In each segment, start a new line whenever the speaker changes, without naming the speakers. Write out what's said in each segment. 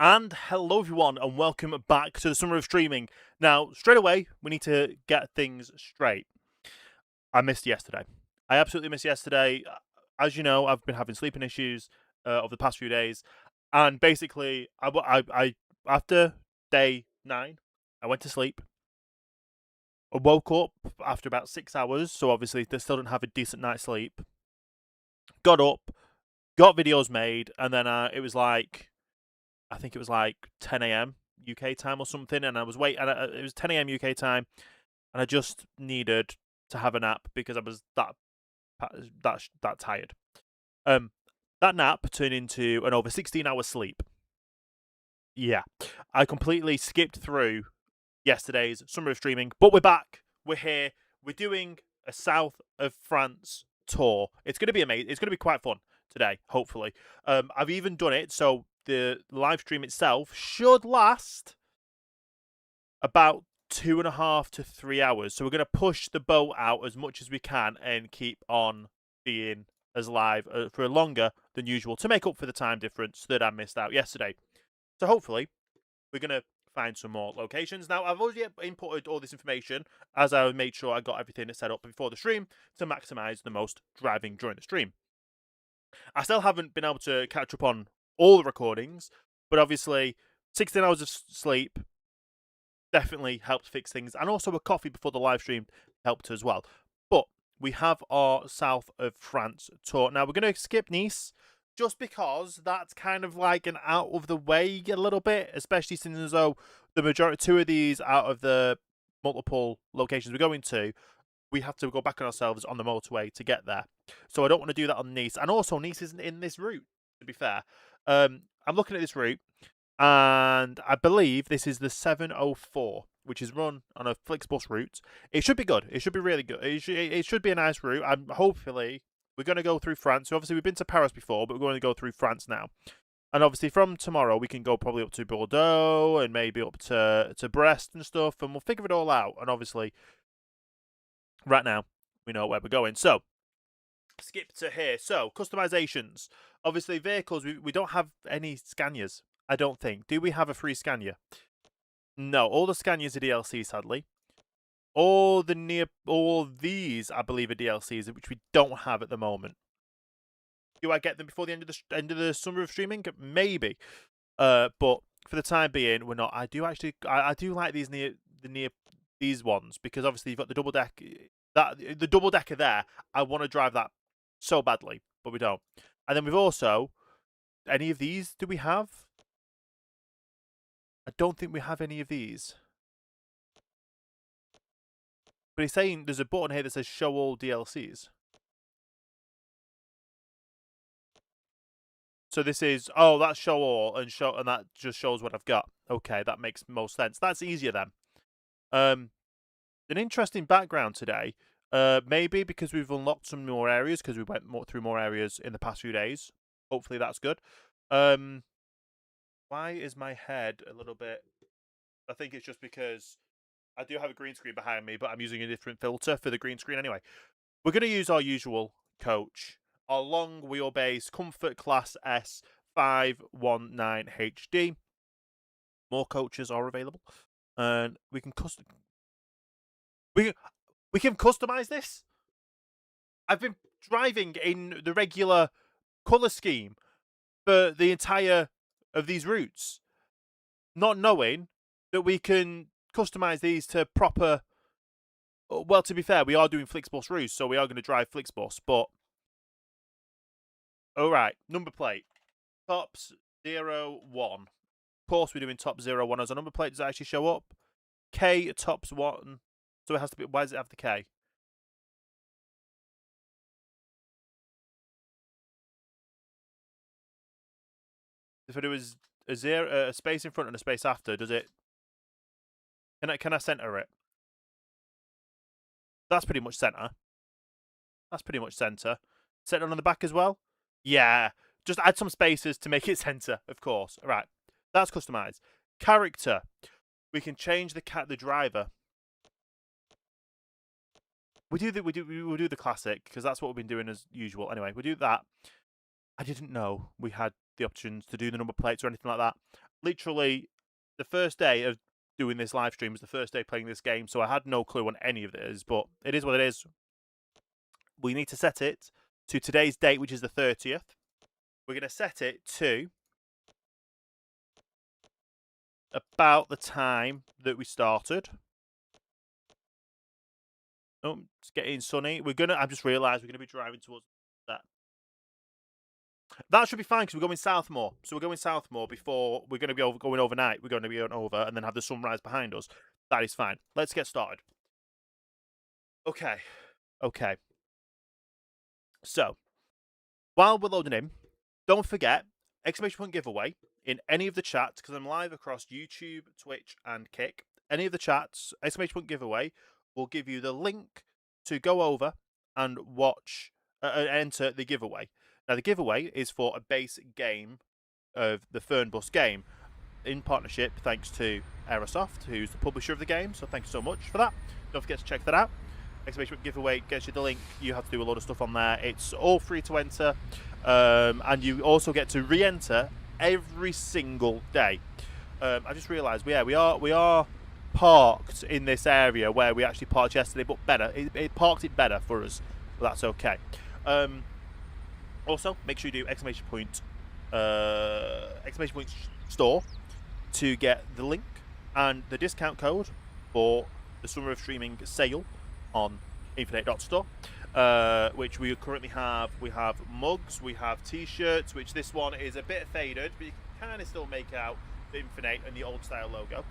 And hello everyone and welcome back to the Summer of Streaming. Now, straight away, we need to get things straight. I missed yesterday. I absolutely missed yesterday. As you know, I've been having sleeping issues over the past few days. And basically, I after day 9, I went to sleep. I woke up after about 6 hours, so obviously they still didn't have a decent night's sleep. Got up, got videos made, and then it was like I think it was like 10 a.m. UK time or something, and I was it was 10 a.m. UK time, and I just needed to have a nap because I was that tired. That nap turned into an over 16-hour sleep. Yeah, I completely skipped through yesterday's Summer of Streaming, but we're back. We're here. We're doing a South of France tour. It's going to be amazing. It's going to be quite fun today, hopefully. I've even done it, so the live stream itself should last about 2.5 to 3 hours. So we're going to push the boat out as much as we can and keep on being as live for longer than usual to make up for the time difference that I missed out yesterday. So hopefully we're going to find some more locations. Now, I've already inputted all this information as I made sure I got everything set up before the stream to maximize the most driving during the stream. I still haven't been able to catch up on all the recordings, but obviously 16 hours of sleep definitely helped fix things, and also a coffee before the live stream helped as well. But we have our South of France tour. Now, we're going to skip Nice, just because that's kind of like an out of the way a little bit, especially since as though the majority, 2 of these out of the multiple locations we're going to, we have to go back on ourselves on the motorway to get there. So I don't want to do that on Nice. And also, Nice isn't in this route, to be fair. I'm looking at this route, and I believe this is the 704, which is run on a Flixbus route. It should be good. It should be really good. It should be a nice route. Hopefully, we're going to go through France. So obviously, we've been to Paris before, but we're going to go through France now. And obviously, from tomorrow, we can go probably up to Bordeaux and maybe up to Brest and stuff, and we'll figure it all out. And obviously, right now, we know where we're going. So, skip to here. So, customizations. Obviously, vehicles, we don't have any Scanias, I don't think. Do we have a free Scania? No, all the Scanias are DLC, sadly. All these, I believe, are DLCs, which we don't have at the moment. Do I get them before the end of the Summer of Streaming? Maybe. But for the time being, we're not. I do like these ones, because obviously you've got the double deck. The double decker there. I want to drive that so badly, but we don't. And then we've also, any of these do we have? I don't think we have any of these. But he's saying there's a button here that says show all DLCs. So this is, oh, that's show all, and that just shows what I've got. Okay, that makes most sense. That's easier then. An interesting background today. Maybe because we've unlocked some more areas, because we went through more areas in the past few days. Hopefully that's good. Why is my head a little bit... I think it's just because I do have a green screen behind me, but I'm using a different filter for the green screen anyway. We're going to use our usual coach, our long wheelbase Comfort Class S 519 HD. More coaches are available, and we can we can customize this. I've been driving in the regular color scheme for the entire of these routes, not knowing that we can customize these to proper... Well, to be fair, we are doing Flixbus routes, so we are going to drive Flixbus, but... Alright, number plate. Tops 01. Of course we're doing top 01 as a number plate. Does it actually show up? K tops 1. So it has to be... Why does it have the K? If I do a space in front and a space after, does it... Can I center it? That's pretty much center. That's pretty much center. Center on the back as well? Yeah. Just add some spaces to make it center, of course. All right. That's customized. Character. We can change the driver. We'll do the classic, because that's what we've been doing as usual. Anyway, we'll do that. I didn't know we had the options to do the number plates or anything like that. literally the first day of doing this live stream was the first day playing this game, so I had no clue on any of this, but it is what it is. We need to set it to today's date, which is the 30th. We're going to set it to about the time that we started. Oh, it's getting sunny. I've just realised we're going to be driving towards that. That should be fine because we're going Southmore. So we're going Southmore before we're going to be going overnight. We're going to be going over and then have the sunrise behind us. That is fine. Let's get started. Okay. So, while we're loading in, don't forget, exclamation point giveaway in any of the chats, because I'm live across YouTube, Twitch, and Kick. Any of the chats, exclamation point giveaway will give you the link to go over and watch, enter the giveaway. Now, the giveaway is for a base game of the Fernbus game in partnership, thanks to Aerosoft, who's the publisher of the game. So thank you so much for that. Don't forget to check that out. Exclamation giveaway gets you the link. You have to do a lot of stuff on there. It's all free to enter, and you also get to re-enter every single day. I just realised, we are parked in this area where we actually parked yesterday, but better. It parked it better for us, but that's okay. Also, make sure you do exclamation point store to get the link and the discount code for the Summer of Streaming sale on infin8.store, which we currently have. We have mugs, we have t-shirts, which this one is a bit faded, but you can kind of still make out the infin8 and the old style logo.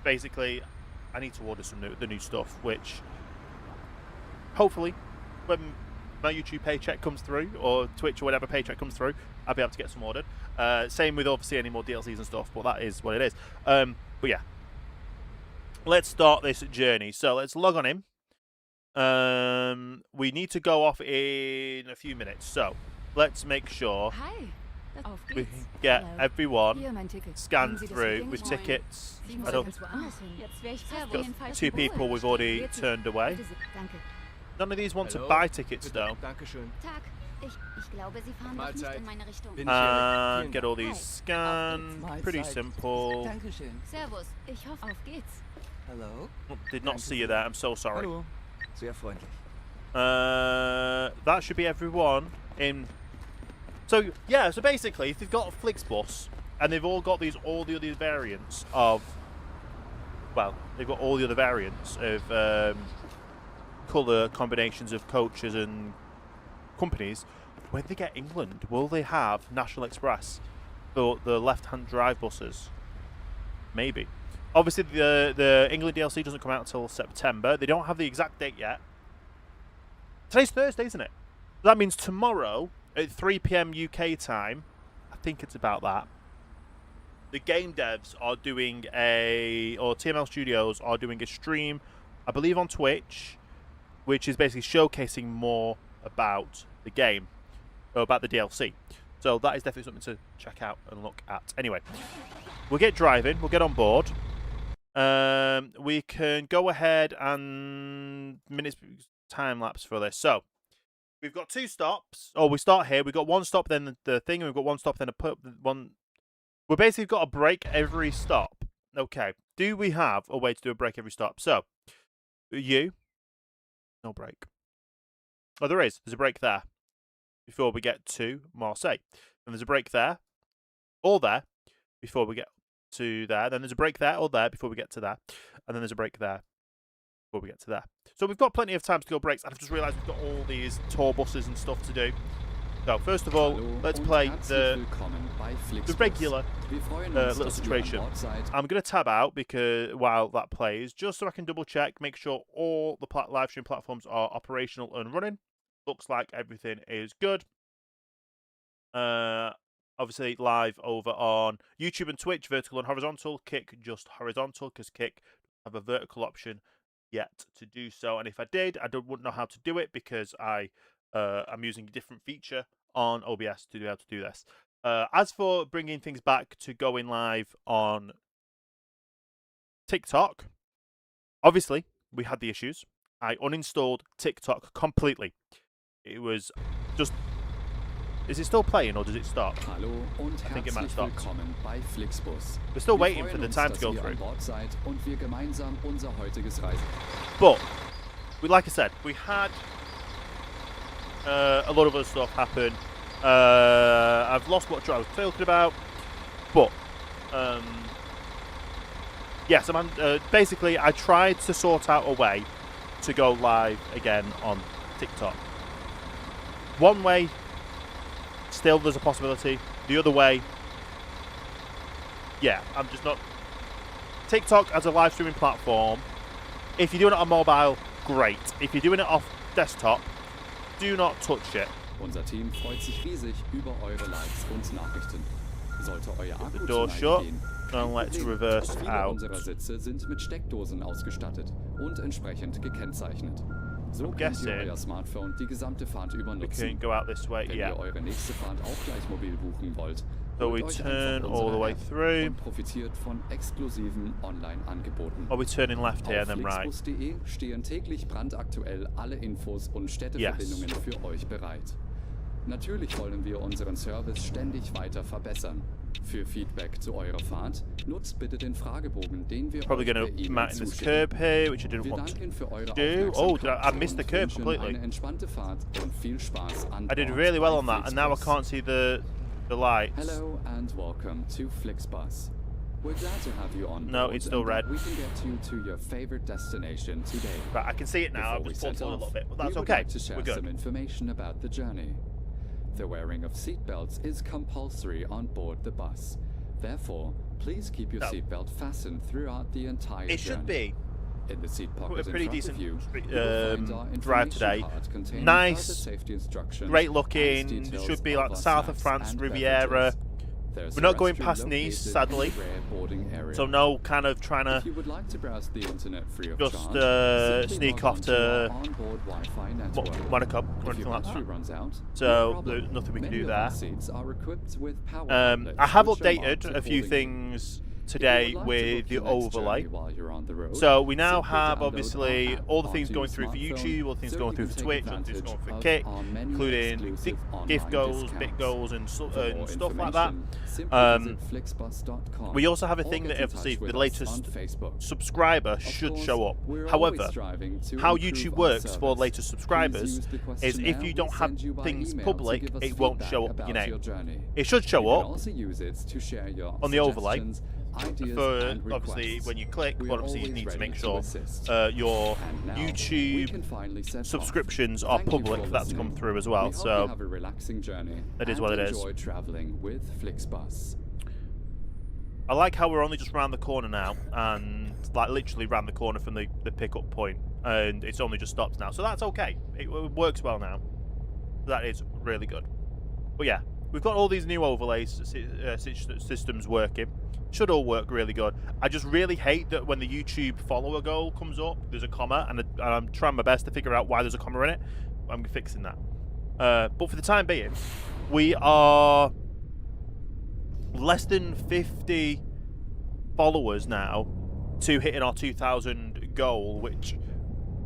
Basically, I need to order the new stuff, which hopefully when my YouTube paycheck comes through, or Twitch or whatever paycheck comes through, I'll be able to get some ordered. Same with obviously any more DLCs and stuff, but that is what it is. But yeah, let's start this journey. So let's log on in. We need to go off in a few minutes, so let's make sure we get everyone scanned through with tickets. I don't. Got 2 people we've already turned away. None of these want to buy tickets though. And get all these scanned. Pretty simple.
Hello.
Did not see you there. I'm so sorry.
Hallo. Sehr freundlich.
That should be everyone in. So yeah. So basically, if they've got a Flixbus and they've all got all the other variants of. Well, they've got all the other variants of colour combinations of coaches and companies. When they get England, will they have National Express for the left-hand drive buses? Maybe. Obviously, the England DLC doesn't come out until September. They don't have the exact date yet. Today's Thursday, isn't it? That means tomorrow at 3 PM UK time, I think it's about that, the game devs are doing or TML Studios are doing a stream, I believe on Twitch, which is basically showcasing more about the game, or about the DLC. So that is definitely something to check out and look at. Anyway, we'll get driving, we'll get on board. We can go ahead and time lapse for this. So we've got 2 stops. Oh, we start here. We've got 1 stop, then the thing, and we've got 1 stop, then one. We basically got a break every stop. Okay. Do we have a way to do a break every stop? So no break. Oh, there is. There's a break there before we get to Marseille. And there's a break there, or there, before we get to there. Then there's a break there, or there, before we get to there. And then there's a break there before we get to there. So we've got plenty of time to go breaks. And I've just realised we've got all these tour buses and stuff to do. So first of all, let's play the regular little situation. I'm going to tab out because while that plays, just so I can double check, make sure all the live stream platforms are operational and running. Looks like everything is good. Obviously live over on YouTube and Twitch, vertical and horizontal. Kick just horizontal because Kick have a vertical option yet to do so. And if I did, I wouldn't know how to do it because I'm using a different feature on OBS to be able to do this. As for bringing things back to going live on TikTok, obviously we had the issues. I uninstalled TikTok completely. It was just Is it still playing or does it stop?
Hallo und
I think it might
herzlich
stop.
willkommen bei Flixbus.
We're still
Wir
waiting
freuen
for the
uns,
time to
dass
go
ihr
through.
an Bord seid und wir gemeinsam unser heutiges Reise.
But, like I said, we had a lot of other stuff happen. I've lost what I was talking about. But, yes, basically I tried to sort out a way to go live again on TikTok. One way, still there's a possibility. The other way, yeah, I'm just not. TikTok as a live streaming platform, if you're doing it on mobile, great. If you're doing it off desktop, do not touch it.
Unser Team freut sich riesig über eure Likes und Nachrichten. Sollte euer Akku
The
zu
door
Neige
shut,
gehen,
and let's
Problem.
reverse
Viele
out.
unserer Sitze sind mit Steckdosen ausgestattet und entsprechend gekennzeichnet. So könnt
guessing
ihr euer Smartphone die gesamte Fahrt über
We
nutzen.
can go out this way,
Wenn
yeah.
ihr eure nächste Fahrt auch gleich mobil buchen wollt,
So
holt
we
euch
turn
einfach
all the
unsere
way
App
through.
und profitiert von exklusiven Online-Angeboten.
Or we turning left here
Auf
and then right.
flixbus.de stehen täglich brandaktuell alle Infos und Städteverbindungen für euch bereit. Natürlich wollen wir unseren Service ständig weiter verbessern. Für Feedback zu eurer Fahrt nutzt bitte den Fragebogen, den wir
Probably
euch
going
per
to
E-Mail
mountain this
zuschicken.
curb here, which I didn't
Wir
want to
danken für eure
do. Oh, I missed the
und
curb
wünschen
completely.
eine entspannte Fahrt und viel Spaß an
I did
Bord
really well
bei
on that, and now I
Flixbus.
can't see the lights.
Hello and welcome to Flixbus. We're glad to have you on
No,
board
it's still
and that
red.
we can get you to your favorite destination today.
Right, I can see it now. I've
Before we
just pulled
set
forward a
off,
little bit, but
we
that's
would
okay.
like to share
We're good.
some information about the journey. The wearing of seatbelts is compulsory on board the bus. Therefore, please keep your
No.
seatbelt fastened throughout the entire
It should
journey.
be
In the seat
a
pocket in
pretty
front
decent
of you, you will find our
drive
information
today.
card containing
Nice,
further safety instructions
great
and
looking.
details
Should be
of
like the
our
south of
snacks
France,
and
Riviera.
beverages. There's
We're
a
not going
restroom
past Nice,
located in
sadly.
the rear boarding area.
So no kind of trying
If
to
you would like to browse the internet free of
just
charge, simply
sneak
log
off
on
to
our onboard Wi-Fi network.
Monaco or
If
anything
your
like
battery
that.
runs out,
So
no problem.
there's nothing we can
Many
do
of our
there.
seats are equipped with power
I
outlets,
have
which are marked
updated a few
accordingly.
things
If you
today
would like to
with
book
the
your next
overlay.
journey while you're on the road,
So we now
simply
have
download
obviously
our app
all the things
onto
going
your
through for
smartphone
YouTube, all the things
so
going
you
through
can
for
take
Twitch, all the things
advantage
going for
of
Kick,
our many
including
exclusive
gift
online
goals, bit
discounts.
goals, and
For more
stuff like that.
information, simply
Um,
visit flixbus.com
We also have a
or
thing
get
that
in
obviously
touch with
the
us
latest
on Facebook.
subscriber
Of
should
course,
show up.
we're
However,
always striving to
how
improve
YouTube
our
works for
service.
latest subscribers
Please use the
is if
questionnaire
you
we
don't have
send you by
things
email
public,
to give us
it won't
feedback
show up your
about
name.
your journey.
It should
You
show
can
up
also use it to share your
on the overlay
suggestions, ideas,
for
and
obviously
requests.
when you click,
We
but
are
obviously you
always
need to
ready
make
to
sure
assist.
your
And now, we
YouTube
can finally set off.
subscriptions are
Thank you
public
for
for that to come
listening.
through as well.
We hope you
So
have a relaxing journey
that is
and
what it is.
enjoy traveling with Flixbus.
I like how we're only just round the corner now, and like literally round the corner from the pickup point, and it's only just stopped now. So that's okay. It works well now. That is really good. But yeah, we've got all these new overlays systems working. Should all work really good. I just really hate that when the YouTube follower goal comes up, there's a comma, and I'm trying my best to figure out why there's a comma in it. I'm fixing that. But for the time being, we are less than 50 followers now to hitting our 2,000 goal, which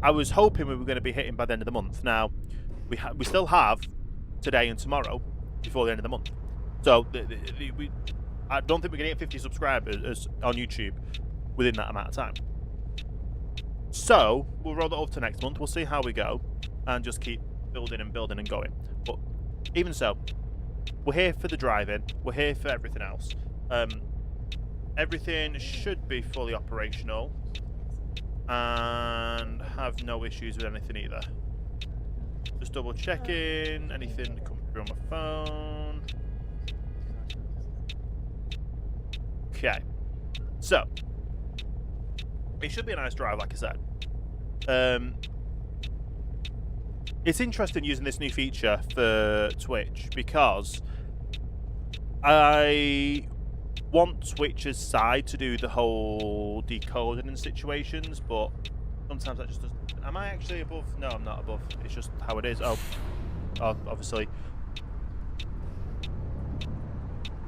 I was hoping we were going to be hitting by the end of the month. Now, we still have today and tomorrow before the end of the month. So I don't think we're going to get 50 subscribers on YouTube within that amount of time. So we'll roll that over to next month. We'll see how we go and just keep building and building and going. But even so, we're here for the driving. We're here for everything else. Everything should be fully operational and have no issues with anything either. Just double checking anything that comes through on my phone. Okay, so it should be a nice drive, like I said. It's interesting using this new feature for Twitch because I want Twitch's side to do the whole decoding and situations, but sometimes that just doesn't. Am I actually above? No, I'm not above. It's just how it is. Oh, obviously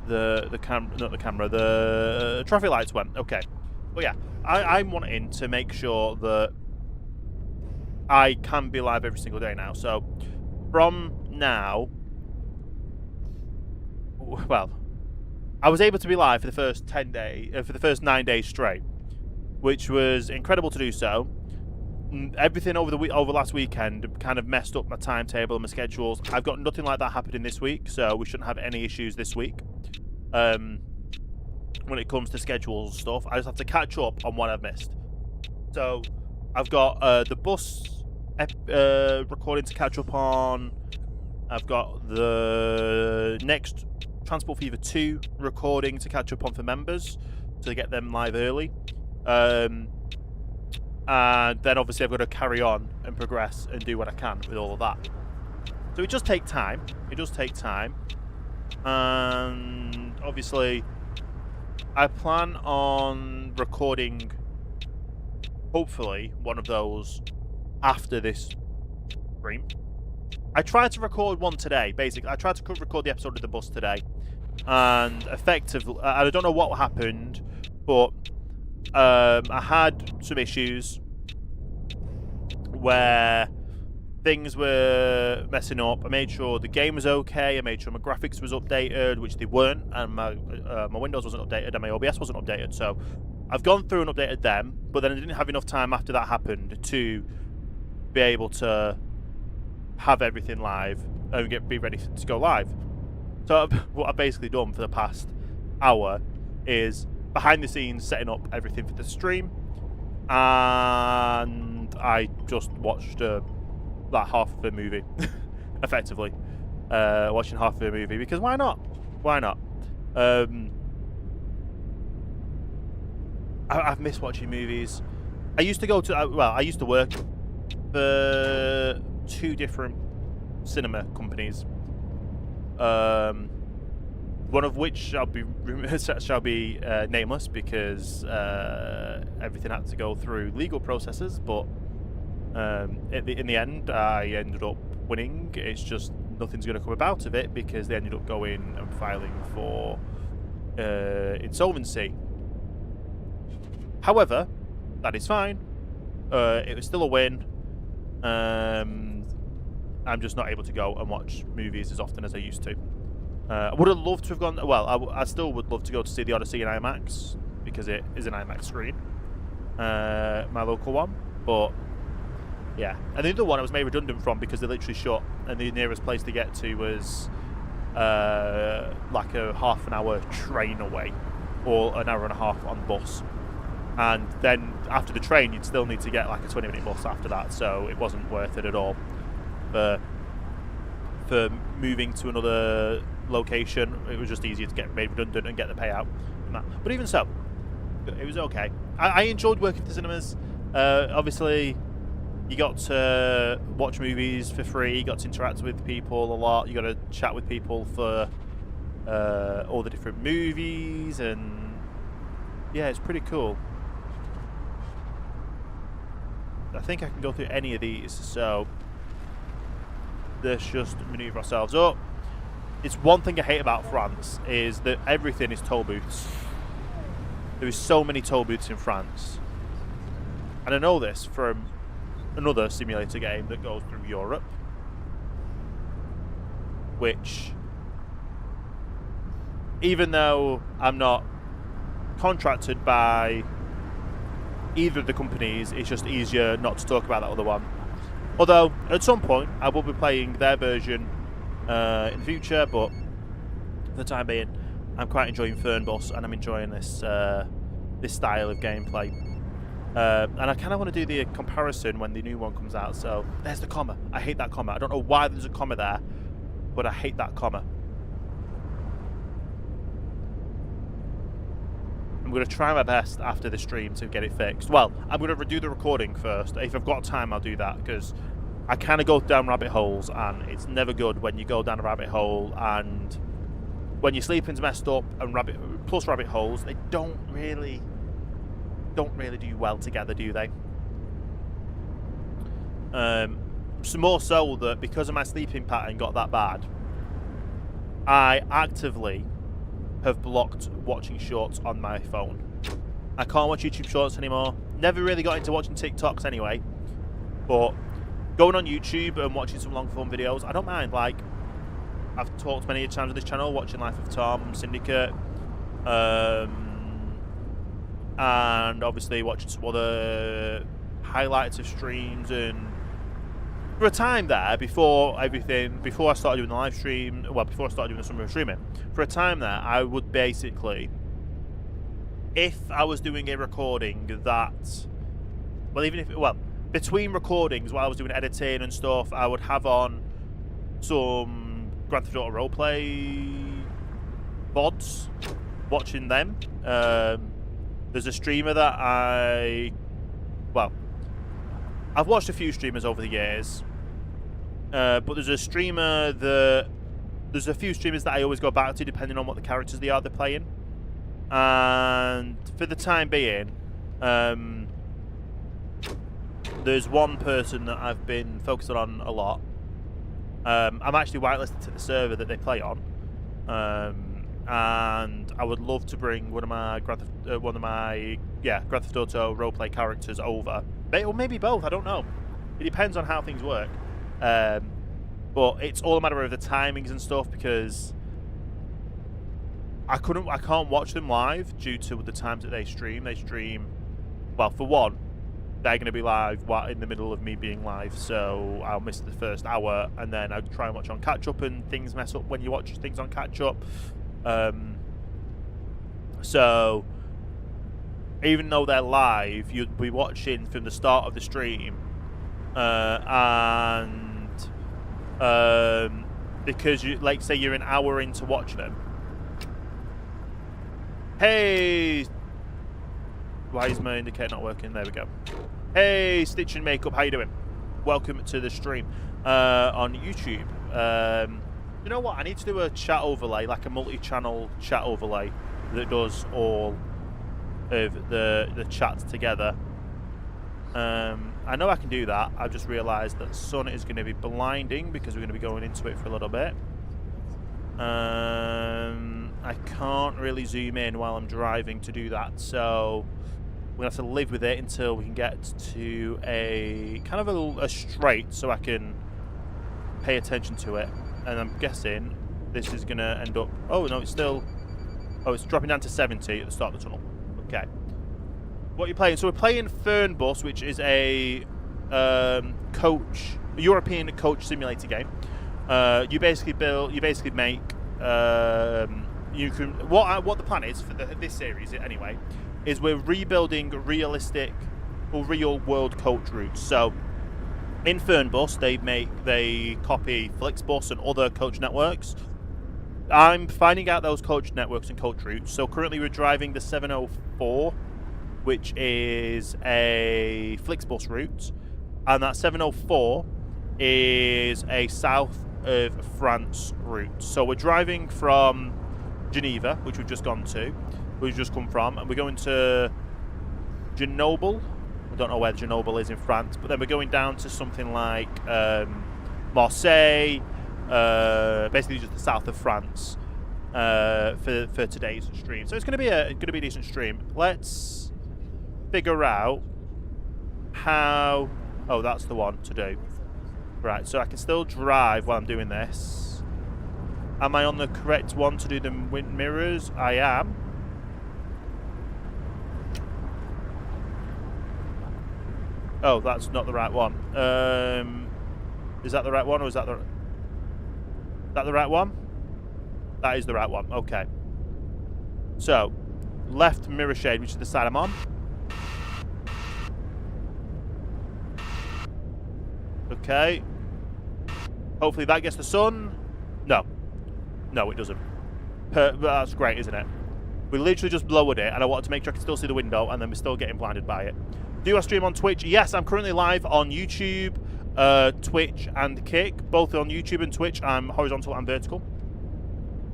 the camera, not the camera. The traffic lights went. Okay, but yeah, I'm wanting to make sure that I can be live every single day now. So from now, well, I was able to be live for the first 10 days, for the first 9 days straight, which was incredible to do so. Everything over last weekend kind of messed up my timetable and my schedules. I've got nothing like that happening this week, so we shouldn't have any issues this week. When it comes to schedules and stuff, I just have to catch up on what I've missed. So I've got the bus recording to catch up on. I've got the next Transport Fever 2 recording to catch up on for members to get them live early. And then obviously I've got to carry on and progress and do what I can with all of that. So it does take time. It does take time. And obviously I plan on recording hopefully one of those after this stream. I tried to record one today, basically. I tried to record the episode of the bus today. And effectively, I don't know what happened, but I had some issues where things were messing up. I made sure the game was okay. I made sure my graphics was updated, which they weren't, and my Windows wasn't updated, and my OBS wasn't updated. So I've gone through and updated them, but then I didn't have enough time after that happened to be able to have everything live and be ready to go live. So what I've basically done for the past hour is behind the scenes setting up everything for the stream, and I just watched like half of the movie, effectively. Watching half of the movie, because why not? Why not? I've missed watching movies. I used to go to, I used to work for 2 different cinema companies. One of which shall be nameless because everything had to go through legal processes. But in the end, I ended up winning. It's just nothing's going to come about of it because they ended up going and filing for insolvency. However, that is fine. It was still a win. I'm just not able to go and watch movies as often as I used to. I would have loved to have gone. Well, I still would love to go to see the Odyssey in IMAX because it is an IMAX screen, my local one. But yeah, and the other one I was made redundant from because they literally shut, and the nearest place to get to was like a half an hour train away, or an hour and a half on bus. And then after the train, you'd still need to get like a 20-minute bus after that, so it wasn't worth it at all. For moving to another location, it was just easier to get made redundant and get the payout from that. But even so, it was okay. I enjoyed working for the cinemas. Obviously, you got to watch movies for free, you got to interact with people a lot, you got to chat with people for all the different movies, and yeah, it's pretty cool. I think I can go through any of these, so let's just maneuver ourselves up. It's one thing I hate about France is that everything is toll booths. There is so many toll booths in France, and I know this from another simulator game that goes through Europe, which, even though I'm not contracted by either of the companies, it's just easier not to talk about that other one. Although, at some point, I will be playing their version in the future, but for the time being, I'm quite enjoying Fernbus, and I'm enjoying this this style of gameplay. And I kind of want to do the comparison when the new one comes out, so there's the comma. I hate that comma. I don't know why there's a comma there, but I hate that comma. I'm going to try my best after the stream to get it fixed. Well, I'm going to redo the recording first. If I've got time, I'll do that, because I kind of go down rabbit holes, and it's never good when you go down a rabbit hole, and when your sleeping's messed up, and rabbit holes, they don't really do well together, do they? So more so that because of my sleeping pattern got that bad, I actively have blocked watching shorts on my phone. I can't watch YouTube shorts anymore. Never really got into watching TikToks anyway, but going on YouTube and watching some long form videos, I don't mind. Like, I've talked many times on this channel, watching Life of Tom, Syndicate, and obviously watching some other highlights of streams. And for a time there, before I started doing the live stream, well, before I started doing the summer of streaming, for a time there, I would basically, if I was doing a recording that, well, between recordings while I was doing editing and stuff, I would have on some Grand Theft Auto roleplay VODs, watching them. There's a streamer that I've watched a few streamers over the years, but there's a few streamers that I always go back to depending on what the characters they're playing. And for the time being, there's one person that I've been focusing on a lot. I'm actually whitelisted to the server that they play on, and I would love to bring one of my Grand Theft Auto roleplay characters over, or maybe both. I don't know. It depends on how things work. But it's all a matter of the timings and stuff, because I can't watch them live due to the times that they stream. They stream, well, for one, they're going to be live in the middle of me being live, so I'll miss the first hour, and then I'll try and watch on catch up, and things mess up when you watch things on catch up. So even though they're live, you'd be watching from the start of the stream, and because you, like, say you're an hour into watching them. Hey, why is my indicator not working? There we go. Hey, Stitch and Makeup, how you doing? Welcome to the stream on YouTube. You know what? I need to do a chat overlay, like a multi-channel chat overlay that does all of the chats together. I know I can do that. I've just realised that the sun is going to be blinding because we're going to be going into it for a little bit. I can't really zoom in while I'm driving to do that, so we're going to have to live with it until we can get to a kind of a straight so I can pay attention to it. And I'm guessing this is going to end up... Oh, no, it's still... Oh, it's dropping down to 70 at the start of the tunnel. Okay. What are you playing? So we're playing Fernbus, which is a European coach simulator game. You basically make... what the plan is for this series, anyway, is we're rebuilding realistic or real world coach routes. So in Fernbus, they copy Flixbus and other coach networks. I'm finding out those coach networks and coach routes. So currently we're driving the 704, which is a Flixbus route, and that 704 is a south of France route. So we're driving from Geneva, which we've just come from, and we're going to Grenoble. I don't know where Grenoble is in France, but then we're going down to something like Marseille, basically just the south of France, for today's stream. So it's going to be a decent stream. Let's figure out how. Oh, that's the one to do. Right, so I can still drive while I'm doing this. Am I on the correct one to do the wind mirrors? I am. Oh, that's not the right one. Is that the right one, or is that the right one? That is the right one. Okay. So, left mirror shade, which is the side I'm on. Okay. Hopefully that gets the sun. No. No, it doesn't. That's great, isn't it? We literally just lowered it, and I wanted to make sure I could still see the window, and then we're still getting blinded by it. Do I stream on Twitch? Yes, I'm currently live on YouTube, Twitch, and Kick. Both on YouTube and Twitch, I'm horizontal and vertical.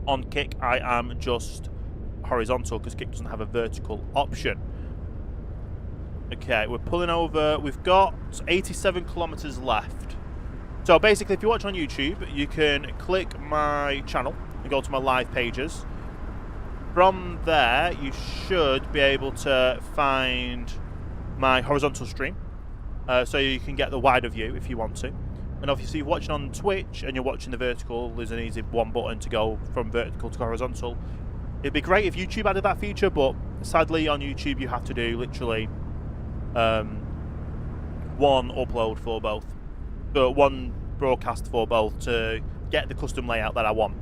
On Kick, I am just horizontal, because Kick doesn't have a vertical option. Okay, we're pulling over. We've got 87 kilometers left. So basically, if you watch on YouTube, you can click my channel and go to my live pages. From there, you should be able to find my horizontal stream, so you can get the wider view if you want to. And obviously, if you're watching on Twitch and you're watching the vertical, there's an easy one button to go from vertical to horizontal. It'd be great if YouTube added that feature, but sadly on YouTube you have to do literally one upload for both, one broadcast for both to get the custom layout that I want.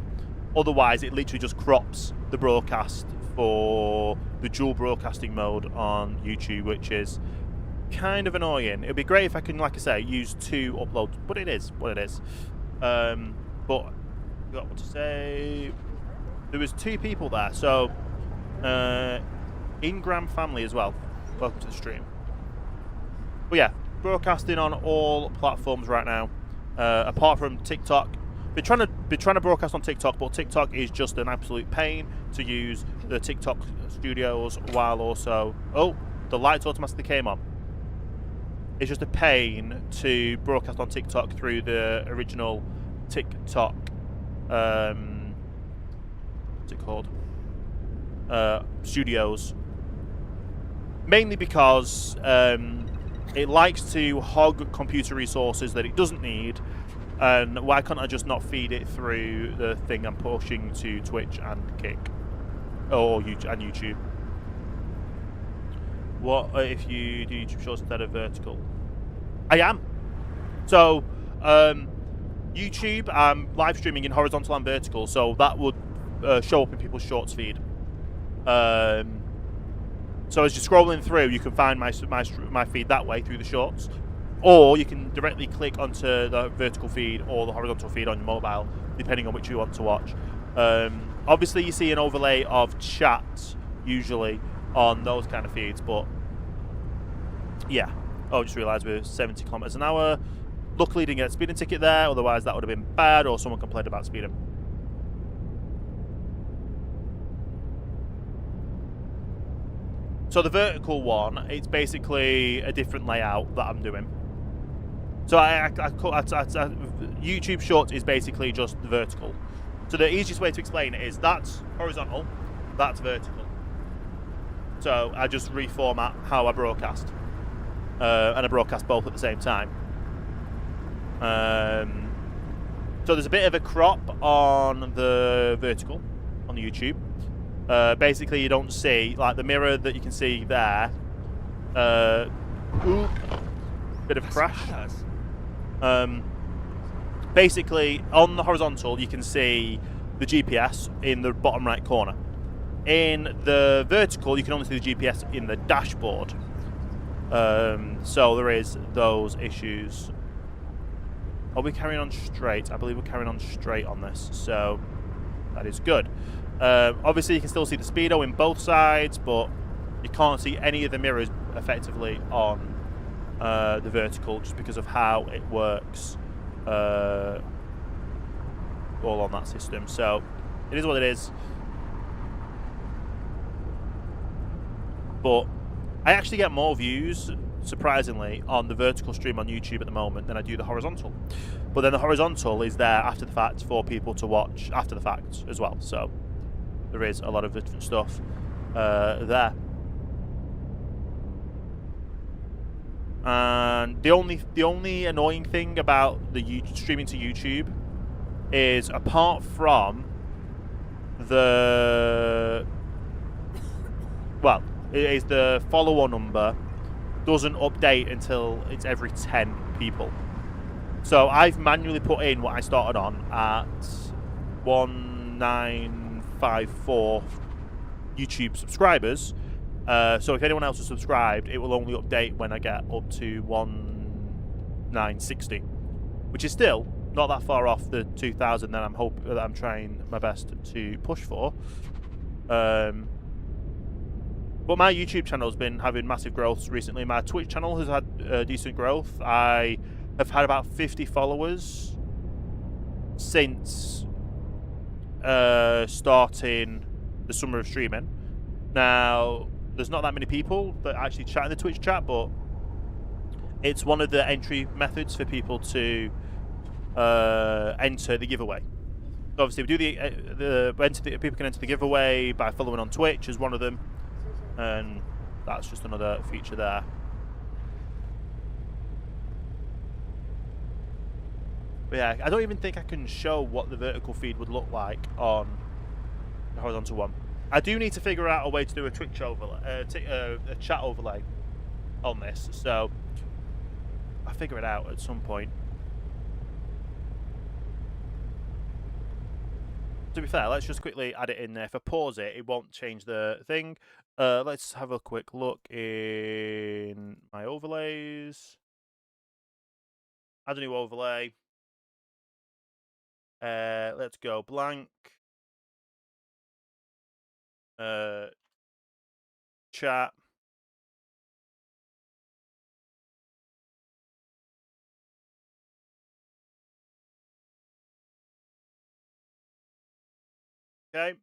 Otherwise, it literally just crops the broadcast for the dual broadcasting mode on YouTube, which is kind of annoying. It'd be great if I can, like I say, use 2 uploads, but it is what it is. But I forgot what to say. There was 2 people there, so Ingram family as well. Welcome to the stream. But yeah, broadcasting on all platforms right now, apart from TikTok. Been trying to broadcast on TikTok, but TikTok is just an absolute pain to use the TikTok studios while also... Oh, the lights automatically came on. It's just a pain to broadcast on TikTok through the original TikTok... what's it called? Studios. Mainly because it likes to hog computer resources that it doesn't need. And why can't I just not feed it through the thing I'm pushing to Twitch and Kick? Or YouTube. What if you do YouTube Shorts instead of vertical? I am. So, YouTube, I'm live streaming in horizontal and vertical, so that would show up in people's Shorts feed. So as you're scrolling through, you can find my feed that way through the Shorts. Or you can directly click onto the vertical feed or the horizontal feed on your mobile, depending on which you want to watch. Obviously, you see an overlay of chat, usually, on those kind of feeds, but yeah. Oh, I just realised we're 70 kilometres an hour. Luckily, didn't get a speeding ticket there, otherwise that would have been bad, or someone complained about speeding. So the vertical one, it's basically a different layout that I'm doing. So YouTube Shorts is basically just the vertical. So the easiest way to explain it is that's horizontal, that's vertical. So I just reformat how I broadcast. And I broadcast both at the same time. So there's a bit of a crop on the vertical, on the YouTube. Basically you don't see, like the mirror that you can see there. Bit of a crash. Basically, on the horizontal, you can see the GPS in the bottom right corner. In the vertical, you can only see the GPS in the dashboard. So there is those issues. Are we carrying on straight? I believe we're carrying on straight on this, so that is good. Obviously, you can still see the speedo in both sides, but you can't see any of the mirrors effectively on the vertical, just because of how it works all on that system. So it is what it is. But I actually get more views, surprisingly, on the vertical stream on YouTube at the moment than I do the horizontal. But then the horizontal is there after the fact for people to watch after the fact as well. So there is a lot of different stuff there. And the only annoying thing about the streaming to YouTube is, apart from the the follower number doesn't update until it's every 10 people. So I've manually put in what I started on at 1954 YouTube subscribers. So if anyone else is subscribed, it will only update when I get up to 1960, which is still not that far off the 2000 that I'm trying my best to push for. But my YouTube channel has been having massive growth recently. My Twitch channel has had decent growth. I have had about 50 followers since starting the summer of streaming. Now, there's not that many people that actually chat in the Twitch chat, but it's one of the entry methods for people to enter the giveaway. So obviously, we do people can enter the giveaway by following on Twitch as one of them, and that's just another feature there. But yeah, I don't even think I can show what the vertical feed would look like on the horizontal one. I do need to figure out a way to do a Twitch overlay, a chat overlay on this, so I'll figure it out at some point. To be fair, let's just quickly add it in there. If I pause it, it won't change the thing. Let's have a quick look in my overlays. Add a new overlay. Let's go blank. Chat. Okay.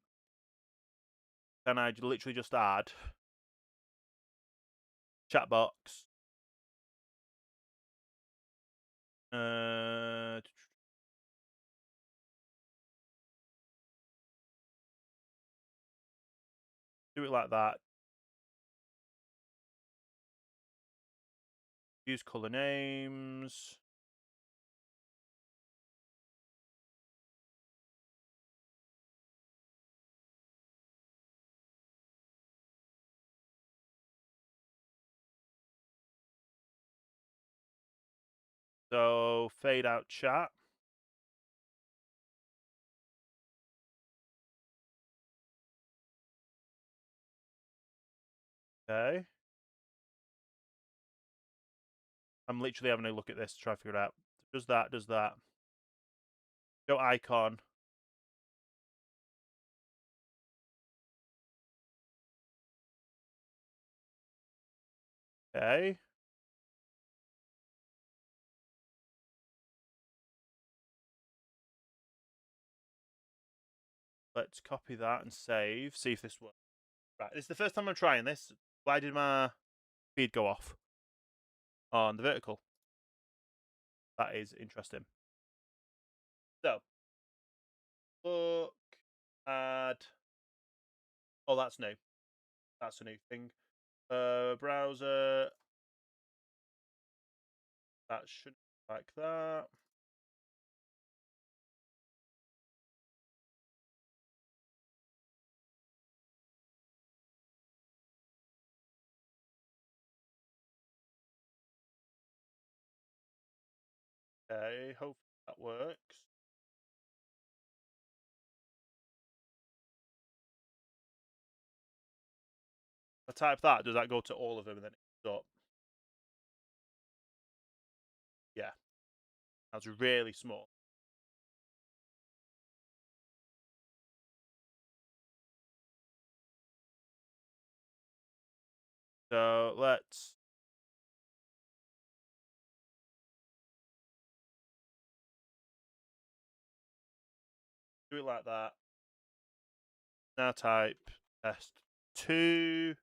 Then I literally just add chat box. Do it like that. Use color names. So fade out chat. Okay. I'm literally having a look at this to try to figure it out. Does that, does that. Go icon. Okay. Let's copy that and save. See if this works. Right, this is the first time I'm trying this. Why did my feed go off on the vertical? That is interesting. So, look, add. Oh, that's new. That's a new thing. Browser. That should be like that. Okay, hopefully that works. I type that, does that go to all of them and then it comes up? Yeah. That's really small. So let's do it like that. Now type test 2.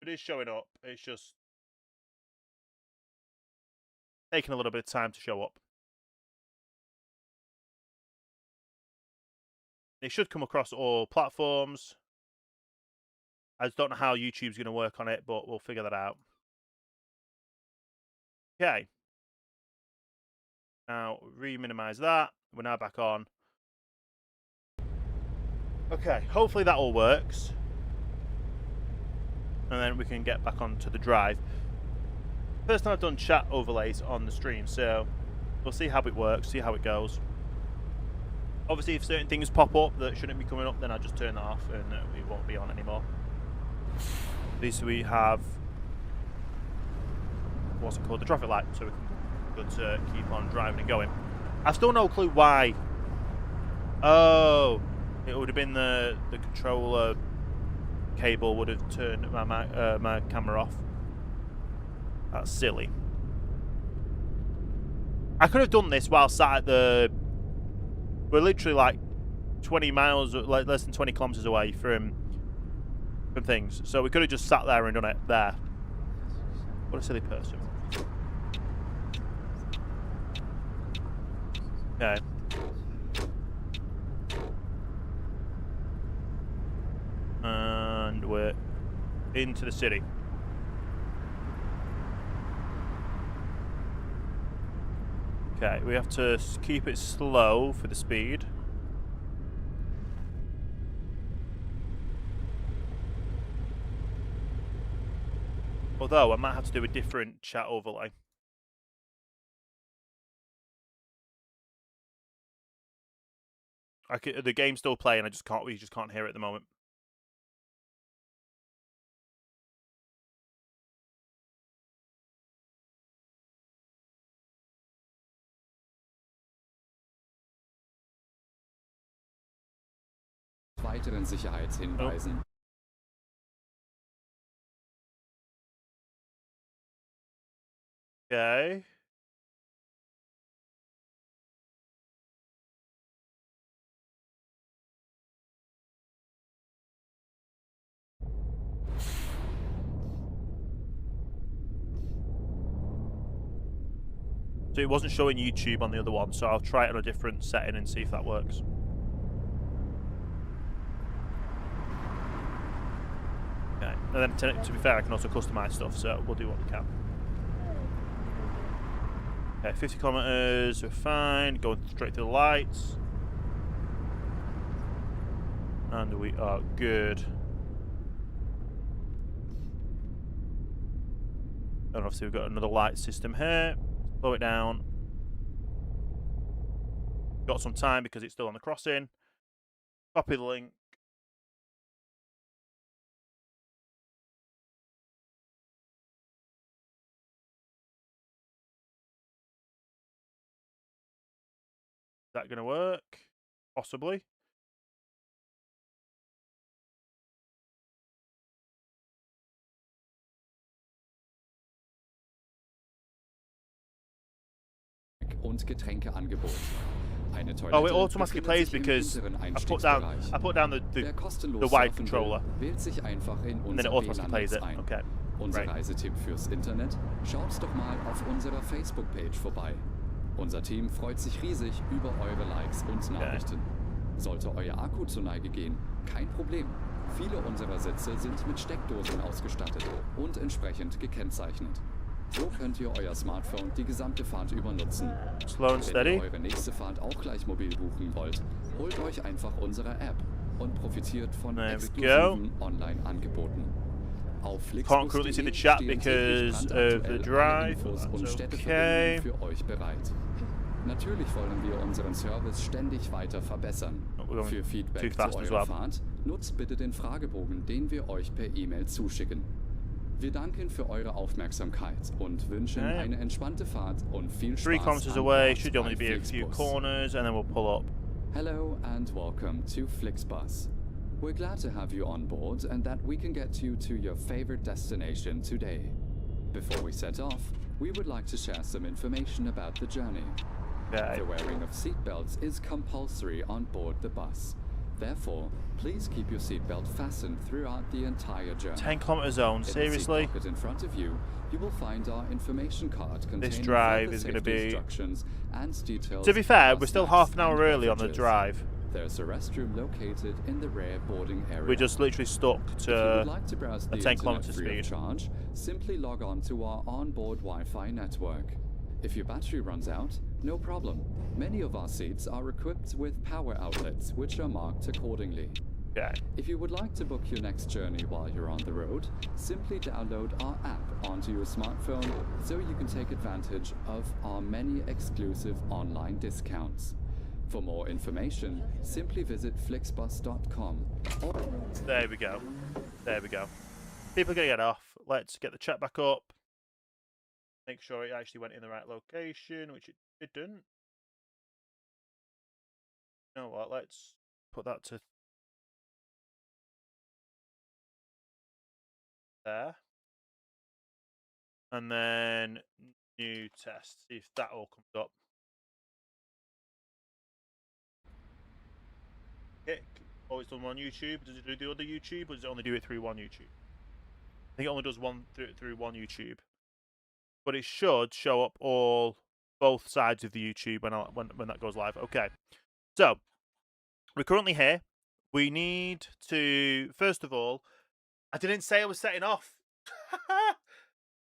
It is showing up. It's just taking a little bit of time to show up. It should come across all platforms. I just don't know how YouTube's going to work on it, but we'll figure that out. Okay. Now, re-minimize that. We're now back on. Okay, hopefully that all works. And then we can get back onto the drive. First time I've done chat overlays on the stream, so we'll see how it works, see how it goes. Obviously, if certain things pop up that shouldn't be coming up, then I'll just turn that off and it won't be on anymore. At least we have, what's it called, the traffic light, so we can good to keep on driving and going. I've still no clue why. Oh, it would have been the controller cable would have turned my camera off. That's silly. I could have done this while sat at the... We're literally like 20 miles, like less than 20 kilometers away from things. So we could have just sat there and done it there. What a silly person. Okay. And we're into the city. Okay, we have to keep it slow for the speed. Although, I might have to do a different chat overlay. The game's still playing, we just can't hear it at the moment.
Weiteren Sicherheitshinweisen.
Okay. So it wasn't showing YouTube on the other one, so I'll try it on a different setting and see if that works. Okay, and then to be fair, I can also customize stuff, so we'll do what we can. Okay, 50 kilometers, we're fine. Going straight to the lights. And we are good. And obviously we've got another light system here. Slow it down. Got some time because it's still on the crossing. Copy the link. Is that going to work? Possibly.
Und Getränkeangebot. Eine Toilette
Oh, it automatically plays because I put down the wide controller.
Wählt sich einfach in
And then it automatically plays it.
ein.
Okay.
Unser
Right.
Reisetipp fürs Internet? Schaut doch mal auf unserer Facebook-Page vorbei. Unser Team freut sich riesig über eure Likes und Nachrichten. Sollte euer Akku zur Neige gehen, kein Problem. Viele unserer Sitze sind mit Steckdosen ausgestattet und entsprechend gekennzeichnet. So könnt ihr euer Smartphone die gesamte Fahrt über nutzen.
Slow and steady.
Wenn ihr eure nächste Fahrt auch gleich mobil buchen wollt, holt euch einfach unsere App und profitiert von exklusiven Online-Angeboten. Auf
Can't currently see the chat because of the drive.
Und
Okay.
für euch bereit. Natürlich wollen wir unseren Service ständig weiter verbessern. Für Feedback zu eurer Fahrt, nutzt bitte den Fragebogen, den wir euch per E-Mail zuschicken. Wir danken für eure Aufmerksamkeit und wünschen eine entspannte Fahrt und viel Spaß.
3 kilometers away, should only be a few corners, and then we'll pull up.
Hello and welcome to Flixbus. We're glad to have you on board and that we can get you to your favorite destination today. Before we set off, we would like to share some information about the journey.
Okay.
The wearing of seatbelts is compulsory on board the bus. Therefore, please keep your seatbelt fastened throughout the entire journey.
10 kilometer zone, seriously?
In the seat pocket in front of you, you will find our information card containing
This drive
further
is going to
safety
be...
instructions and details.
To be fair,
of
we're still
snacks
half an hour
and
early on the
beverages.
drive.
There's a restroom located in the rear boarding area.
We're just literally stuck
If you
to
would like to browse the
a 10
internet
kilometer
free of
speed.
charge, simply log on to our onboard Wi-Fi network. If your battery runs out, no problem. Many of our seats are equipped with power outlets, which are marked accordingly.
Okay.
If you would like to book your next journey while you're on the road, simply download our app onto your smartphone so you can take advantage of our many exclusive online discounts. For more information, simply visit flixbus.com.
There we go. There we go. People are going to get off. Let's get the chat back up. Make sure it actually went in the right location, which it didn't. You know what? Let's put that to there. And then new test. See if that all comes up. Kick. Always done one YouTube. Does it do the other YouTube, or does it only do it through one YouTube? I think it only does one through one YouTube. But it should show up both sides of the YouTube when that goes live. Okay. So we're currently here. We need to, first of all, I didn't say I was setting off.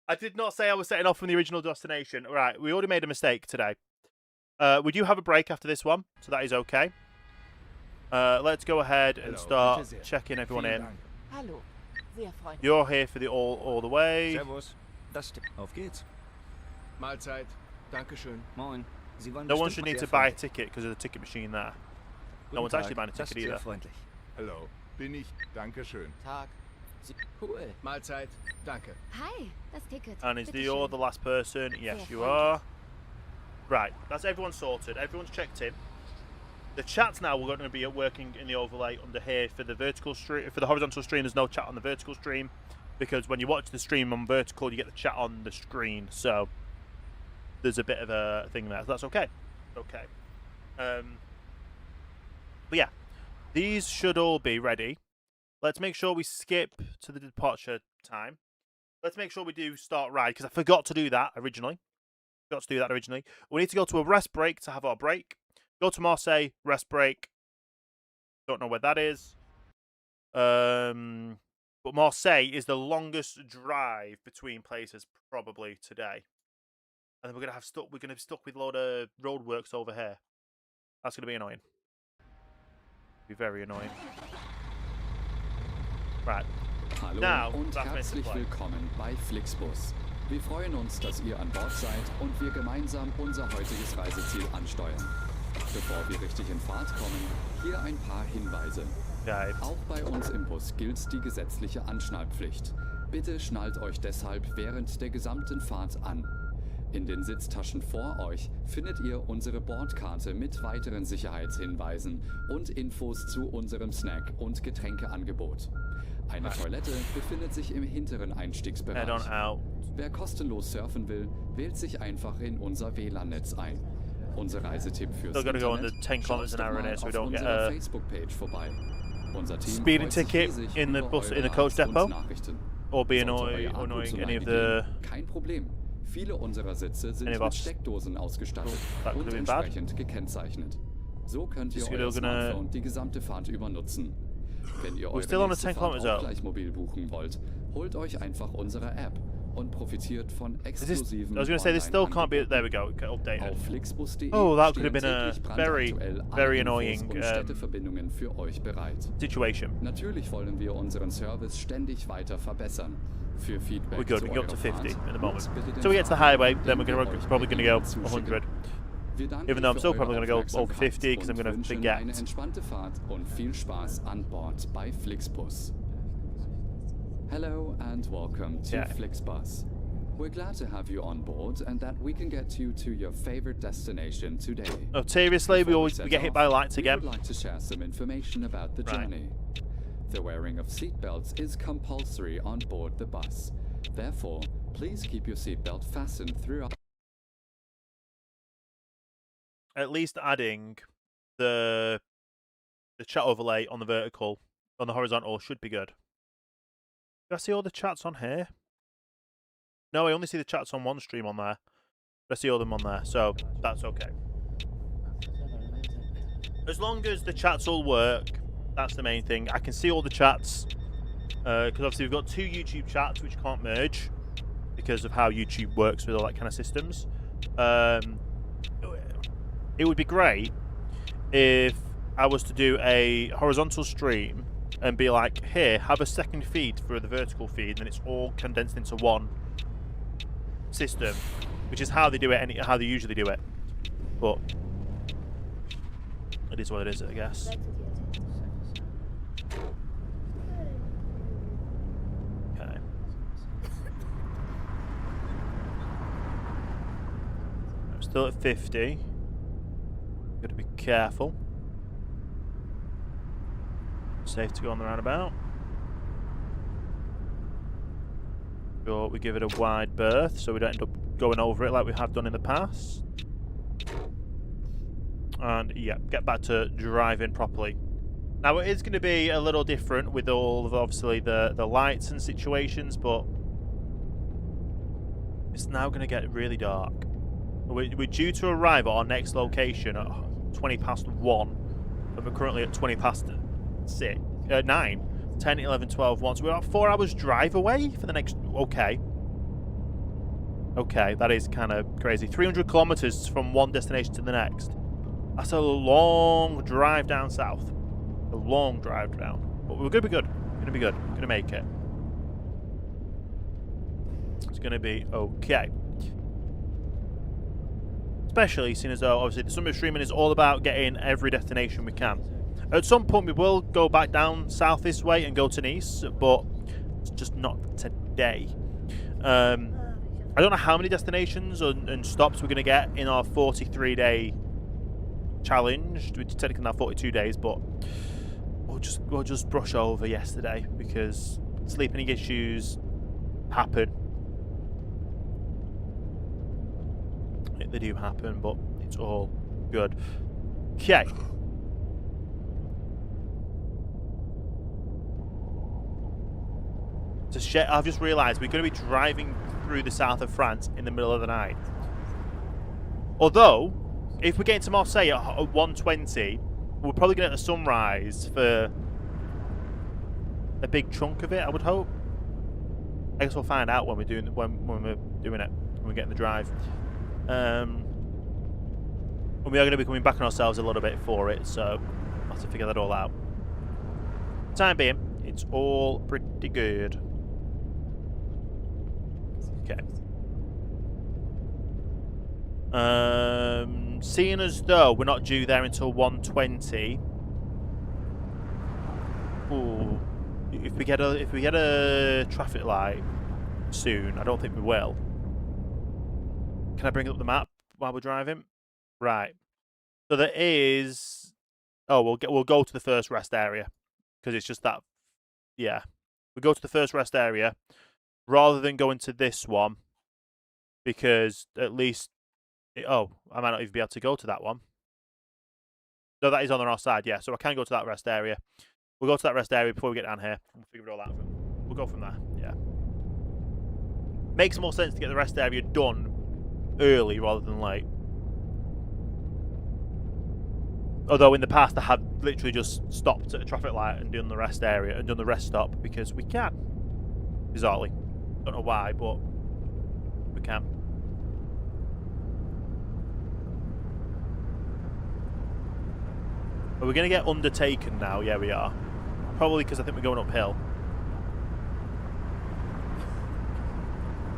I did not say I was setting off from the original destination. Right, we already made a mistake today. We do have a break after this one, so that is okay. Let's go ahead and start checking everyone in.
Hallo. Sehr freundlich.
You're here for the all the way.
Servus. Auf geht's.
Mahlzeit. Dankeschön.
Moin. Sie wollen
No one
bestimmt
should need
sehr
to buy a
freundlich.
ticket because of the ticket machine there. No
Guten
one's
Tag.
actually buying a
Das
ticket
ist sehr
either.
freundlich.
Hallo. Bin ich. Dankeschön.
Tag. Cool.
Mahlzeit. Danke.
Hi, das Ticket.
And is
Bitte
you're
schön.
the last person? Yes,
Sehr
you
freundlich.
are. Right, that's everyone sorted. Everyone's checked in. The chat's now we're going to be working in the overlay under here for the vertical stream. For the horizontal stream, there's no chat on the vertical stream because when you watch the stream on vertical, you get the chat on the screen. So there's a bit of a thing there. So that's okay. Okay. But yeah, these should all be ready. Let's make sure we skip to the departure time. Let's make sure we do start ride because I forgot to do that originally. We need to go to a rest break to have our break. Go to Marseille, rest break. Don't know where that is. But Marseille is the longest drive between places probably today. And then we're gonna be stuck with a load of roadworks over here. That's gonna be annoying. Be very annoying. Right.
Hallo
Now,
und
that's
herzlich
basically-
willkommen bei Flixbus. Wir freuen uns, dass ihr an Bord seid und wir gemeinsam unser heutiges Reiseziel ansteuern. Bevor wir richtig in Fahrt kommen, hier ein paar Hinweise.
Okay.
Auch bei uns im Bus gilt die gesetzliche Anschnallpflicht. Bitte schnallt euch deshalb während der gesamten Fahrt an. In den Sitztaschen vor euch findet ihr unsere Bordkarte mit weiteren Sicherheitshinweisen und Infos zu unserem Snack- und Getränkeangebot. Eine Toilette befindet sich im hinteren
Head on
Einstiegsbereich.
out.
Wer kostenlos surfen will, wählt sich einfach in unser WLAN-Netz ein. Unser Reisetipp fürs
Still gotta go
Internet,
under 10 kilometers an
schaut
hour
doch
in
mal
it so we
auf
don't get
unserer
a
Facebook-Page vorbei. Unser Team
speeding
freut sich
ticket
riesig
in the
über
bus in
eure
the coach
Likes und
depot
Nachrichten.
or be
Sollte euer Akku
annoying
zu
any of
lange
the.
gehen, kein Problem. Viele unserer Sitze sind
Any of
mit
us.
Steckdosen ausgestattet
That could
und
have been bad.
entsprechend gekennzeichnet. So könnt ihr
Just
euer
gonna-
Smartphone die gesamte Fahrt über nutzen. Wenn ihr eure
still on a
nächste
10
Fahrt
kilometer
auch
zone.
gleich mobil buchen wollt, holt euch einfach unsere App und profitiert von
I
exklusiven
was going to say this still can't be. There we go.
Updated.
Updated.
Auf flixbus.de
Oh, that could have
stehen
been a
täglich
very,
brandaktuell alle
very
Infos
annoying,
und Städteverbindungen für euch bereit.
Situation.
Natürlich wollen wir unseren Service ständig weiter verbessern. Für Feedback
We're good.
zu
We can go up to
eurer
50
Fahrt
at the moment.
nutzt bitte den
So we get to the
Fahrplan,
highway, then
den
we're
wir euch
probably
per
going to go
E-Mail zuschicken.
100.
Wir danken
Even though I'm
für
still
eure
probably going to go over
Aufmerksamkeit
50 because I'm
und
going to
wünschen
forget.
eine entspannte Fahrt und viel Spaß an Bord bei Flixbus. Hello and welcome to
Yeah.
Flixbus. We're glad to have you on board and that we can get you to your favorite destination today.
Oh, seriously, we
Before
get hit by lights
we
again.
would like to share some information about the
Right.
journey. The wearing of seatbelts is compulsory on board the bus. Therefore, please keep your seatbelt fastened throughout.
At least adding the chat overlay on the vertical, on the horizontal should be good. Do I see all the chats on here? No, I only see the chats on one stream on there. But I see all them on there, so that's okay. As long as the chats all work, that's the main thing. I can see all the chats, because obviously we've got two YouTube chats which can't merge because of how YouTube works with all that kind of systems. It would be great if I was to do a horizontal stream and be like, here, have a second feed for the vertical feed, and then it's all condensed into one system, which is how they do it, how they usually do it. But it is what it is, I guess. Okay. I'm still at 50. Got to be careful. Safe to go on the roundabout. Sure, we give it a wide berth so we don't end up going over it like we have done in the past. And yeah, get back to driving properly. Now it is going to be a little different with all of obviously the lights and situations, but it's now going to get really dark. We're due to arrive at our next location at 20 past 1, and we're currently at 20 past 9, 10, 11, 12, 1. So we're about 4 hours drive away for the next... Okay. Okay, that is kind of crazy. 300 kilometers from one destination to the next. That's a long drive down south. A long drive down. But we're going to be good. We're going to be good. We're going to make it. It's going to be okay. Especially seeing as though, obviously, the summer of streaming is all about getting every destination we can. At some point, we will go back down south this way and go to Nice, but it's just not today. I don't know how many destinations and stops we're going to get in our 43-day challenge, which is technically now 42 days, but we'll just brush over yesterday because sleeping issues happen. They do happen, but it's all good. Okay. I've just realised we're going to be driving through the south of France in the middle of the night. Although, if we get into Marseille at 1:20, we're probably going to get the sunrise for a big chunk of it, I would hope. I guess we'll find out when we're doing it, when we get in the drive. And we are going to be coming back on ourselves a little bit for it, so we'll have to figure that all out. For the time being, it's all pretty good. Okay. Seeing as though we're not due there until 1:20. Ooh, if we get a traffic light soon, I don't think we will. Can I bring up the map while we're driving? Right. So there is. Oh, we'll go to the first rest area because it's just that. Yeah, we go to the first rest area rather than going to this one because at least. I might not even be able to go to that one. No, that is on our side. Yeah, so I can go to that rest area. We'll go to that rest area before we get down here. We'll figure it all out. We'll go from there. Yeah. Makes more sense to get the rest area done early rather than late. Although in the past I had literally just stopped at a traffic light and done the rest area and done the rest stop because we can. Bizarrely. Don't know why, but we can. Are we going to get undertaken now? Yeah, we are. Probably because I think we're going uphill.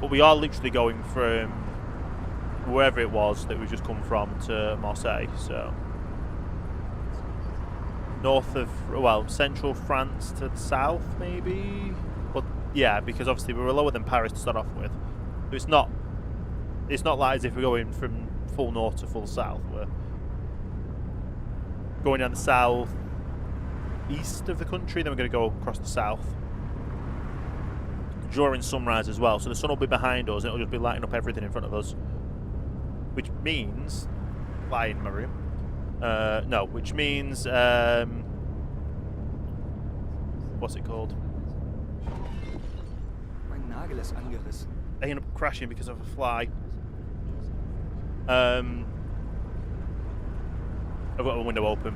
But we are literally going from wherever it was that we've just come from to Marseille, so north of, well, central France to the south, maybe? But yeah, because obviously we were lower than Paris to start off with. So it's not like as if we're going from full north to full south. We're going down the south east of the country, then we're going to go across the south during sunrise as well. So the sun will be behind us, and it'll just be lighting up everything in front of us. Which means, flying in my room. No, which means, what's it called?
Mein Nagel ist angerissen.
They end up crashing because of a fly. I've got a window open,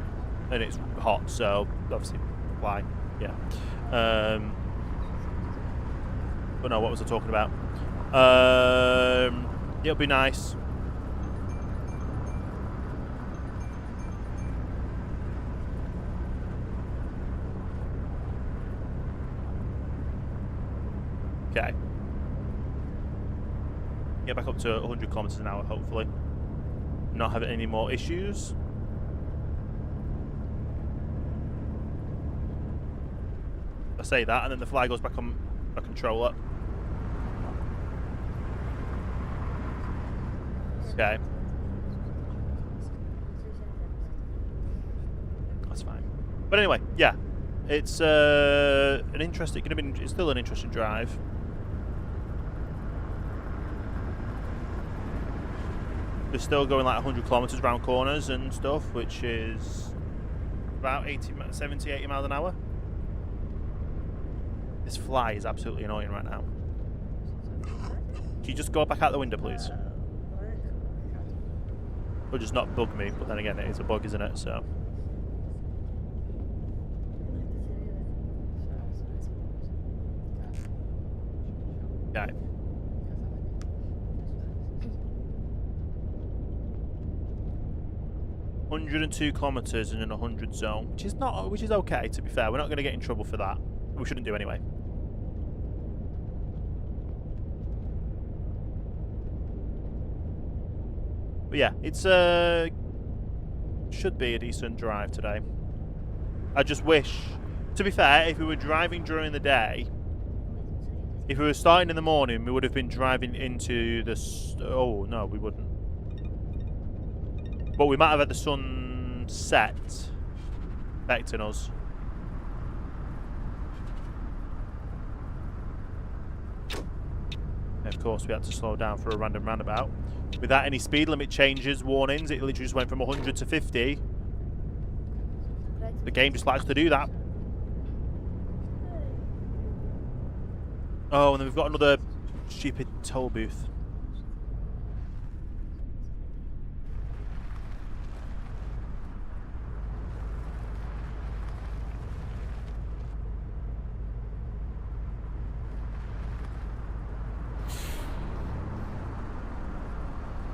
and it's hot, so obviously fly. Yeah. But no, what was I talking about? It'll be nice. Okay. Get back up to 100 kilometers an hour, hopefully. Not having any more issues. I say that, and then the fly goes back on my controller. Okay. That's fine. But anyway, yeah. It's an interesting. It's still an interesting drive. We're still going like 100 kilometers around corners and stuff, which is about 70, 80 miles an hour. This fly is absolutely annoying right now. Can you just go back out the window, please? Or just not bug me, but then again, it is a bug, isn't it? So. Okay. 102 kilometers in an 100 zone, which is okay. To be fair, we're not going to get in trouble for that. We shouldn't do anyway. But yeah, it's should be a decent drive today. I just wish, to be fair, if we were driving during the day, if we were starting in the morning, we would have been driving into the... Oh, no, we wouldn't. But we might have had the sun set affecting us. And of course, we had to slow down for a random roundabout. Without any speed limit changes, warnings, it literally just went from 100 to 50. The game just likes to do that. Oh, and then we've got another stupid toll booth.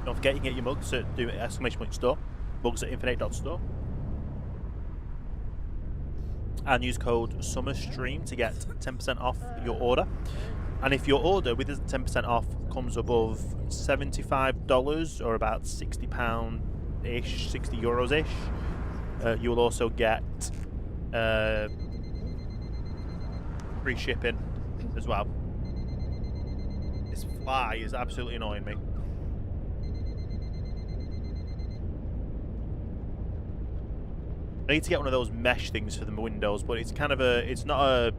Don't forget you can get your mugs at !store, mugs at infin8.store. And use code SUMMERSTREAM to get 10% off your order. And if your order with 10% off comes above $75 or about £60-ish, €60-ish, you will also get free shipping as well. This fly is absolutely annoying me. I need to get one of those mesh things for the windows, but it's kind of a, it's a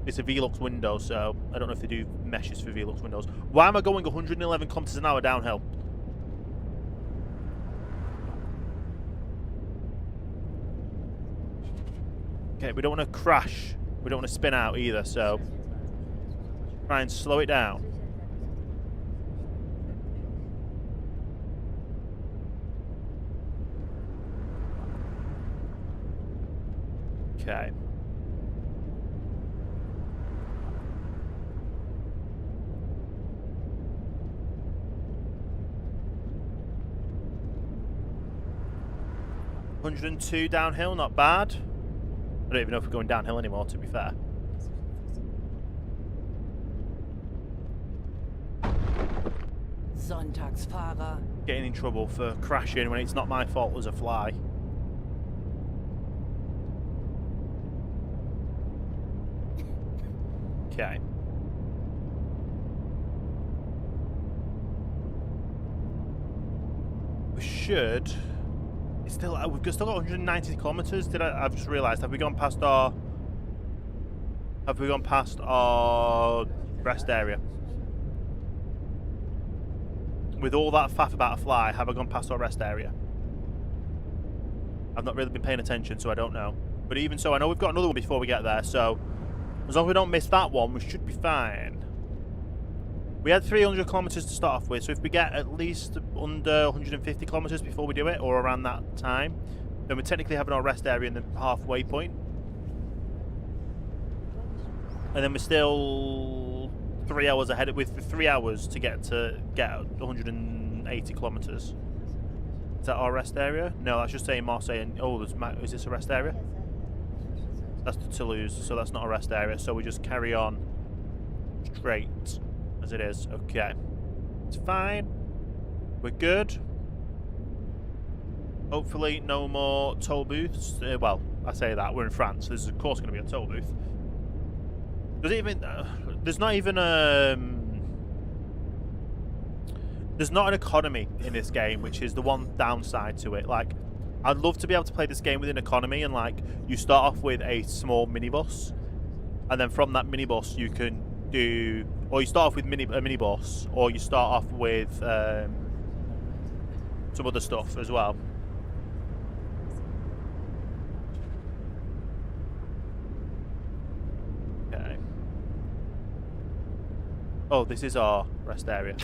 Velux window, so I don't know if they do meshes for Velux windows. Why am I going 111 kilometers an hour downhill? Okay, we don't want to crash. We don't want to spin out either, so try and slow it down. Okay. $102 downhill, not bad. I don't even know if we're going downhill anymore, to be fair.
Sonntagsfahrer.
Getting in trouble for crashing when it's not my fault as a fly. Okay. We should. It's still. We've still got 190 kilometers. I've just realised. Have we gone past our? Have we gone past our rest area? With all that faff about a fly, have I gone past our rest area? I've not really been paying attention, so I don't know. But even so, I know we've got another one before we get there, so as long as we don't miss that one, we should be fine. We had 300 kilometers to start off with, so if we get at least under 150 kilometers before we do it, or around that time, then we're technically having our rest area in the halfway point. And then we're still 3 hours ahead with 3 hours to get 180 kilometers. Is that our rest area? No, that's just saying Marseille. And oh, is this a rest area? That's the Toulouse, so that's not a rest area. So we just carry on straight as it is. Okay, it's fine. We're good. Hopefully, no more toll booths. Well, I say that we're in France. There's of course going to be a toll booth. Does it even? There's not even there's not an economy in this game, which is the one downside to it. Like, I'd love to be able to play this game within economy, and like you start off with a small minibus, and then from that minibus you can do, or you start off with a minibus, or you start off with some other stuff as well. Okay. Oh, this is our rest area.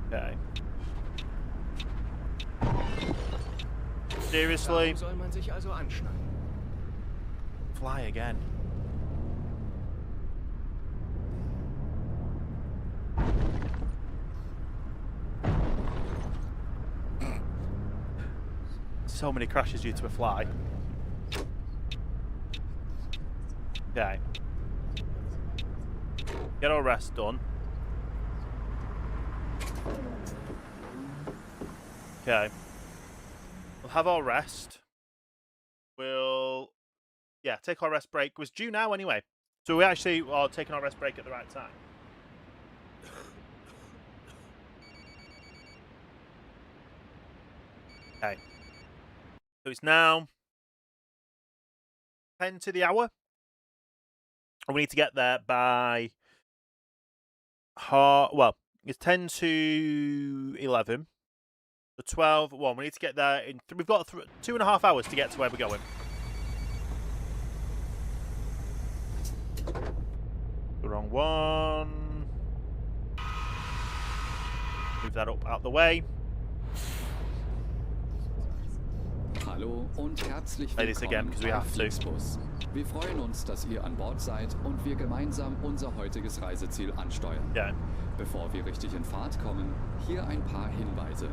Okay. Seriously?
Soll man sich also anschneiden?
Fly again. so many crashes due to a fly. Okay. Get our rest done. Okay. We'll have our rest. We'll... Yeah, take our rest break. It was due now anyway. So we actually are taking our rest break at the right time. Okay. So it's now 10 to the hour. And we need to get there by... Well, it's 10 to 11. So 12, 1. We need to get there in... We've got 2.5 hours to get to where we're going. The wrong one. Move that up out the way.
Hallo und herzlich
Play this again,
willkommen
because we
bei
have to.
Flixbus. Wir freuen uns, dass ihr an Bord seid und wir gemeinsam unser heutiges Reiseziel ansteuern.
Yeah.
Bevor wir richtig in Fahrt kommen, hier ein paar Hinweise.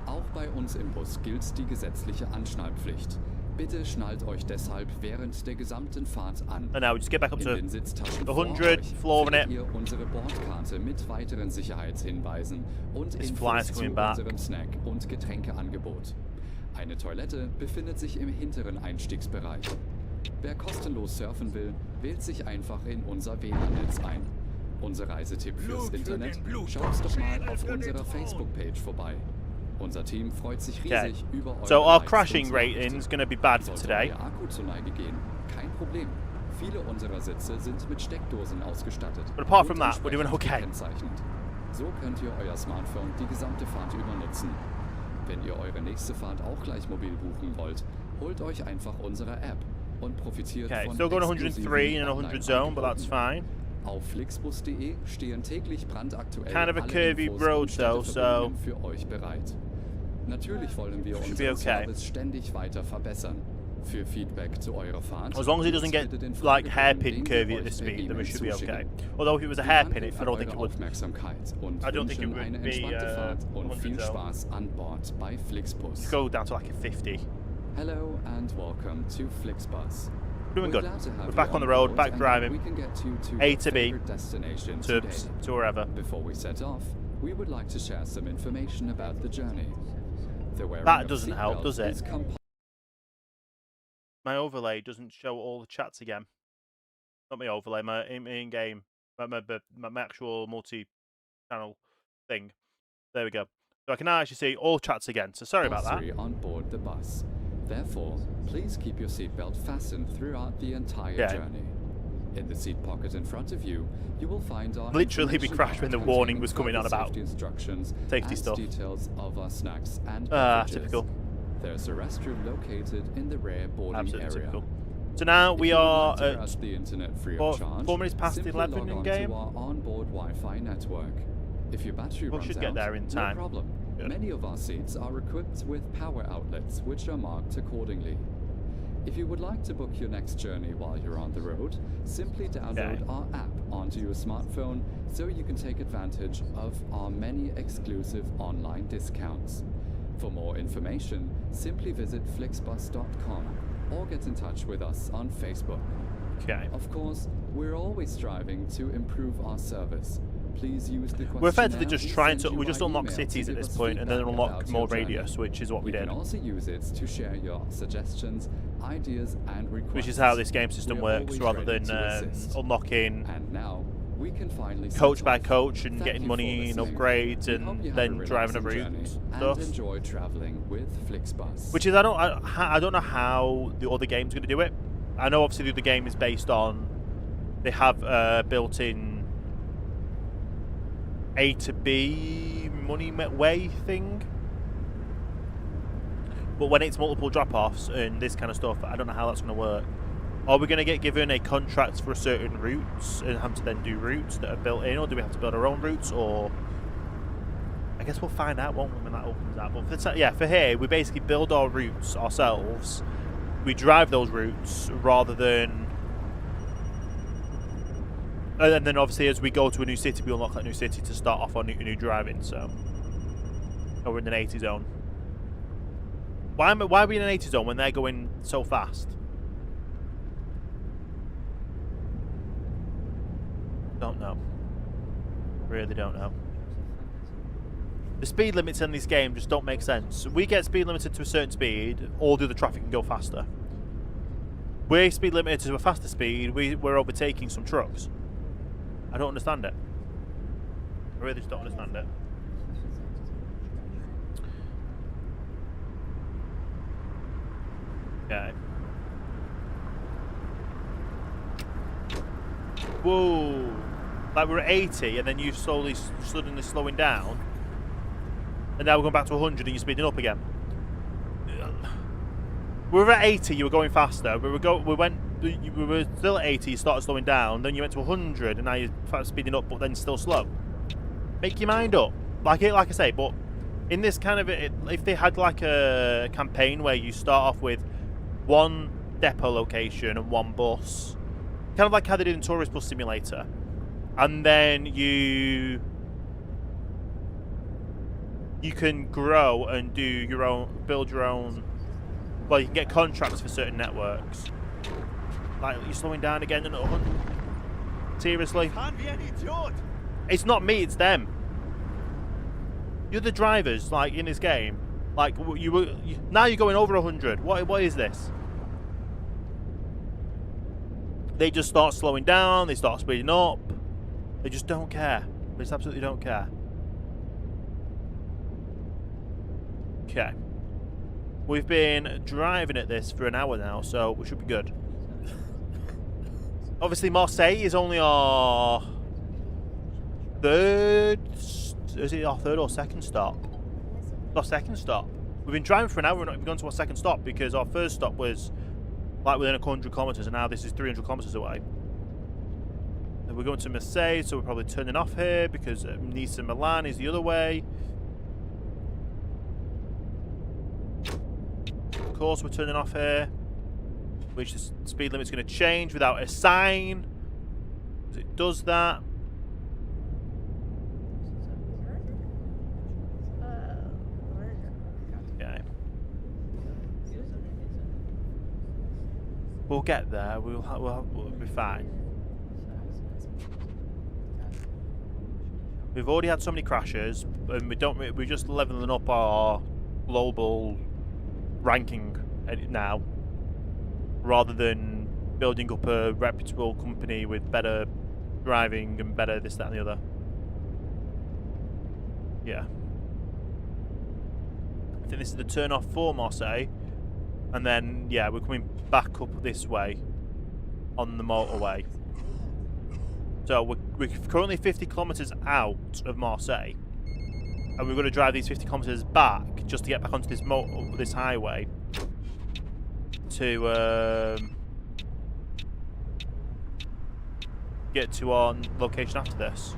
Auch bei uns im Bus gilt die gesetzliche Anschnallpflicht. Bitte schnallt euch deshalb während der gesamten Fahrt an.
And now we just get back up
In
to
den Sitztaschen
100,
vor euch
floor in it.
findet ihr unsere Bordkarte mit weiteren Sicherheitshinweisen und
This
Infos
flight's
zu
coming back.
unserem Snack- und Getränkeangebot. Eine Toilette befindet sich im hinteren Einstiegsbereich. Wer kostenlos surfen will, wählt sich einfach in unser WLAN-Netz ein. Unser Reisetipp fürs Internet? Schaut doch mal auf unserer Facebook-Page vorbei. Unser Team freut sich riesig über eure
So our
Likes
crashing
und
rating is going to be bad for
Sollte
today.
euer Akku zur Neige gehen, kein Problem. Viele unserer Sitze sind mit Steckdosen ausgestattet.
But apart from
und
that, we're doing
entsprechend
okay.
gekennzeichnet. So könnt ihr euer Smartphone die gesamte Fahrt über nutzen. Wenn ihr eure nächste Fahrt auch gleich mobil buchen wollt, holt euch einfach unsere App und profitiert
Okay,
von
still going 103
exklusiven
in a 100 zone, but that's fine.
Auf flixbus.de stehen täglich brandaktuell
Kind of a
alle
curvy
Infos
road
und
though,
Städteverbindungen für euch bereit. Natürlich wollen wir
Should be
unseren
okay.
Service ständig weiter verbessern. Für Feedback zu eurer Fahrt.
As long as it doesn't get
nutzt bitte den
like
Fragebogen,
hairpin
den wir
curvy at
euch
this
per
speed, then we
E-Mail
should be okay.
zuschicken.
Although if it was a
Wir
hairpin,
danken
I
für
don't think
eure
it would.
Aufmerksamkeit und
I don't think it
wünschen
would
eine
be,
entspannte Fahrt und
100
viel
zone.
Spaß an Bord bei Flixbus.
Go down to like a 50.
Hello and welcome to Flixbus.
Doing
We're
good.
glad to have
We're
you
back on the road,
board
back
and
driving.
we can get you to
A
your
to B,
favorite destination
to
today.
wherever.
Before we set off, we would like to share some information about the journey. The wearing
That
of
doesn't help,
seatbelts
does it?
is
My overlay doesn't show all the chats again. Not my overlay, my in-game, my actual multi-channel thing. There we go. So I can now actually see all chats again. So sorry about that.
compulsory on board the bus. Therefore, please keep your seatbelt fastened throughout the entire
Yeah.
journey. In the seat pocket in front of you, you will find our
Literally, we
information
crashed when the
card
warning
containing
was coming on
further
about
safety instructions
safety
and
stuff.
details of our snacks and
Ah,
beverages.
typical.
There's a restroom located in the rear boarding
Absolutely
area.
typical. So now
If
we
you would
are
like to
at
browse the internet free
four-
of charge,
4 minutes past
simply
11
log
in
on
game.
to our onboard Wi-Fi network. If your battery
We
runs
should get
out,
there in time.
no problem.
Good.
Many of our seats are equipped with power outlets, which are marked accordingly. If you would like to book your next journey while you're on the road, simply download
Okay.
our app onto your smartphone so you can take advantage of our many exclusive online discounts. For more information, simply visit flixbus.com or get in touch with us on Facebook.
okay.
Of course, we're always striving to improve our service. Please use the
We're effectively
questionnaire
just
we
trying
send
to.
you
We just
by
unlock
email
cities
to
at
give
this
us
point, and then
feedback
unlock
about
more
your journey.
radius, which is what we
You
did.
can also use it to share your suggestions, ideas, and requests.
Which is how this game system
We're
works,
always
rather
ready
than
to assist.
unlocking
And now we can finally
coach
set
by
off.
coach and
Thank
getting
you
money
for
and
listening.
upgrades
We
and
hope you have
then
a
driving a
relaxing
route
journey
and
and
stuff.
enjoy traveling with Flixbus.
Which is I don't know how the other game's going to do it. I know obviously the other game is based on they have built-in A to B money way thing. But when it's multiple drop-offs and this kind of stuff, I don't know how that's going to work. Are we going to get given a contract for certain routes and have to then do routes that are built in, or do we have to build our own routes? Or I guess we'll find out, won't we, when that opens up. But for here, we basically build our routes ourselves. We drive those routes rather than... And then obviously as we go to a new city, we unlock that new city to start off on new driving, so... Oh, we're in an 80 zone. Why are we in an 80 zone when they're going so fast? Don't know. Really don't know. The speed limits in this game just don't make sense. We get speed limited to a certain speed, all the other traffic can go faster. We're speed limited to a faster speed, we're overtaking some trucks. I don't understand it. I really just don't understand it. Okay. Whoa. Like we're at 80 and then you've suddenly slowing down. And now we're going back to 100 and you're speeding up again. We were at 80, you were going faster. We were still at 80, you started slowing down. Then you went to 100 and now you're speeding up but then still slow. Make your mind up. Like I say, but in this kind of... if they had like a campaign where you start off with one depot location and one bus, kind of like how they did in Fernbus Simulator, and then you can grow and do your own, build your own. Well, you can get contracts for certain networks. Like you're slowing down again and seriously, it's not me, it's them. You're the drivers, like in this game. Like now you're going over 100. What is this? They just start slowing down. They start speeding up. They just don't care. They just absolutely don't care. Okay. We've been driving at this for an hour now, so we should be good. Obviously, Marseille is only our third. Is it our third or second stop? Our second stop. We've been driving for an hour and not even gone to our second stop because our first stop was like within 100 kilometers, and now this is 300 kilometers away. And we're going to Marseille, so we're probably turning off here because Nice and Milan is the other way. Of course, we're turning off here, which the speed limit's going to change without a sign. It does that. Okay. We'll get there. We'll be fine. We've already had so many crashes, and we're just leveling up our global ranking now, rather than building up a reputable company with better driving and better this, that, and the other. Yeah. I think this is the turn off for Marseille, and then yeah, we're coming back up this way on the motorway. So we're currently 50 kilometers out of Marseille, and we're going to drive these 50 kilometers back just to get back onto this highway to get to our location after this.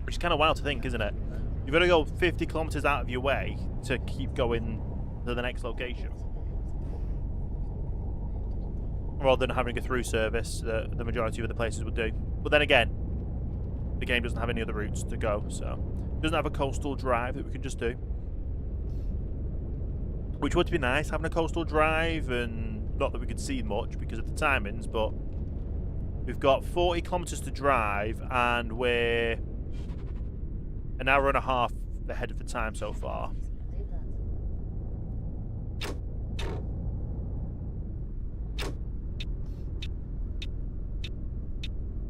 Which is kind of wild to think, isn't it? You've got to go 50 kilometers out of your way to keep going to the next location, rather than having a through service that the majority of the places would do. But then again, the game doesn't have any other routes to go, so it doesn't have a coastal drive that we can just do. Which would be nice, having a coastal drive, and not that we could see much because of the timings, but we've got 40 kilometers to drive, and we're an hour and a half ahead of the time so far.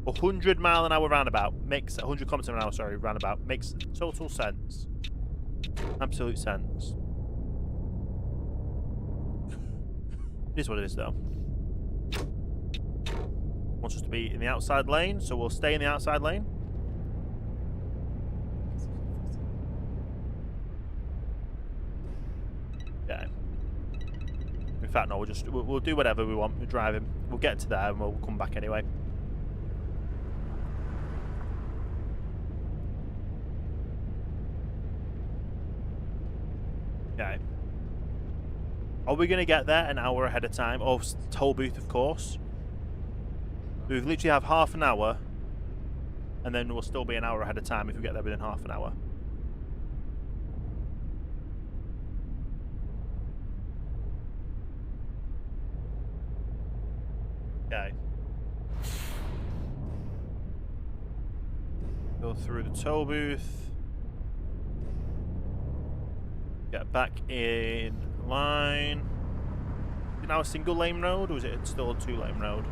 A 100-mile-an-hour roundabout makes 100 kilometers an hour. Sorry, roundabout makes total sense. Absolute sense. It is what it is, though. Wants us to be in the outside lane, so we'll stay in the outside lane. Okay. In fact, no. We'll do whatever we want. We're driving. We'll get to there and we'll come back anyway. Okay. Are we going to get there an hour ahead of time? Oh, toll booth, of course. We literally have half an hour, and then we'll still be an hour ahead of time if we get there within half an hour. Okay. Go through the toll booth. Get back in line. Is it now a single lane road or is it still a 2-lane road?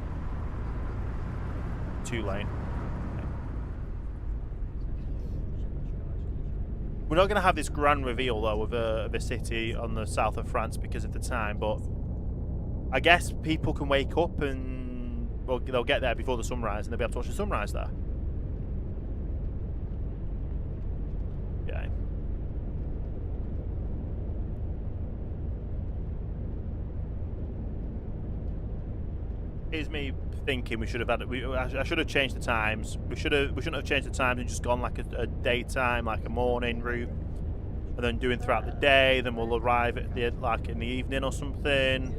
2-lane. Okay. We're not going to have this grand reveal though of a city on the south of France because of the time, but I guess people can wake up and well, they'll get there before the sunrise and they'll be able to watch the sunrise there. Okay. Here's me thinking we should have had. I should have changed the times. We shouldn't have changed the times and just gone like a daytime, like a morning route, and then doing throughout the day. Then we'll arrive at the like in the evening or something.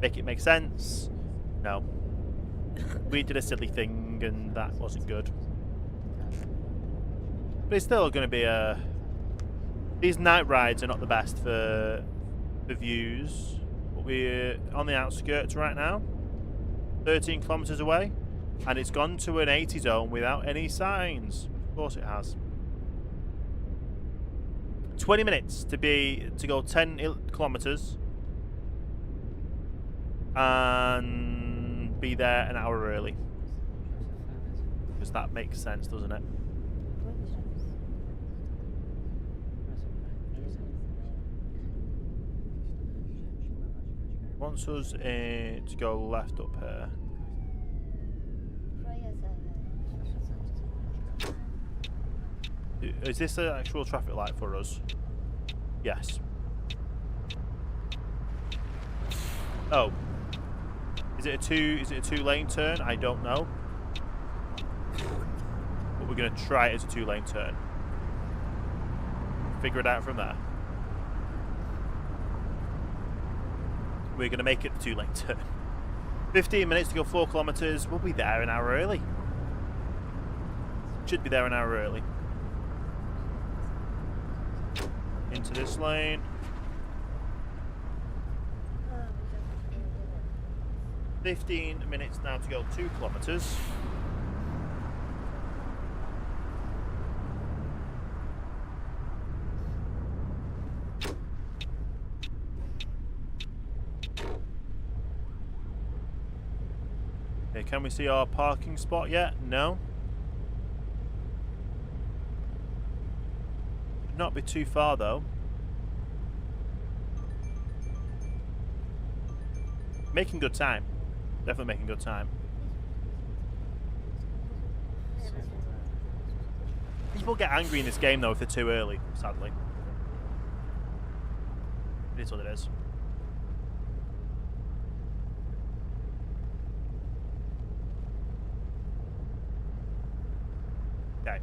Make it make sense. No, we did a silly thing and that wasn't good. But it's still going to be a. These night rides are not the best for views. But we're on the outskirts right now. 13 kilometers away, and it's gone to an 80 zone without any signs. Of course it has. 20 minutes to go 10 kilometers and be there an hour early. Because that makes sense, doesn't it? Wants us to go left up here. Is this an actual traffic light for us? Yes. Oh. Is it a 2-lane turn? I don't know. But we're gonna try it as a 2-lane turn. Figure it out from there. We're going to make it the 2-lane turn. 15 minutes to go 4 kilometers. We'll be there an hour early. Should be there an hour early. Into this lane. 15 minutes now to go 2 kilometers. Can we see our parking spot yet? No. Should not be too far though. Making good time. Definitely making good time. People get angry in this game though if they're too early, sadly. It is what it is. Okay.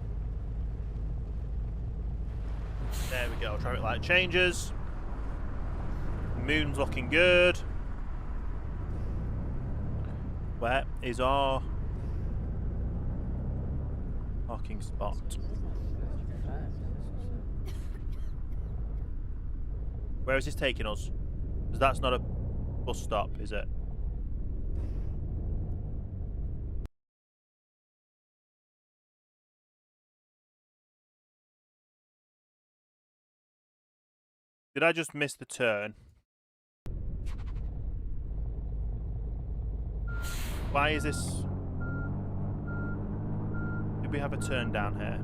There we go. Traffic light changes. Moon's looking good. Where is our parking spot? Where is this taking us? Because that's not a bus stop, is it? Did I just miss the turn? Why is this... Did we have a turn down here?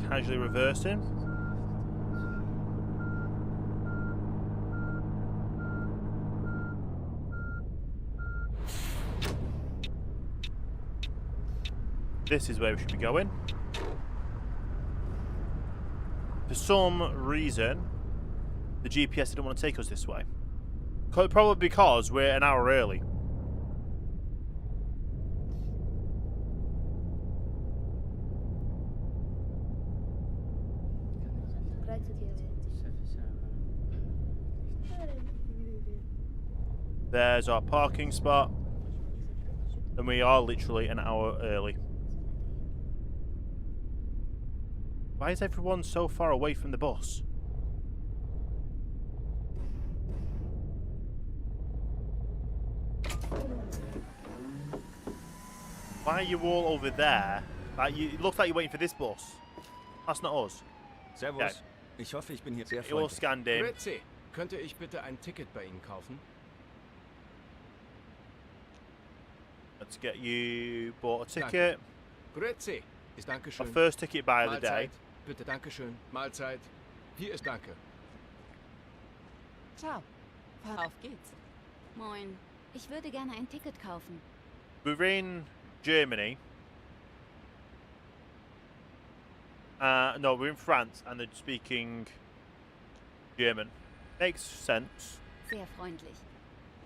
Casually reversing. This is where we should be going. For some reason, the GPS didn't want to take us this way. Probably because we're an hour early. There's our parking spot. And we are literally an hour early. Why is everyone so far away from the bus? Why are you all over there? Like it looks like you're waiting for this bus. That's not us.
Servus.
Okay.
Ich hoffe, ich bin hier sehr
You're all
freundlich.
scanned in.
Grüezi. Könnte ich bitte ein Ticket bei Ihnen kaufen?
Let's get you bought a ticket.
Grüezi. Ist
My
Dankeschön.
first ticket buy of the day.
Mahlzeit. Bitte Dankeschön. Mahlzeit. Hier ist Danke.
Ciao. Auf geht's.
Moin. Ich würde gerne ein Ticket kaufen.
We're in Germany. No, we're in France and they're speaking German. Makes sense.
Sehr freundlich.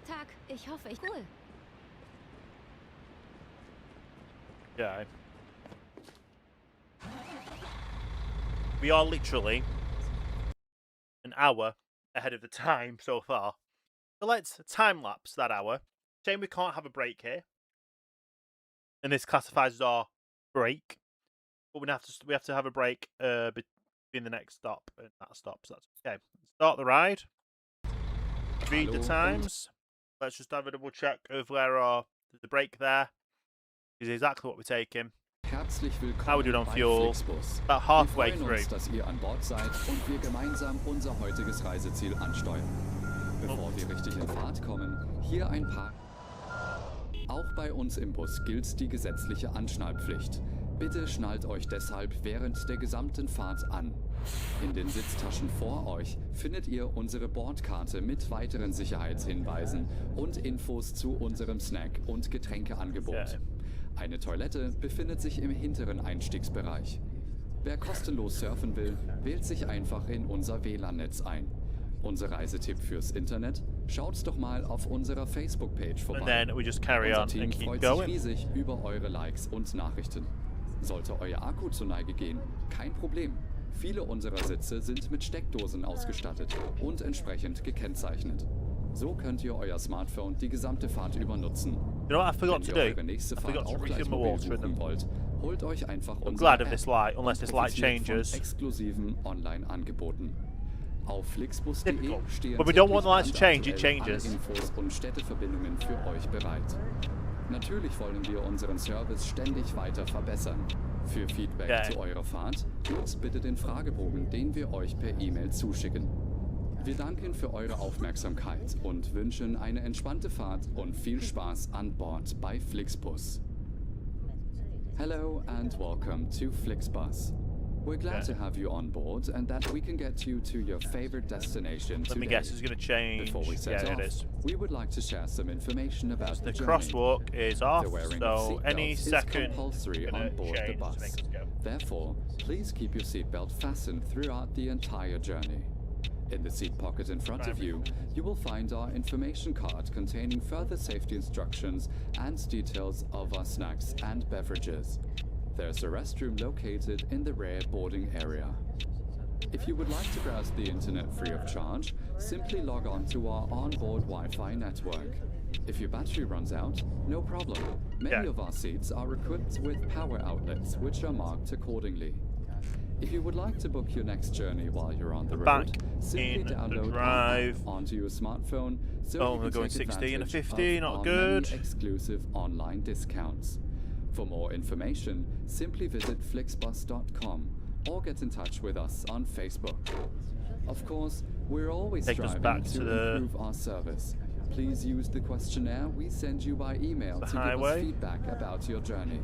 Tag, ich hoffe, cool.
Yeah. We are literally an hour ahead of the time so far. So let's time lapse that hour. Shame we can't have a break here. And this classifies as our break. But we have to have a break between the next stop and that stop. So that's okay. Start the ride. Read the times. Let's just have a double check of where the break there is exactly what we're taking.
Herzlich willkommen
How we doing on
bei
fuel?
Flixbus.
About halfway
Wir freuen
through.
uns, dass ihr an Bord seid und wir gemeinsam unser heutiges Reiseziel ansteuern. Bevor wir richtig in Fahrt kommen, hier ein paar... Auch bei uns im Bus gilt die gesetzliche Anschnallpflicht. Bitte schnallt euch deshalb während der gesamten Fahrt an. In den Sitztaschen vor euch findet ihr unsere Bordkarte mit weiteren Sicherheitshinweisen und Infos zu unserem Snack- und Getränkeangebot.
Okay.
Eine Toilette befindet sich im hinteren Einstiegsbereich. Wer kostenlos surfen will, wählt sich einfach in unser WLAN-Netz ein. Unser Reisetipp fürs Internet? Schaut doch mal auf unserer Facebook-Page vorbei.
And then we just carry
Unser
on
Team
and keep
freut
going.
sich riesig über eure Likes und Nachrichten. Sollte euer Akku zur Neige gehen, kein Problem. Viele unserer Sitze sind mit Steckdosen ausgestattet und entsprechend gekennzeichnet. So könnt ihr euer Smartphone die gesamte Fahrt über nutzen.
You know what I forgot
Wenn
to
ihr
do?
eure nächste
I
Fahrt
forgot to
auch gleich
refill my
mobil
water in them.
buchen wollt, holt euch einfach
I'm
unsere
glad of
App
this light, unless
und
this light
profitiert von
changes.
exklusiven Online-Angeboten. Auf flixbus.de
Typical.
stehen
But we don't want the light to change, it
brandaktuell
changes.
alle Infos und Städteverbindungen für euch bereit. Natürlich wollen wir unseren Service ständig weiter verbessern. Für Feedback
Okay.
zu eurer Fahrt nutzt bitte den Fragebogen, den wir euch per E-Mail zuschicken. Wir danken für eure Aufmerksamkeit und wünschen eine entspannte Fahrt und viel Spaß an Bord bei Flixbus. Hello and welcome to Flixbus. We're glad to have you on board and that we can get you to your favorite destination
Let
today.
me guess, it's going to change.
Before we set
Yeah,
off,
it is.
we would like to share some information about
The
journey.
crosswalk is off,
The wearing
so
of
any
seatbelts is
second
compulsory
gonna
on board the
change to
bus.
make us go.
Therefore, please keep your seatbelt fastened throughout the entire journey. In the seat pocket in front of you, you will find our information card containing further safety instructions and details of our snacks and beverages. There's a restroom located in the rear boarding area. If you would like to browse the internet free of charge, simply log on to our onboard Wi-Fi network. If your battery runs out, no problem. Many
Yeah.
of our seats are equipped with power outlets, which are marked accordingly. If you would like to book your next journey while you're on the road,
Back
simply
in the
download
drive.
our app onto your smartphone so
Oh,
you
we're
can
going
take
60 and a
advantage
50,
of
not
our
good.
many exclusive online discounts. For more information, simply visit flixbus.com or get in touch with us on Facebook. Of course, we're always
Take us
striving
back
to
to the-
improve our service. Please use the questionnaire we send you by email
The
to give
highway.
us feedback about your journey.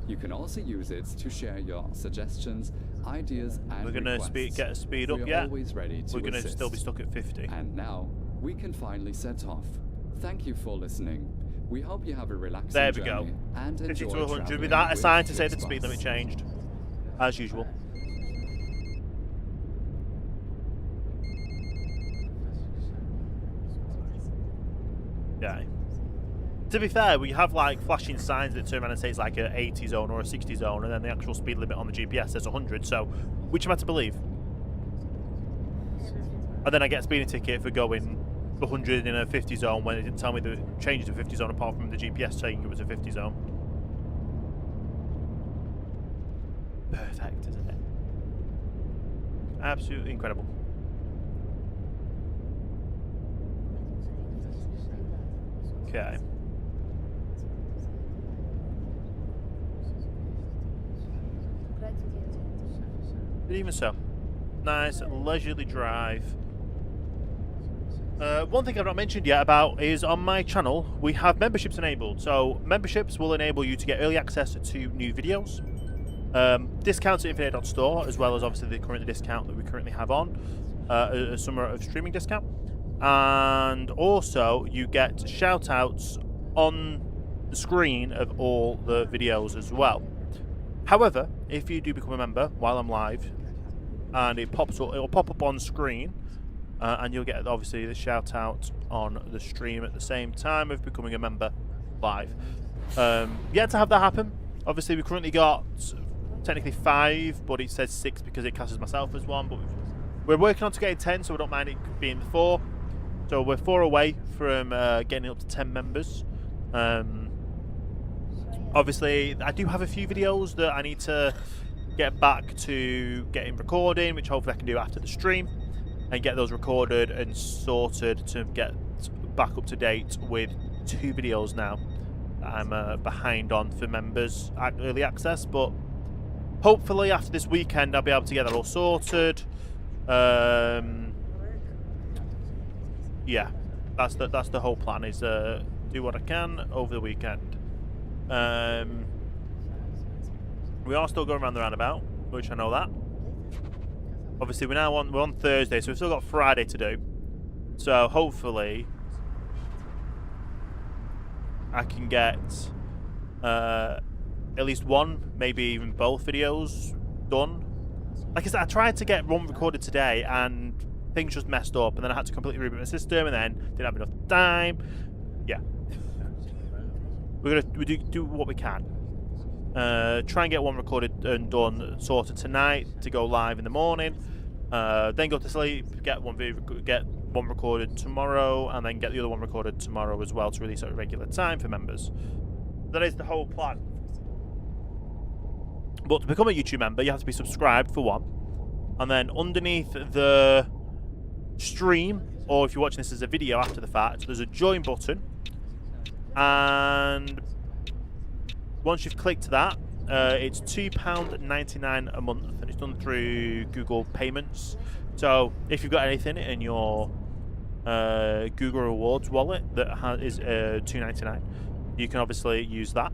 You can also use it to share your suggestions, ideas, and
We're going to
requests.
get a speed up,
We're
yeah?
always ready to
We're going to
assist.
still be stuck at 50.
And now, we can finally set off. Thank you for listening. We hope you have a relaxing
There we go.
journey and
50
enjoy
to 100
traveling
with that
with
assigned to say that the
Flixbus.
speed limit changed. As usual. Yeah. To be fair, we have like flashing signs that turn around and say it's like a 80 zone or a 60 zone, and then the actual speed limit on the GPS says 100. So, which am I to believe? And then I get a speeding ticket for going 150 zone when it didn't tell me the change to 50 zone apart from the GPS saying it was a 50 zone. Perfect, isn't it? Absolutely incredible. Okay. But even so, nice leisurely drive. One thing I've not mentioned yet about is on my channel we have memberships enabled. So memberships will enable you to get early access to new videos, discounts at infin8.store, as well as obviously the current discount that we currently have on, a summer of streaming discount, and also you get shout outs on the screen of all the videos as well. However, if you do become a member while I'm live and it pops up, it'll pop up on screen, and you'll get obviously the shout out on the stream at the same time of becoming a member live. Yet to have that happen. Obviously we currently got technically 5, but it says 6 because it classes myself as one, but we're working on to getting 10, so we don't mind it being 4. So we're 4 away from getting up to 10 members. Obviously I do have a few videos that I need to get back to getting recording, which hopefully I can do after the stream, and get those recorded and sorted to get back up to date with 2 videos now that I'm behind on for members at early access. But hopefully after this weekend I'll be able to get that all sorted. Yeah, that's the whole plan, is do what I can over the weekend. We are still going around the roundabout, which I know that. Obviously we're on Thursday, so we've still got Friday to do. So hopefully I can get at least one, maybe even both videos done. Like I said, I tried to get one recorded today and things just messed up, and then I had to completely reboot my system, and then didn't have enough time. Yeah. We do what we can. Try and get one recorded and done, sorted tonight to go live in the morning. Then go to sleep, get one recorded tomorrow, and then get the other one recorded tomorrow as well to release at a regular time for members. That is the whole plan. But to become a YouTube member, you have to be subscribed for one, and then underneath the stream, or if you're watching this as a video after the fact, there's a join button, and once you've clicked that, it's £2.99 a month, and it's done through Google Payments. So if you've got anything in your Google Rewards wallet that is £2.99, you can obviously use that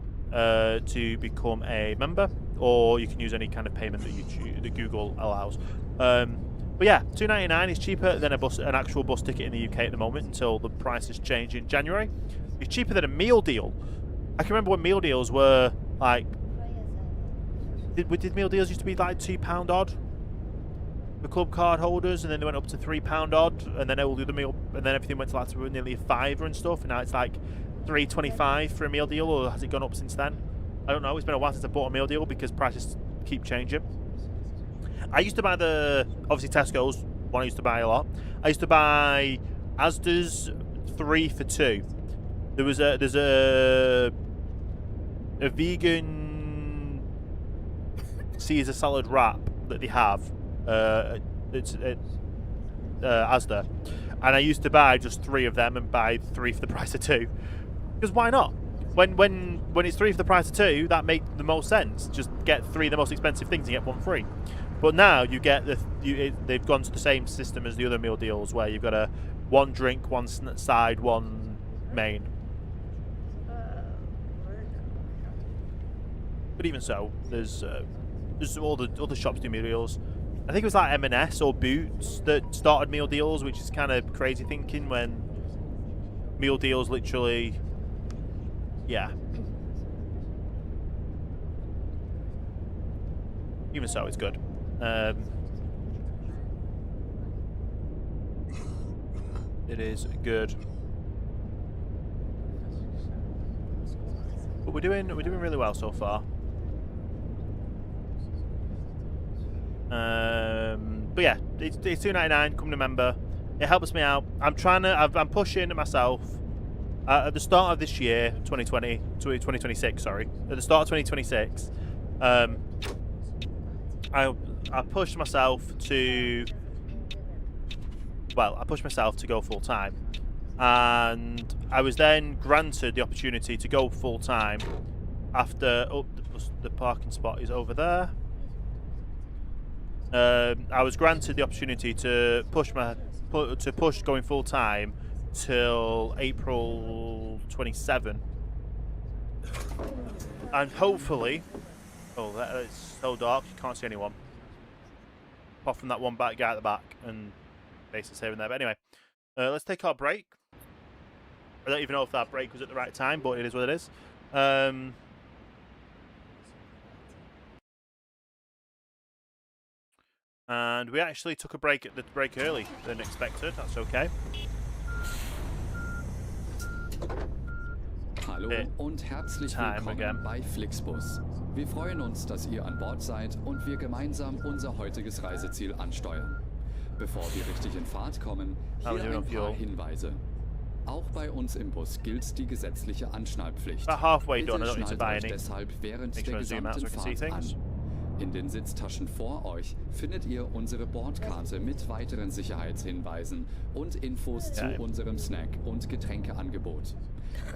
to become a member, or you can use any kind of payment that Google allows. But yeah, £2.99 is cheaper than an actual bus ticket in the UK at the moment, until the prices change in January. It's cheaper than a meal deal. I can remember when meal deals were like, did meal deals used to be like £2 odd for club card holders, and then they went up to £3 odd, and then all the other meal, and then everything went to like nearly a £5 and stuff, and now it's like £3.25 for a meal deal, or has it gone up since then? I don't know. It's been a while since I bought a meal deal because prices keep changing. I used to buy obviously Tesco's one I used to buy a lot. I used to buy Asda's 3 for £2. There's a vegan Caesar salad wrap that they have. It's Asda, and I used to buy just 3 of them and buy 3 for the price of 2. Because why not? When it's 3 for the price of 2, that makes the most sense. Just get 3 of the most expensive things and get 1 free. But now you get they've gone to the same system as the other meal deals, where you've got one drink, one side, one main. But even so, there's all the other shops do meal deals. I think it was like M&S or Boots that started meal deals, which is kind of crazy thinking when meal deals literally, yeah. Even so, it's good. It is good. But we're doing really well so far. But yeah, it's £2.99. Come to member. It helps me out. I'm pushing myself. At the start of this year, 2026, sorry. At the start of 2026, I pushed myself to... Well, I pushed myself to go full-time. And I was then granted the opportunity to go full-time after... Oh, the parking spot is over there. I was granted the opportunity to push going full-time till April 27, and hopefully, oh, that is so dark you can't see anyone apart from that one guy at the back and basically saving there. But anyway, let's take our break. I don't even know if that break was at the right time, but it is what it is. And we actually took a break early than expected. That's okay.
Hallo und herzlich willkommen bei Flixbus. Wir freuen uns, dass ihr an Bord seid und wir gemeinsam unser heutiges Reiseziel ansteuern. Bevor wir richtig in Fahrt kommen, hier ein paar Hinweise. Auch bei uns im Bus gilt die gesetzliche Anschnallpflicht. Bitte schnallt euch deshalb während der gesamten Fahrt an. In den Sitztaschen vor euch findet ihr unsere Bordkarte mit weiteren Sicherheitshinweisen und Infos zu unserem Snack- und Getränkeangebot.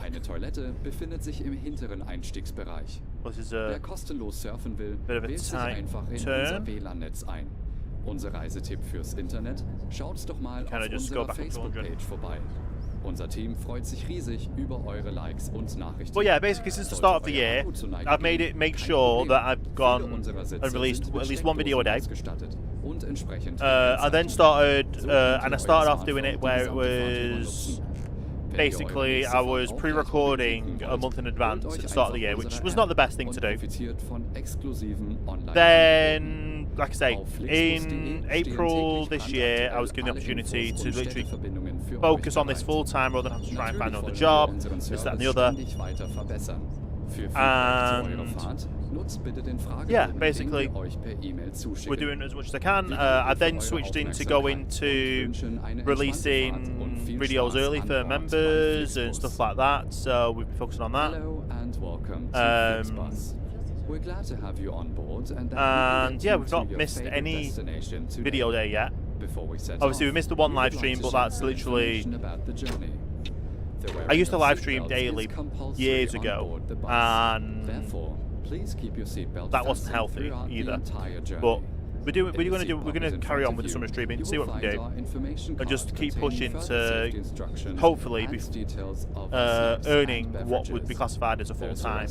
Eine Toilette befindet sich im hinteren Einstiegsbereich. Wer kostenlos surfen will, wählt sich einfach in unser WLAN-Netz ein. Unser Reisetipp fürs Internet? Schaut doch mal auf unserer Facebook-Page vorbei. Unser Team freut sich riesig über eure Likes und Nachrichten.
Well, yeah, basically since the start of the year, I've make sure that I've gone and released at least one video a day. I then started, and I started off doing it where it was basically I was pre-recording a month in advance at the start of the year, which was not the best thing to do. Then, like I say, in April this year, I was given the opportunity to literally focus on this full-time rather than have to try and find another job, this, that and the other. And yeah, basically, we're doing as much as I can. I then switched into going to releasing videos early for members and stuff like that, so we've been focusing on that.
Hello and welcome to Flixbus. We're glad to have you on board,
and yeah, we've not missed any video day yet. Obviously, we missed the one live stream, but that's literally... I used to live stream daily years ago, and that wasn't healthy either. But we're going to carry on with the summer streaming, see what we do, and just keep pushing to hopefully be earning what would be classified as a full-time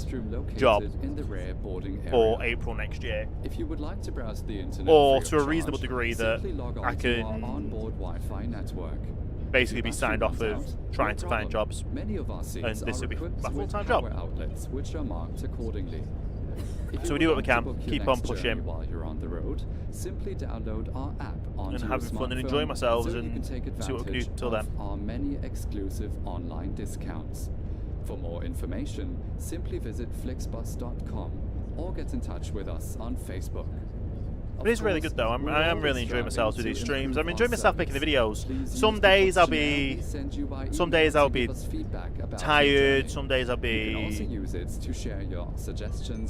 job for April next year, or to a reasonable degree that I can basically be signed off of trying to find jobs, and this will be my full-time job. So we do what we can, keep on pushing, and having fun and enjoying ourselves, and see what we can do till then.
Our many exclusive online discounts. For more information, simply visit flixbus.com or get in touch with us on Facebook.
It is really good though. I am really enjoying myself with these streams. I'm enjoying myself making the videos. Some days I'll be tired. Some days I'll be...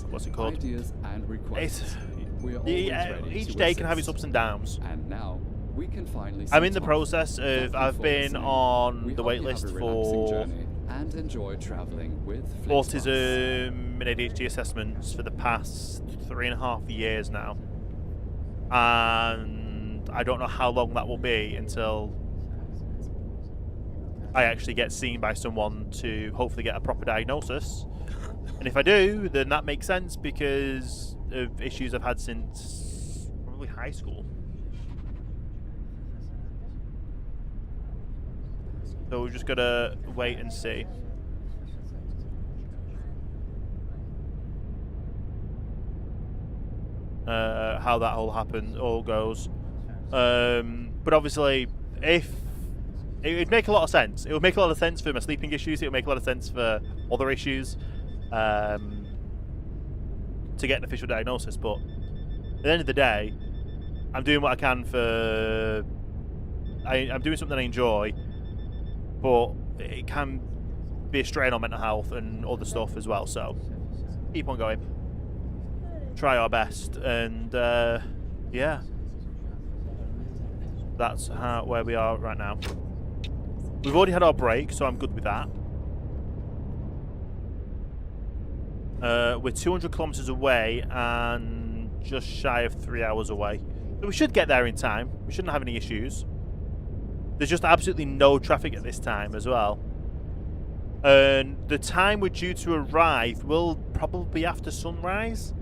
What's it called? Each day can have its ups and downs. I'm in the process of... I've been on the wait list for autism and ADHD assessments for the past 3.5 years now. And I don't know how long that will be until I actually get seen by someone to hopefully get a proper diagnosis. And if I do, then that makes sense because of issues I've had since probably high school. So we're just gotta wait and see. How that all goes. But obviously, if it would make a lot of sense. It would make a lot of sense for my sleeping issues. It would make a lot of sense for other issues to get an official diagnosis. But at the end of the day, I'm doing what I can for I'm doing something I enjoy, but it can be a strain on mental health and other stuff as well. So keep on going, try our best, and yeah, that's where we are right now. We've already had our break, so I'm good with that. We're 200 kilometers away and just shy of 3 hours away. So we should get there in time. We shouldn't have any issues. There's just absolutely no traffic at this time as well. And the time we're due to arrive will probably be after sunrise.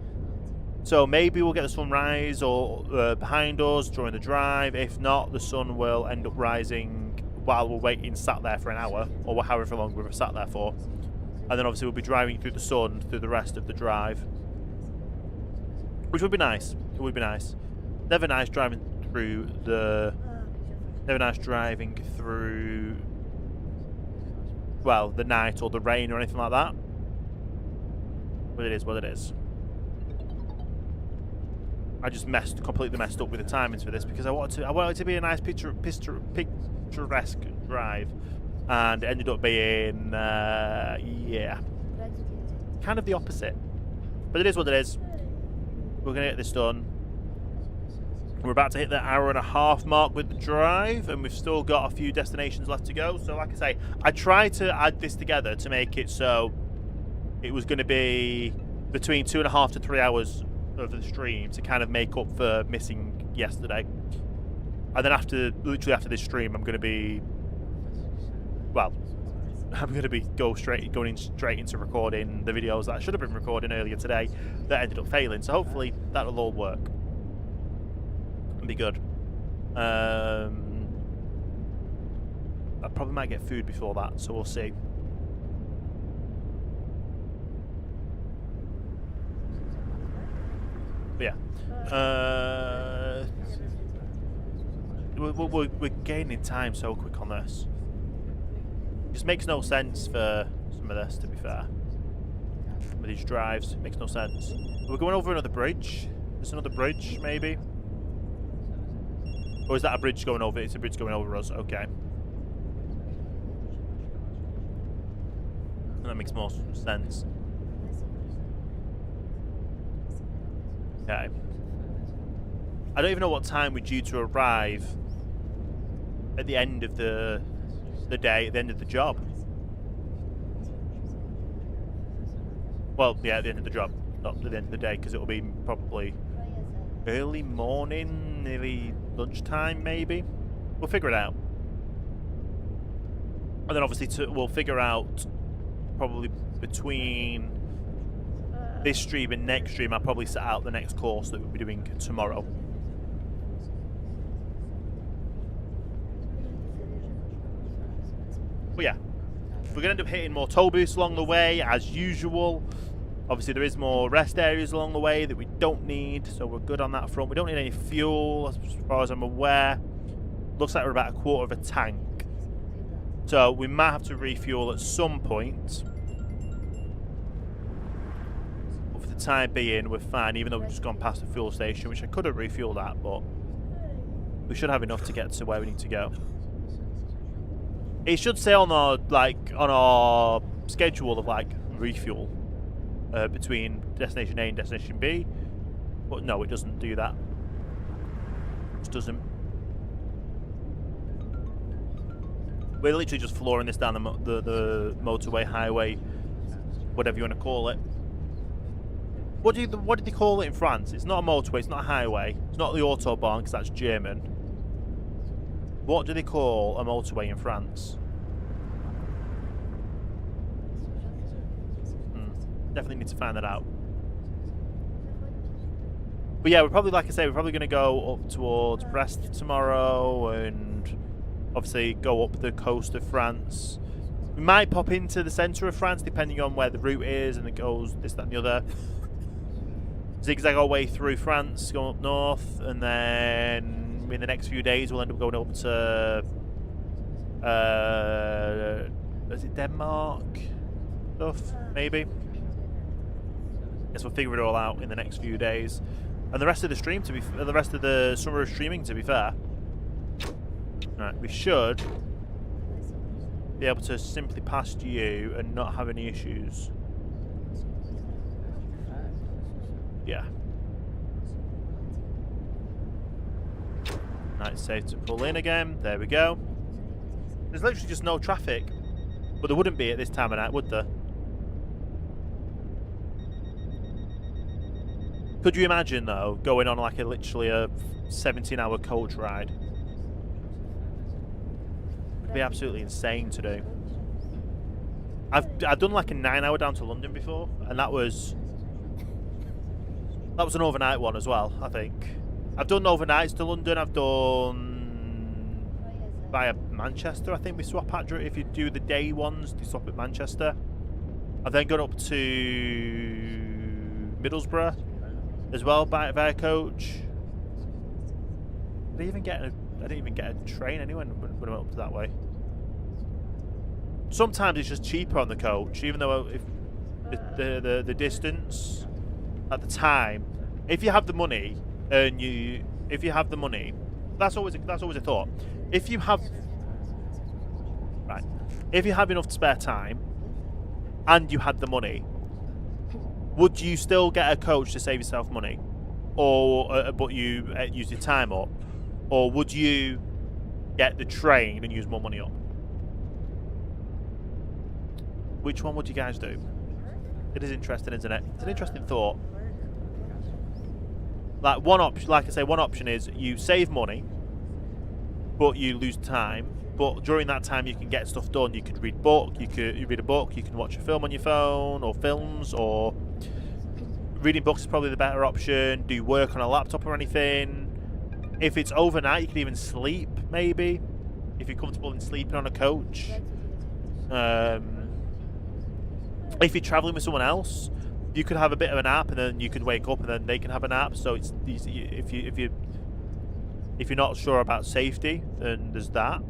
So maybe we'll get the sunrise or behind us during the drive. If not, the sun will end up rising while we're waiting, sat there for an hour, or however long we've sat there for. And then obviously we'll be driving through the sun through the rest of the drive. Which would be nice. It would be nice. Never nice driving through the... Never nice driving through... well, the night or the rain or anything like that. But it is what it is. I just completely messed up with the timings for this because I wanted it to be a nice picturesque drive. And it ended up being, yeah, kind of the opposite. But it is what it is. We're going to get this done. We're about to hit the 1.5-hour mark with the drive, and we've still got a few destinations left to go. So, like I say, I tried to add this together to make it so it was going to be between 2.5 to 3 hours of the stream to kind of make up for missing yesterday. And then literally after this stream, I'm going to be... well, I'm going to be going straight into recording the videos that I should have been recording earlier today that ended up failing. So hopefully that'll all work and be good. I probably might get food before that, so we'll see. But yeah, we're gaining time so quick on this. It just makes no sense for some of this, to be fair. Some of these drives, it makes no sense. We're going over another bridge. There's another bridge, maybe. Or is that a bridge going over? It's a bridge going over us. Okay. That makes more sense. Okay. I don't even know what time we're due to arrive at the end of the day, at the end of the job. Well, yeah, at the end of the job, not at the end of the day, because it will be probably early morning, nearly lunchtime, maybe. We'll figure it out. And then obviously we'll figure out probably between this stream and next stream, I'll probably set out the next course that we'll be doing tomorrow. But yeah, we're going to end up hitting more toll booths along the way, as usual. Obviously, there is more rest areas along the way that we don't need, so we're good on that front. We don't need any fuel, as far as I'm aware. Looks like we're about 1/4 of a tank. So we might have to refuel at some point. But for the time being, we're fine, even though we've just gone past the fuel station, which I could have refueled at, but we should have enough to get to where we need to go. It should say on our schedule of refuel between destination A and destination B, but no, it doesn't do that. It just doesn't. We're literally just flooring this down the motorway, highway, whatever you want to call it. What did they call it in France? It's not a motorway, it's not a highway, it's not the Autobahn because that's German. What do they call a motorway in France? Definitely need to find that out. But yeah, we're probably, like I say, we're probably going to go up towards Brest tomorrow and obviously go up the coast of France. We might pop into the centre of France depending on where the route is, and it goes this, that and the other. Zigzag our way through France, going up north, and then in the next few days we'll end up going up to is it Denmark stuff, maybe? Guess we'll figure it all out in the next few days, and the rest of the stream, the rest of the summer of streaming, to be fair, Right, we should be able to simply pass you and not have any issues. Yeah. Right, safe to pull in again. There we go. There's literally just no traffic. But there wouldn't be at this time of night, would there? Could you imagine, though, going on like literally a 17-hour coach ride? It'd be absolutely insane to do. I've done like a 9-hour down to London before, and that was an overnight one as well, I think. I've done overnights to London. I've done via Manchester, I think we swap at. If you do the day ones, they swap at Manchester. I've then gone up to Middlesbrough as well via coach. I didn't even get a train anyway when I went up to that way. Sometimes it's just cheaper on the coach, even though if the distance at the time, if you have the money and if you have the money, that's always a thought. If you have enough spare time and you had the money, would you still get a coach to save yourself money, or but you use your time up, or would you get the train and use more money up? Which one would you guys do? It is interesting, isn't it? It's an interesting thought. Like I say, one option is you save money, but you lose time. But during that time, you can get stuff done. You could read a book. You read a book. You can watch a film on your phone, or films, or reading books is probably the better option. Do work on a laptop or anything. If it's overnight, you can even sleep, maybe, if you're comfortable in sleeping on a coach. If you're traveling with someone else, you could have a bit of a nap, and then you could wake up, and then they can have a nap. So it's easy. If you're not sure about safety, then there's that.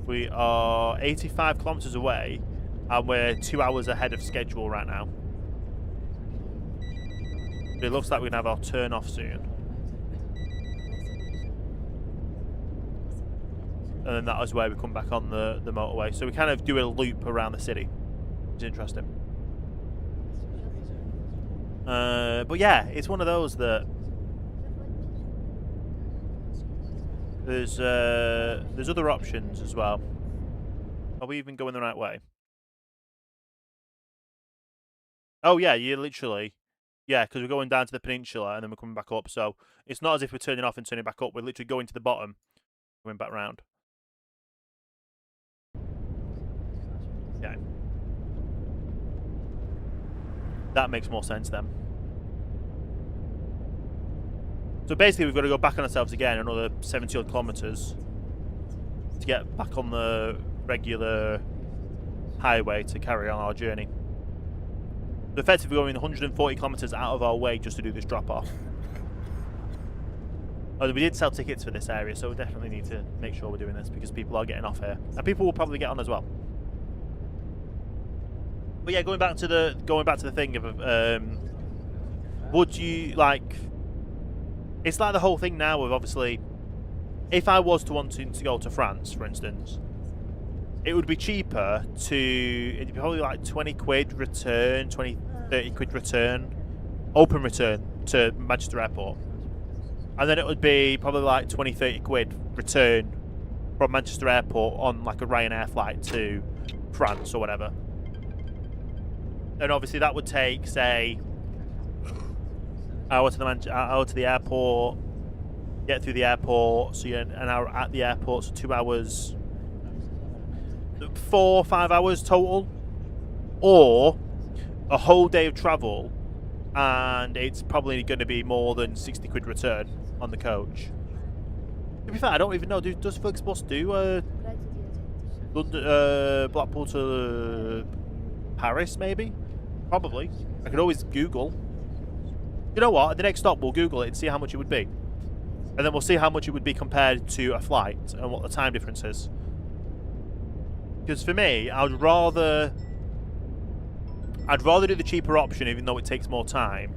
We are 85 kilometers away, and we're 2 hours ahead of schedule right now. It looks like we're gonna have our turn off soon. And then that is where we come back on the motorway. So we kind of do a loop around the city. It's interesting. But yeah, it's one of those that there's other options as well. Are we even going the right way? Oh yeah, you literally, yeah, because we're going down to the peninsula and then we're coming back up. So it's not as if we're turning off and turning back up. We're literally going to the bottom, going back round. Yeah. That makes more sense then. So basically we've got to go back on ourselves again another 70 odd kilometers to get back on the regular highway to carry on our journey. So effectively we're going 140 kilometers out of our way just to do this drop off. Oh, we did sell tickets for this area, so we definitely need to make sure we're doing this because people are getting off here. And people will probably get on as well. But yeah, going back to the thing of would you like? It's like the whole thing now of obviously, if I was to want to go to France, for instance, it would be cheaper to. It'd be probably like 20 quid return, 20-30 quid return, open return to Manchester Airport, and then it would be probably like 20-30 quid return from Manchester Airport on like a Ryanair flight to France or whatever. And obviously that would take, say, hour to the airport, get through the airport, so you're an hour at the airport, so 2 hours, 4 or 5 hours total, or a whole day of travel, and it's probably going to be more than 60 quid return on the coach. To be fair, I don't even know, does Flixbus do Blackpool to Paris, maybe? Probably. I could always Google. You know what? At the next stop, we'll Google it and see how much it would be. And then we'll see how much it would be compared to a flight and what the time difference is. Because for me, I'd rather do the cheaper option, even though it takes more time.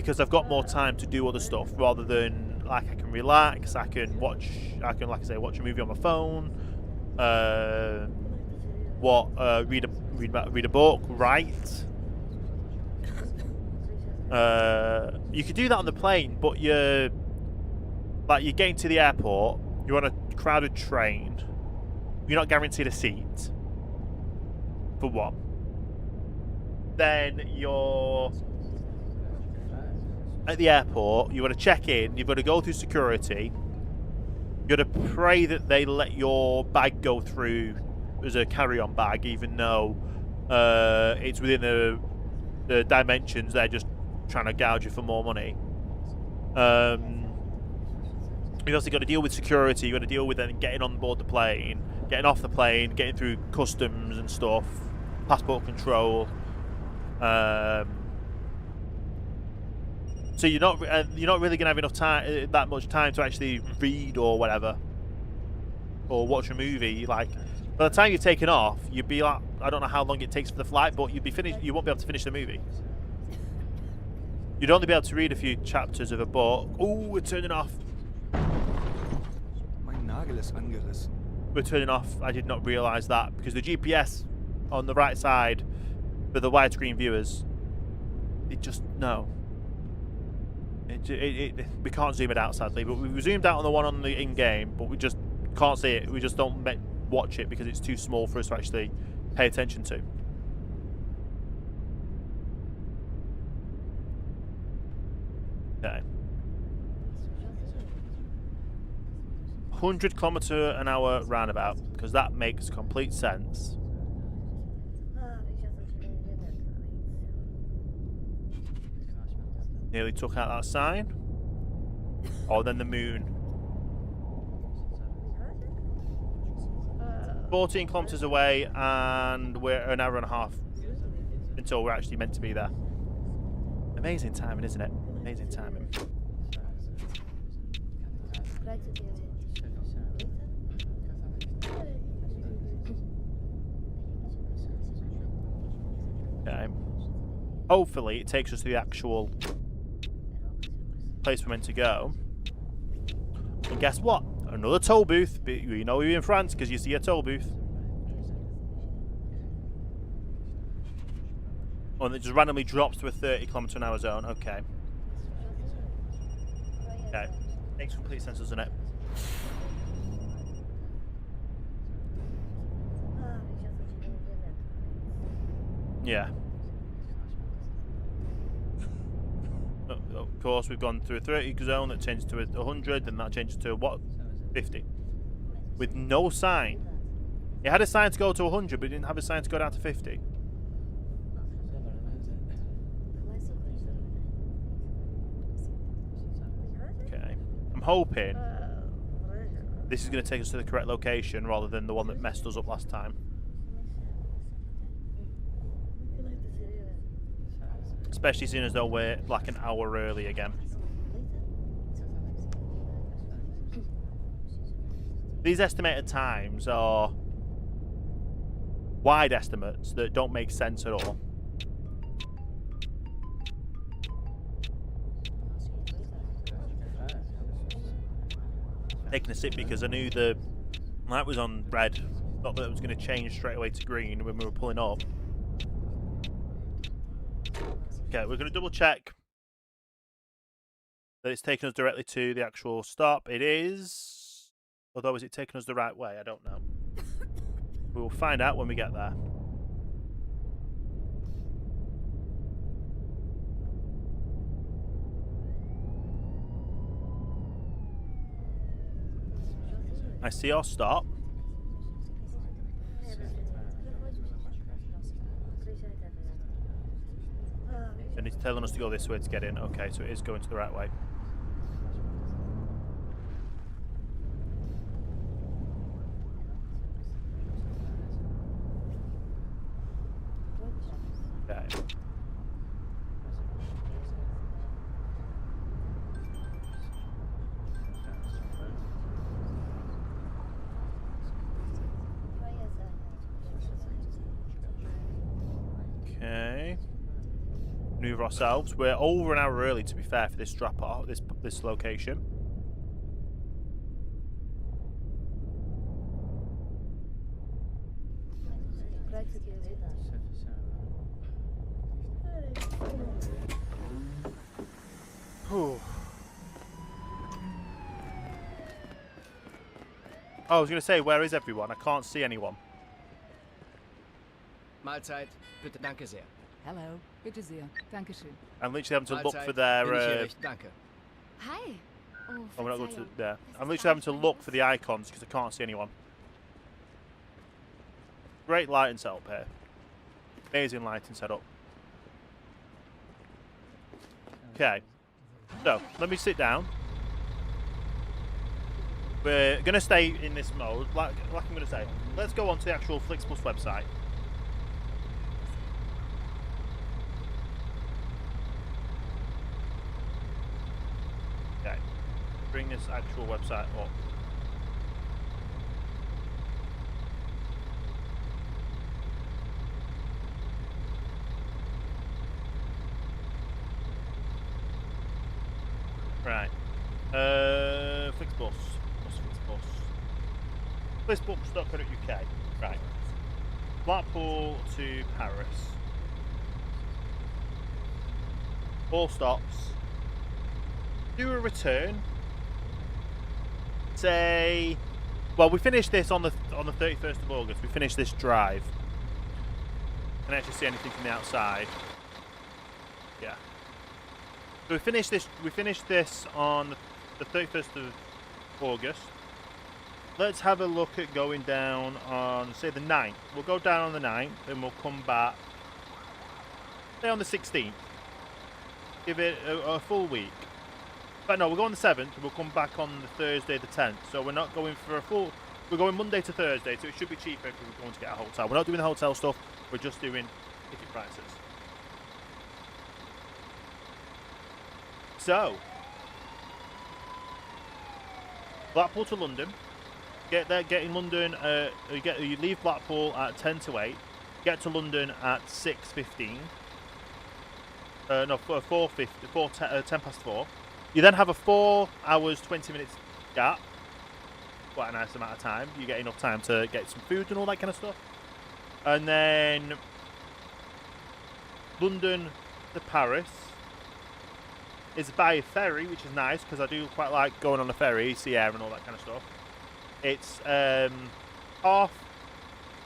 because I've got more time to do other stuff rather than like I can relax. I can like I say, watch a movie on my phone. Read a book, write. You could do that on the plane, but you're getting to the airport. You're on a crowded train. You're not guaranteed a seat. For one. Then you're at the airport. You want to check in. You've got to go through security. You've got to pray that they let your bag go through as a carry-on bag, even though it's within the dimensions. They're just trying to gouge you for more money. You've also got to deal with security. You've got to deal with then getting on board the plane, getting off the plane, getting through customs and stuff, passport control. So you're not really gonna have enough time, that much time to actually read or whatever, or watch a movie. Like by the time you've taken off, you'd be like, I don't know how long it takes for the flight, but you'd be finished. You won't be able to finish the movie. You'd only be able to read a few chapters of a book. Oh, we're turning off.
Mein Nagel ist angerissen.
We're turning off. I did not realise that because the GPS on the right side for the widescreen viewers, it just no. We can't zoom it out sadly, but we zoomed out on the one on the in-game, but we just can't see it. We just don't watch it because it's too small for us to actually pay attention to. Okay. 100km/h roundabout, because that makes complete sense. Nearly took out that sign. Oh, then the moon. 14 kilometers away, and we're an hour and a half until we're actually meant to be there. Amazing timing, isn't it? Amazing timing. Okay. Hopefully, it takes us to the actual place we're meant to go. And guess what? Another toll booth. You know you're in France because you see a toll booth. Oh, and it just randomly drops to a 30km/h zone. Okay. Okay. Makes complete sense, doesn't it? Yeah. Of course, we've gone through a 30 zone that changes to a 100, and that changes to what? 50. With no sign. It had a sign to go to 100, but it didn't have a sign to go down to 50. Okay. I'm hoping this is going to take us to the correct location rather than the one that messed us up last time. Especially seeing as though we're like an hour early again. These estimated times are wide estimates that don't make sense at all. Taking a sip because I knew the light was on red. Thought that it was going to change straight away to green when we were pulling up. Okay, we're going to double check that it's taking us directly to the actual stop. It is. Although, is it taking us the right way? I don't know. We will find out when we get there. I see our stop. And it's telling us to go this way to get in. Okay, so it is going to the right way. Okay. Okay. maneuver ourselves. We're over an hour early, to be fair, for this drop off, this location. Whew. Oh, I was going to say, where is everyone? I can't see anyone.
Mahlzeit. Bitte, danke sehr.
Hello. Bitte sehr. Dankeschön.
I'm literally having to look
Mahlzeit.
for their...
Bin ich hier recht? Danke.
Hi. Oh,
Oh, we're not going to
Verzeihung.
there.
Das
I'm
ist
literally having to
gar nicht
look
mein
for the icons because I can't see anyone. Great lighting setup here. Amazing lighting setup. Okay. So, let me sit down. We're going to stay in this mode. Like I'm going to say, let's go on to the actual Flixbus website. Okay. Bring this actual website up. Right. Flixbus. What's Flixbus? Flixbus.co.uk. Right. Blackpool to Paris. 4 stops. Do a return. Say, well, we finished this on the 31st of August. We finished this drive. Can I actually see anything from the outside? Yeah. So we finished this on the 31st of August. Let's have a look at going down on, say, the 9th. We'll go down on the 9th and we'll come back, say, on the 16th. Give it a full week. But no, we'll go on the 7th and we'll come back on the Thursday the 10th. So we're not going for a full... We're going Monday to Thursday, so it should be cheaper if we're going to get a hotel. We're not doing the hotel stuff, we're just doing ticket prices. So, Blackpool to London. Get in London. You leave Blackpool at 10 to 8. Get to London at 6:15. No, 4:50. 10 past 4. You then have a 4 hours 20 minutes gap. Quite a nice amount of time. You get enough time to get some food and all that kind of stuff. And then London to Paris is by a ferry, which is nice because I do quite like going on a ferry, sea air and all that kind of stuff. It's 8:30,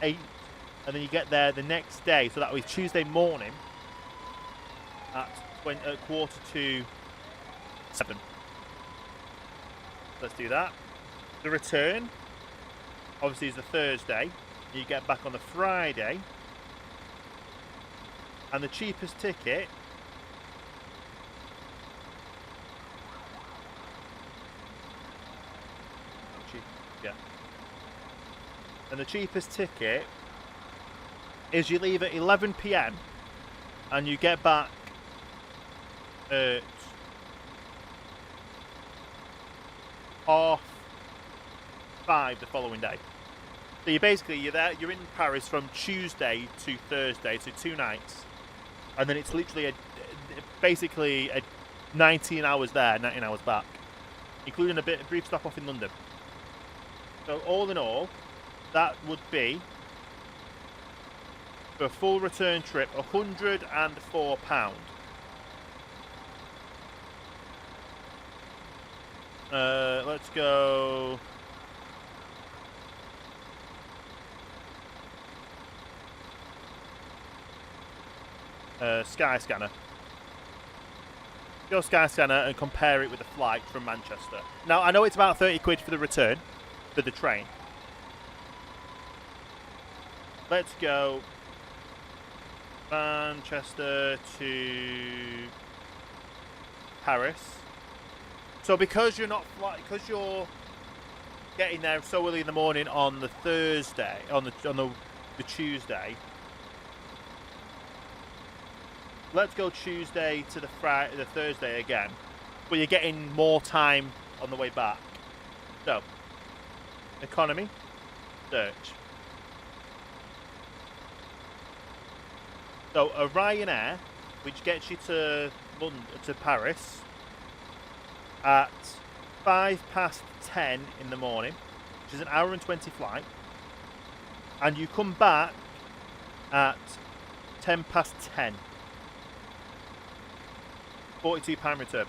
and then you get there the next day, so that was Tuesday morning at 7:15. Let's do that. The return obviously is the Thursday. You get back on the Friday, and the cheapest ticket and the cheapest ticket is you leave at 11 PM and you get back at 5:30 the following day. So you're in Paris from Tuesday to Thursday, so 2 nights, and then it's literally basically 19 hours there, 19 hours back, including a brief stop off in London. So all in all, that would be, for a full return trip, £104. Let's go. Skyscanner. Go Skyscanner and compare it with the flight from Manchester. Now, I know it's about 30 quid for the return, for the train. Let's go Manchester to Paris. So because you're getting there so early in the morning on the Thursday, on the Tuesday. Let's go Tuesday to the Thursday again, but you're getting more time on the way back. So, economy, search. So a Ryanair which gets you to London, to Paris at 10:05 in the morning, which is an hour and 20 flight, and you come back at 10:10. £42 return.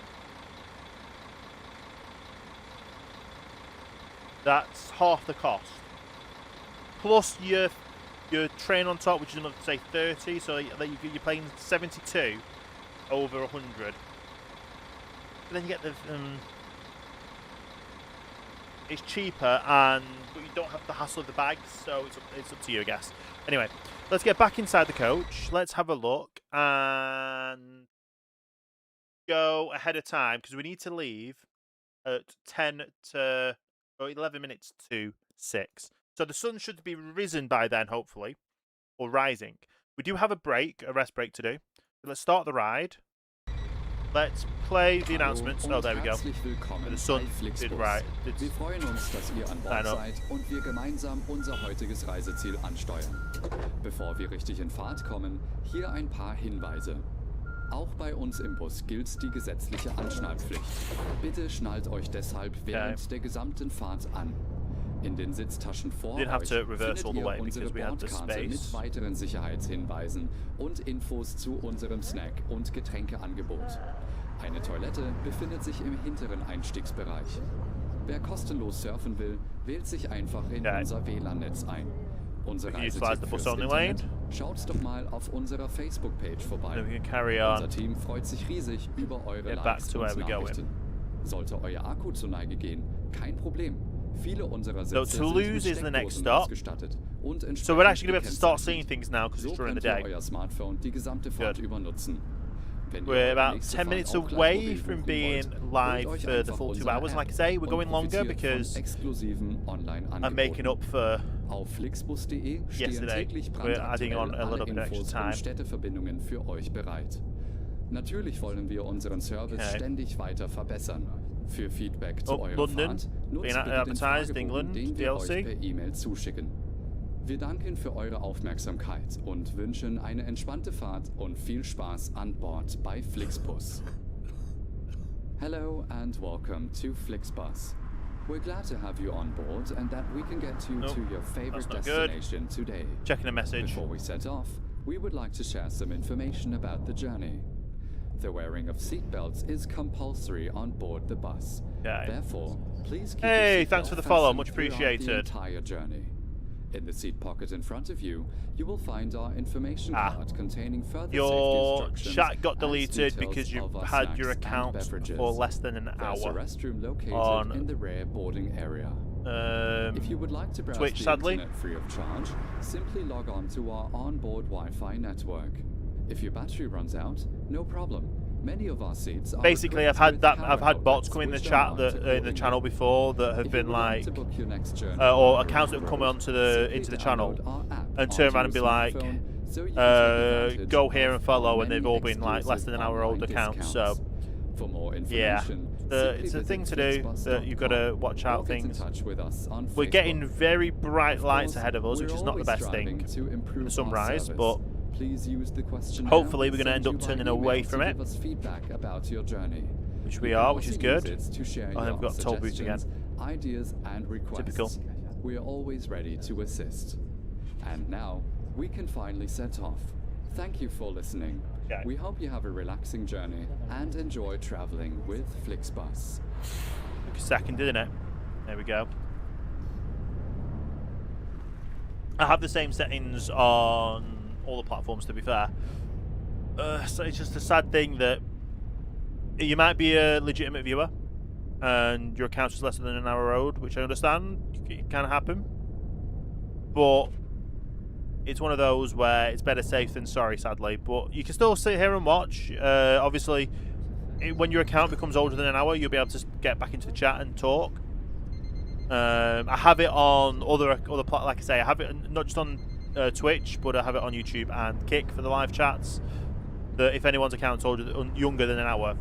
That's half the cost. Plus your train on top, which is another, say, 30, so that you're paying 72 over 100. And then you get the it's cheaper, but you don't have the hassle of the bags, so it's up to you, I guess. Anyway, let's get back inside the coach. Let's have a look and go ahead of time, because we need to leave at 11 minutes to 6. So the sun should be risen by then, hopefully, or rising. We do have a rest break to do. So let's start the ride. Let's play the announcements. Oh, there we go. The sun did right.
Wir freuen uns, dass ihr an Bord seid und wir gemeinsam unser heutiges Reiseziel ansteuern. Bevor wir richtig in Fahrt kommen, hier ein paar Hinweise. Auch bei uns im Bus gilt die gesetzliche Anschnallpflicht. Bitte schnallt euch deshalb während der gesamten Fahrt an. In den Sitztaschen vor euch findet ihr unsere Bordkarte mit weiteren Sicherheitshinweisen und Infos zu unserem Snack- und Getränkeangebot. Eine Toilette befindet sich im hinteren Einstiegsbereich. Wer kostenlos surfen will, wählt sich einfach in unser WLAN-Netz ein. Unser Reisetipp fürs Internet? Schaut doch mal auf unserer Facebook-Page vorbei. Unser Team freut sich riesig über eure Likes und Nachrichten. Sollte euer Akku zur Neige gehen, kein Problem. Viele unserer Sitze sind mit Steckdosen ausgestattet und
so we're actually going to be able to start seeing things now because it's during the day.
Euer Smartphone die gesamte Fahrt über nutzen.
We're about 10 minutes away from being live for the full 2 hours. Like I say, we're going longer because I'm making up for yesterday. We're adding on a little bit of extra time.
Städteverbindungen für euch bereit. Natürlich wollen wir unseren Service ständig weiter verbessern. Für Feedback zu eurer Fahrt nutzt bitte den Fragebogen, den wir euch per E-Mail zuschicken. Wir danken für eure Aufmerksamkeit und wünschen eine entspannte Fahrt und viel Spaß an Bord bei Flixbus. Hello and welcome to Flixbus. We're glad to have you on board and that we can get you to your favorite destination today.
Checking a message.
Before we set off, we would like to share some information about the journey. The wearing of seatbelts is compulsory on board the bus.
Okay.
Therefore, please keep
thanks for the follow, much appreciated.
The entire journey. In the seat pocket in front of you, you will find our information card containing further safety instructions.
Your chat got deleted because you had your account for less than an hour.
There's a restroom located in the rear boarding area. If you would like to browse
Twitch,
the
sadly.
internet free of charge, simply log on to our onboard Wi-Fi network. If your battery runs out, no problem. Many of our seats are
basically I've had bots come in the chat in the channel before that have been like or accounts that have come into the channel and turn around and be like go here and follow, and they've all been like less than an hour old accounts. So
for more
yeah, it's a thing to do that you've got to watch out things. We're getting very bright lights ahead of us, which is not the best thing in the sunrise, but
please use the question.
Hopefully we're going to end up turning away from it,
about your journey.
Which we are, which is good. I've got toll booth again.
Ideas and requests.
Typical.
We are always ready to assist. And now we can finally set off. Thank you for listening.
Okay.
We hope you have a relaxing journey and enjoy traveling with Flixbus.
Took a second, didn't it? There we go. I have the same settings on all the platforms, to be fair. So it's just a sad thing that you might be a legitimate viewer and your account is less than an hour old, which I understand, it can happen, but it's one of those where it's better safe than sorry, sadly. But you can still sit here and watch. Obviously, when your account becomes older than an hour, you'll be able to get back into the chat and talk. I have it on other like I say, I have it not just on Twitch, but I have it on YouTube and Kick for the live chats. That if anyone's account's younger than an hour,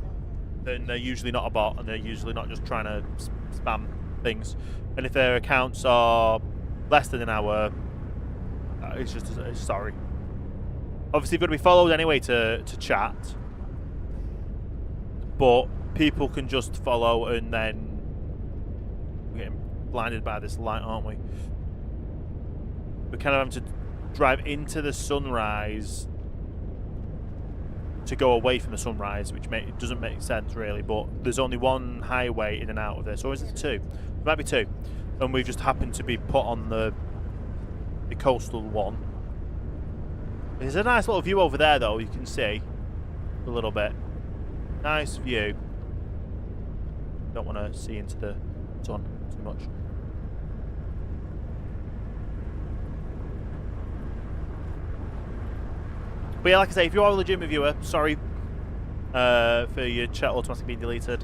then they're usually not a bot, and they're usually not just trying to spam things. And if their accounts are less than an hour, it's sorry. Obviously, you've got to be followed anyway to chat. But people can just follow and then... We're getting blinded by this light, aren't we? We're kind of having to drive into the sunrise to go away from the sunrise, which doesn't make sense really, but there's only one highway in and out of this, or is it two? It might be two. And we've just happened to be put on the coastal one. There's a nice little view over there though, you can see a little bit. Nice view. Don't want to see into the sun too much. But yeah, like I say, if you are a legitimate viewer, sorry for your chat automatically being deleted.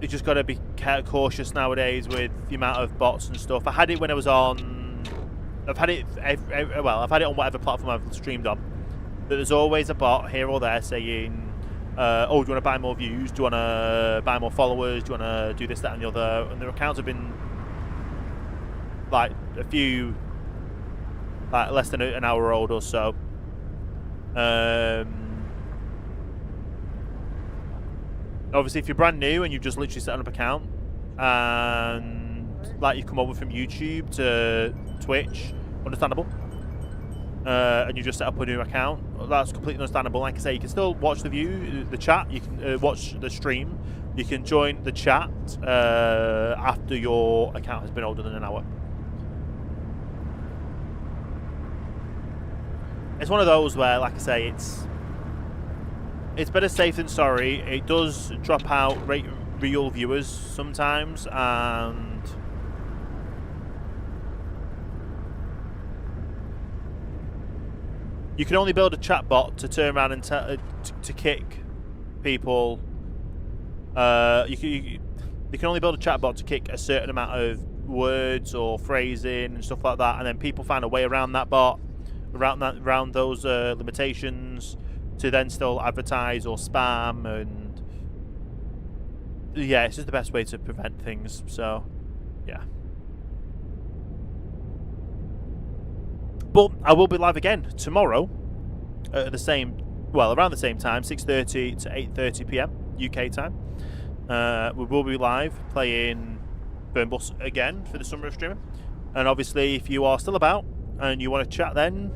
You just got to be cautious nowadays with the amount of bots and stuff. I had it when I was on... I've had it on whatever platform I've streamed on. But there's always a bot here or there saying, oh, do you want to buy more views? Do you want to buy more followers? Do you want to do this, that, and the other? And their accounts have been like a few, like less than an hour old or so. Obviously, if you're brand new and you've just literally set up an account and like you come over from YouTube to Twitch, understandable. And you just set up a new account, that's completely understandable. Like I say, you can still watch the chat. You can watch the stream. You can join the chat after your account has been older than an hour. It's one of those where, like I say, it's better safe than sorry. It does drop out real viewers sometimes, and you can only build a chat bot to turn around and to kick people. You can only build a chat bot to kick a certain amount of words or phrasing and stuff like that, and then people find a way around that bot, around those limitations, to then still advertise or spam, and yeah, it's just the best way to prevent things. So yeah. But I will be live again tomorrow at around the same time, 6:30 to 8:30 p.m. UK time. We will be live playing Fernbus again for the summer of streaming. And obviously, if you are still about and you want to chat, then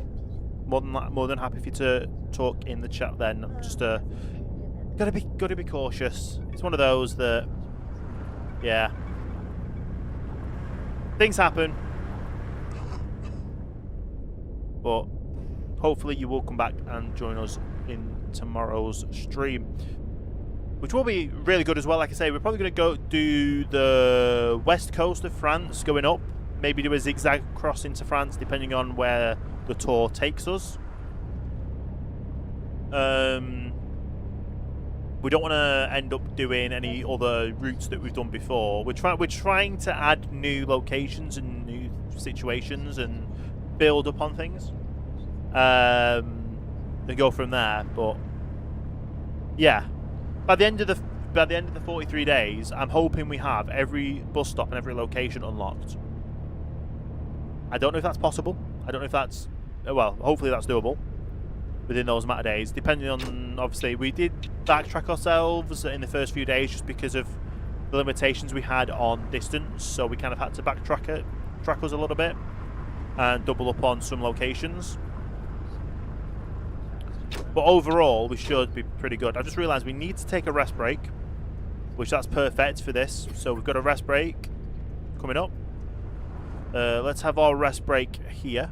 more than happy for you to talk in the chat. Then just gotta be cautious. It's one of those that, yeah, things happen. But hopefully you will come back and join us in tomorrow's stream, which will be really good as well. Like I say, we're probably going to go do the west coast of France going up. Maybe do a zigzag cross into France, depending on where the tour takes us. We don't want to end up doing any other routes that we've done before. We're trying to add new locations and new situations and build upon things, and go from there. But yeah, by the end of the 43 days, I'm hoping we have every bus stop and every location unlocked. I don't know if that's possible. I don't know if that's, well, hopefully that's doable within those amount of days, depending on, obviously, we did backtrack ourselves in the first few days just because of the limitations we had on distance, so we kind of had to track us a little bit and double up on some locations. But overall, we should be pretty good. I just realised we need to take a rest break, which that's perfect for this. So we've got a rest break coming up. Let's have our rest break here.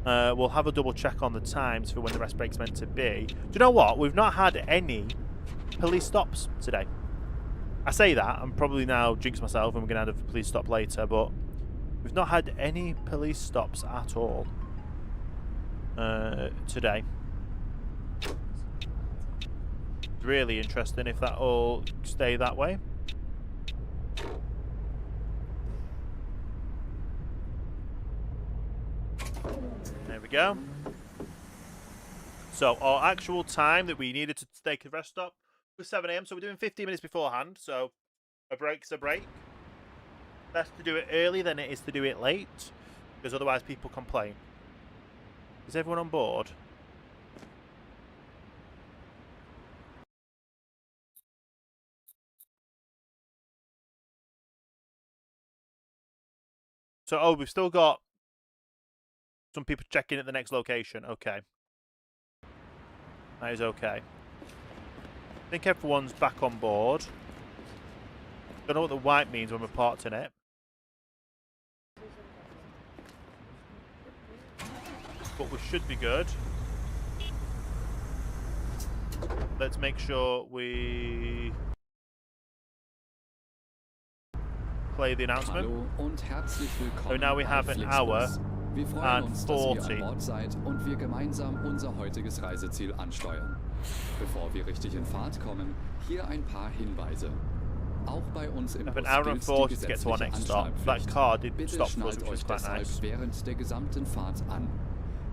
We'll have a double check on the times for when the rest break's meant to be. Do you know what? We've not had any police stops today. I say that, I'm probably now jinxing myself and we're going to have a police stop later, but we've not had any police stops at all today. Really interesting if that'll stay that way. There we go. So our actual time that we needed to take a rest stop was 7 AM, so we're doing 15 minutes beforehand, so a break's a break. Best to do it early than it is to do it late, because otherwise people complain. Is everyone on board? So, oh, we've still got some people checking at the next location. Okay. That is okay. I think everyone's back on board. Don't know what the white means when we're parked in it. But we should be good. Let's make sure we play the announcement.
Hallo und herzlich willkommen.
So now we have an hour
Wir freuen
and
uns, dass ihr
40.
an Bord seid und wir gemeinsam unser heutiges Reiseziel ansteuern. Bevor wir richtig in Fahrt kommen, hier ein paar Hinweise. Auch bei uns im
Have an
Bus
hour and
gilt
40
die
to get to our
gesetzliche
next stop. That
Anschnallpflicht.
car did
Bitte
stop for us,
schnallt
which was
euch
quite
deshalb
nice.
während der gesamten Fahrt an.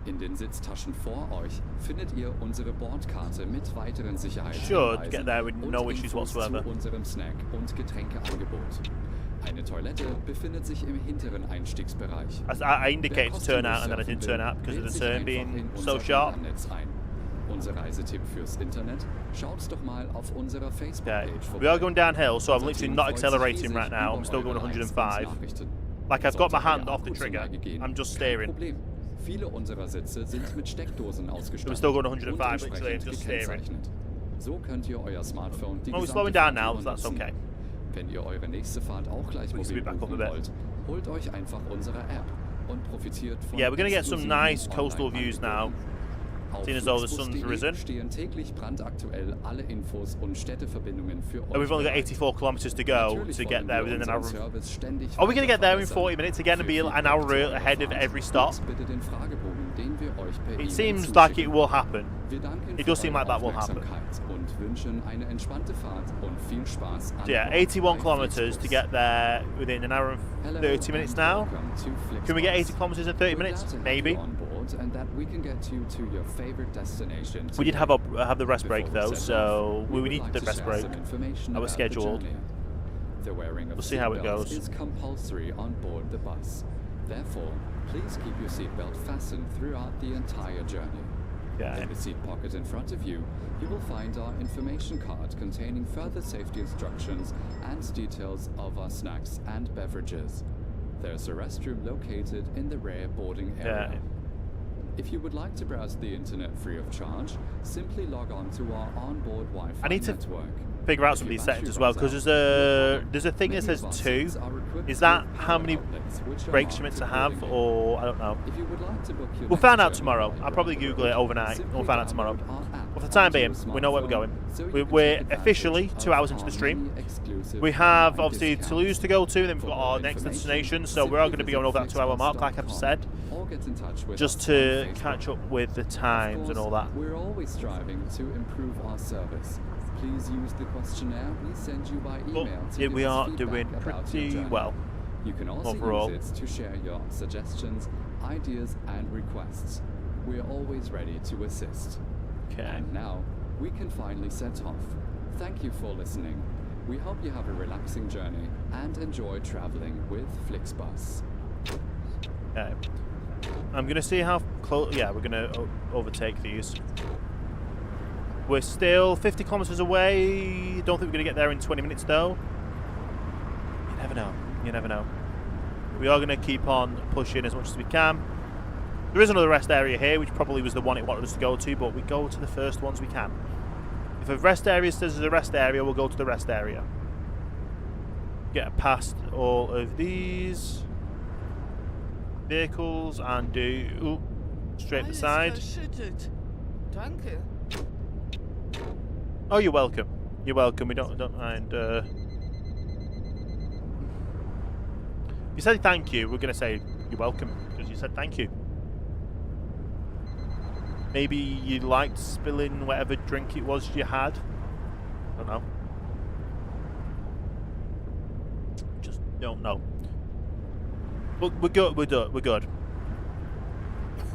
In den Sitztaschen vor euch findet ihr unsere Bordkarte mit weiteren
Should get there with
Sicherheitshinweisen
no
und
issues
Infos
whatsoever.
zu unserem Snack- und Getränkeangebot. Eine Toilette befindet sich im hinteren Einstiegsbereich.
As I indicated to turn out and then I didn't turn out because of the turn being so sharp.
Unser Reisetipp fürs Internet? Schaut doch mal auf unserer
Okay,
Facebook-Page vorbei.
we are going downhill, so I'm
Unser
literally
Team
not
freut sich
accelerating
riesig
right now. I'm
über
still going
eure
105.
Nachrichten.
Like I've got my
Sollte
hand
euer
off the
Akku zu
trigger.
Neige gehen,
I'm just
kein
steering.
Problem. Viele unserer Sitze sind mit Steckdosen ausgestattet.
We're still going 105,
und
literally,
entsprechend
just steering.
gekennzeichnet. So könnt ihr euer Smartphone die
Well, we're
gesamte
slowing down
Fahrt
now,
über
so that's
nutzen.
okay.
Wenn ihr eure nächste Fahrt auch gleich
Needs to be
mobil
back up a
buchen
bit.
wollt, holt euch einfach unsere App und profitiert von
Yeah, we're going to get some
exklusiven
nice coastal views now.
Online-Angeboten. Auf
Seeing as though the sun's
flixbus.de
risen.
stehen täglich brandaktuell alle Infos und Städteverbindungen für euch.
And we've only got
bereit.
84 kilometres to go
Natürlich
to
wollen
get there
wir
within an
unseren
hour.
Service ständig
Are we going to
weiter
get there in
verbessern.
40 minutes again and be
Für
an
Feedback
hour
zu eurer
ahead of
Fahrt
every stop?
nutzt bitte den Fragebogen, den wir euch per E-Mail
It seems
zuschicken.
like it will happen.
Wir danken
It
für
does seem
eure
like that will happen.
Aufmerksamkeit und wünschen eine entspannte Fahrt und viel Spaß an
So yeah,
Bord
81
bei
kilometres to
Flixbus.
get there within an hour and
Hello
30 minutes
and
now.
welcome to
Can we get 80
Flixbus.
kilometres in 30
We're
minutes?
glad to have
Maybe.
you on board and that we can get you to your favorite destination
We did
today.
have the rest break
Before we
though,
set
so
off,
we
would
need
like
the
to
rest
share
break.
some information
That was
about the
scheduled.
journey. The wearing of
We'll see how it
seatbelts
goes.
is compulsory on board the bus. Therefore, please keep your seatbelt fastened throughout the entire journey.
Yeah.
In the seat pocket in front of you, you will find our information card containing further safety instructions and details of our snacks and beverages. There's a restroom located in the rear boarding area.
Yeah.
If you would like to browse the internet free of charge, simply log on to our onboard Wi-Fi
I need to
network.
Figure out
If
some of
your
these
battery
settings as well
runs
because
out,
there's a thing that
many
says
of our
2.
seats are equipped
Is that
with
how many
power outlets, which are
breaks you're meant
marked
to have,
accordingly.
or I don't know.
If you would like to book your
We'll
next
find out
journey
tomorrow.
while
I'll
you're
probably
on the
Google it
road,
overnight.
simply
We'll find out tomorrow.
download our app
Well, for the time
onto your
being, we know where we're going.
smartphone so you can
We're
take
officially
advantage
2 hours
of
into the
our
stream.
many exclusive
We have
online
obviously
discounts.
Toulouse to go to, and then we've
For
got
more
our next
information,
destination, so we're all going to be going over that 2 hour mark, like I've said,
or get in touch with
just
us
to
on Facebook.
catch up with the
Of
times and all
course,
that.
We're always striving to improve our service. Please use the questionnaire we send you by email to
Yeah,
give
we
us
are
feedback
doing
about your
pretty
journey.
well
You can also
overall.
use it to share your suggestions, ideas, and requests. We're always ready to assist.
Okay.
And now, we can finally set off. Thank you for listening. We hope you have a relaxing journey and enjoy traveling with Flixbus.
Okay. I'm going to see how close. Yeah, we're going to overtake these. We're still 50 kilometres away. Don't think we're going to get there in 20 minutes though. You never know. You never know. We are going to keep on pushing as much as we can. There is another rest area here, which probably was the one it wanted us to go to, but we go to the first ones we can. If a rest area says there's a rest area, we'll go to the rest area. Get past all of these vehicles and do straight beside.
Danke.
Oh, you're welcome. You're welcome. We don't mind. If you said thank you, we're gonna say you're welcome because you said thank you. Maybe you liked spilling whatever drink it was you had. I don't know. Just don't know. But we're good. We're good.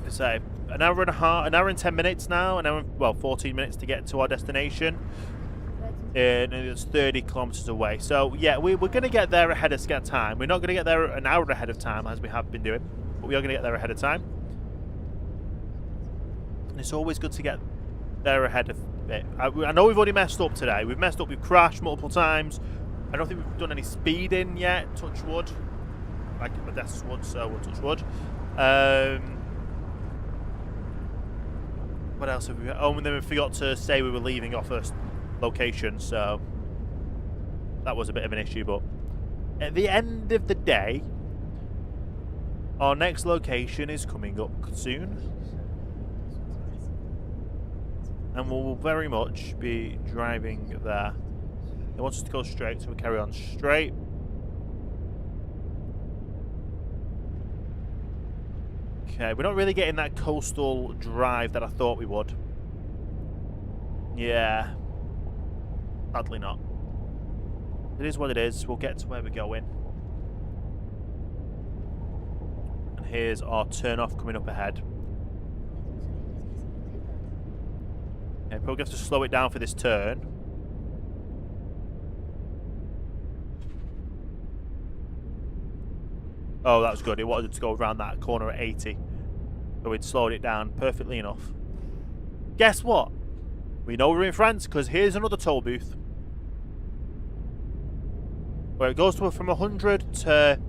Say an hour and a half, an hour and 10 minutes now, 14 minutes to get to our destination. And it's 30 kilometers away. So yeah, we're going to get there ahead of time. We're not going to get there an hour ahead of time as we have been doing, but we are going to get there ahead of time. and it's always good to get there ahead of it. I know we've already messed up today. We've messed up. We've crashed multiple times. I don't think we've done any speeding yet. Touch wood. Like my desk's wood, so we'll touch wood. What else have we got? Oh, and then we forgot to say we were leaving our first location, so that was a bit of an issue. But at the end of the day, our next location is coming up soon. And we'll very much be driving there. It wants us to go straight, so we'll carry on straight. Okay, we're not really getting that coastal drive that I thought we would. Yeah. Sadly not. It is what it is. We'll get to where we're going. And here's our turn off coming up ahead. Okay, probably have to slow it down for this turn. Oh, that was good. It wanted to go around that corner at 80. So we'd slowed it down perfectly enough. Guess what? We know we're in France because here's another toll booth. Where it goes to from 100 to...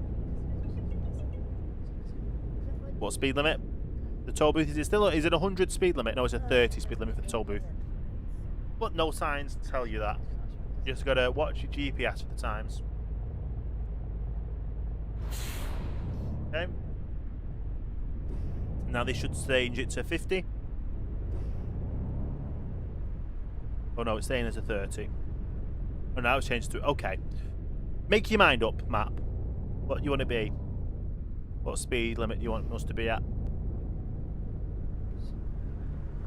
What speed limit? The toll booth, is it 100 speed limit? No, it's a 30 speed limit for the toll booth. But no signs tell you that. You just gotta watch your GPS for the times. Okay. Now they should change it to 50. Oh no, it's staying as a 30. Oh, now it's changed to... Okay. Make your mind up, map. What do you want to be? What speed limit do you want us to be at?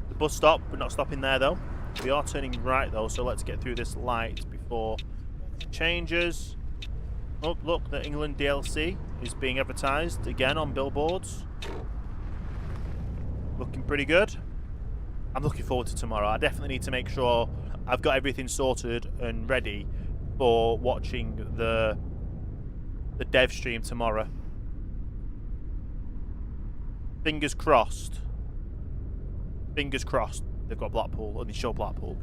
The bus stop, we're not stopping there though. We are turning right though, so let's get through this light before it changes. Oh, look, the England DLC is being advertised again on billboards. Looking pretty good. I'm looking forward to tomorrow. I definitely need to make sure I've got everything sorted and ready for watching the dev stream tomorrow. Fingers crossed. Fingers crossed they've got Blackpool and they show Blackpool.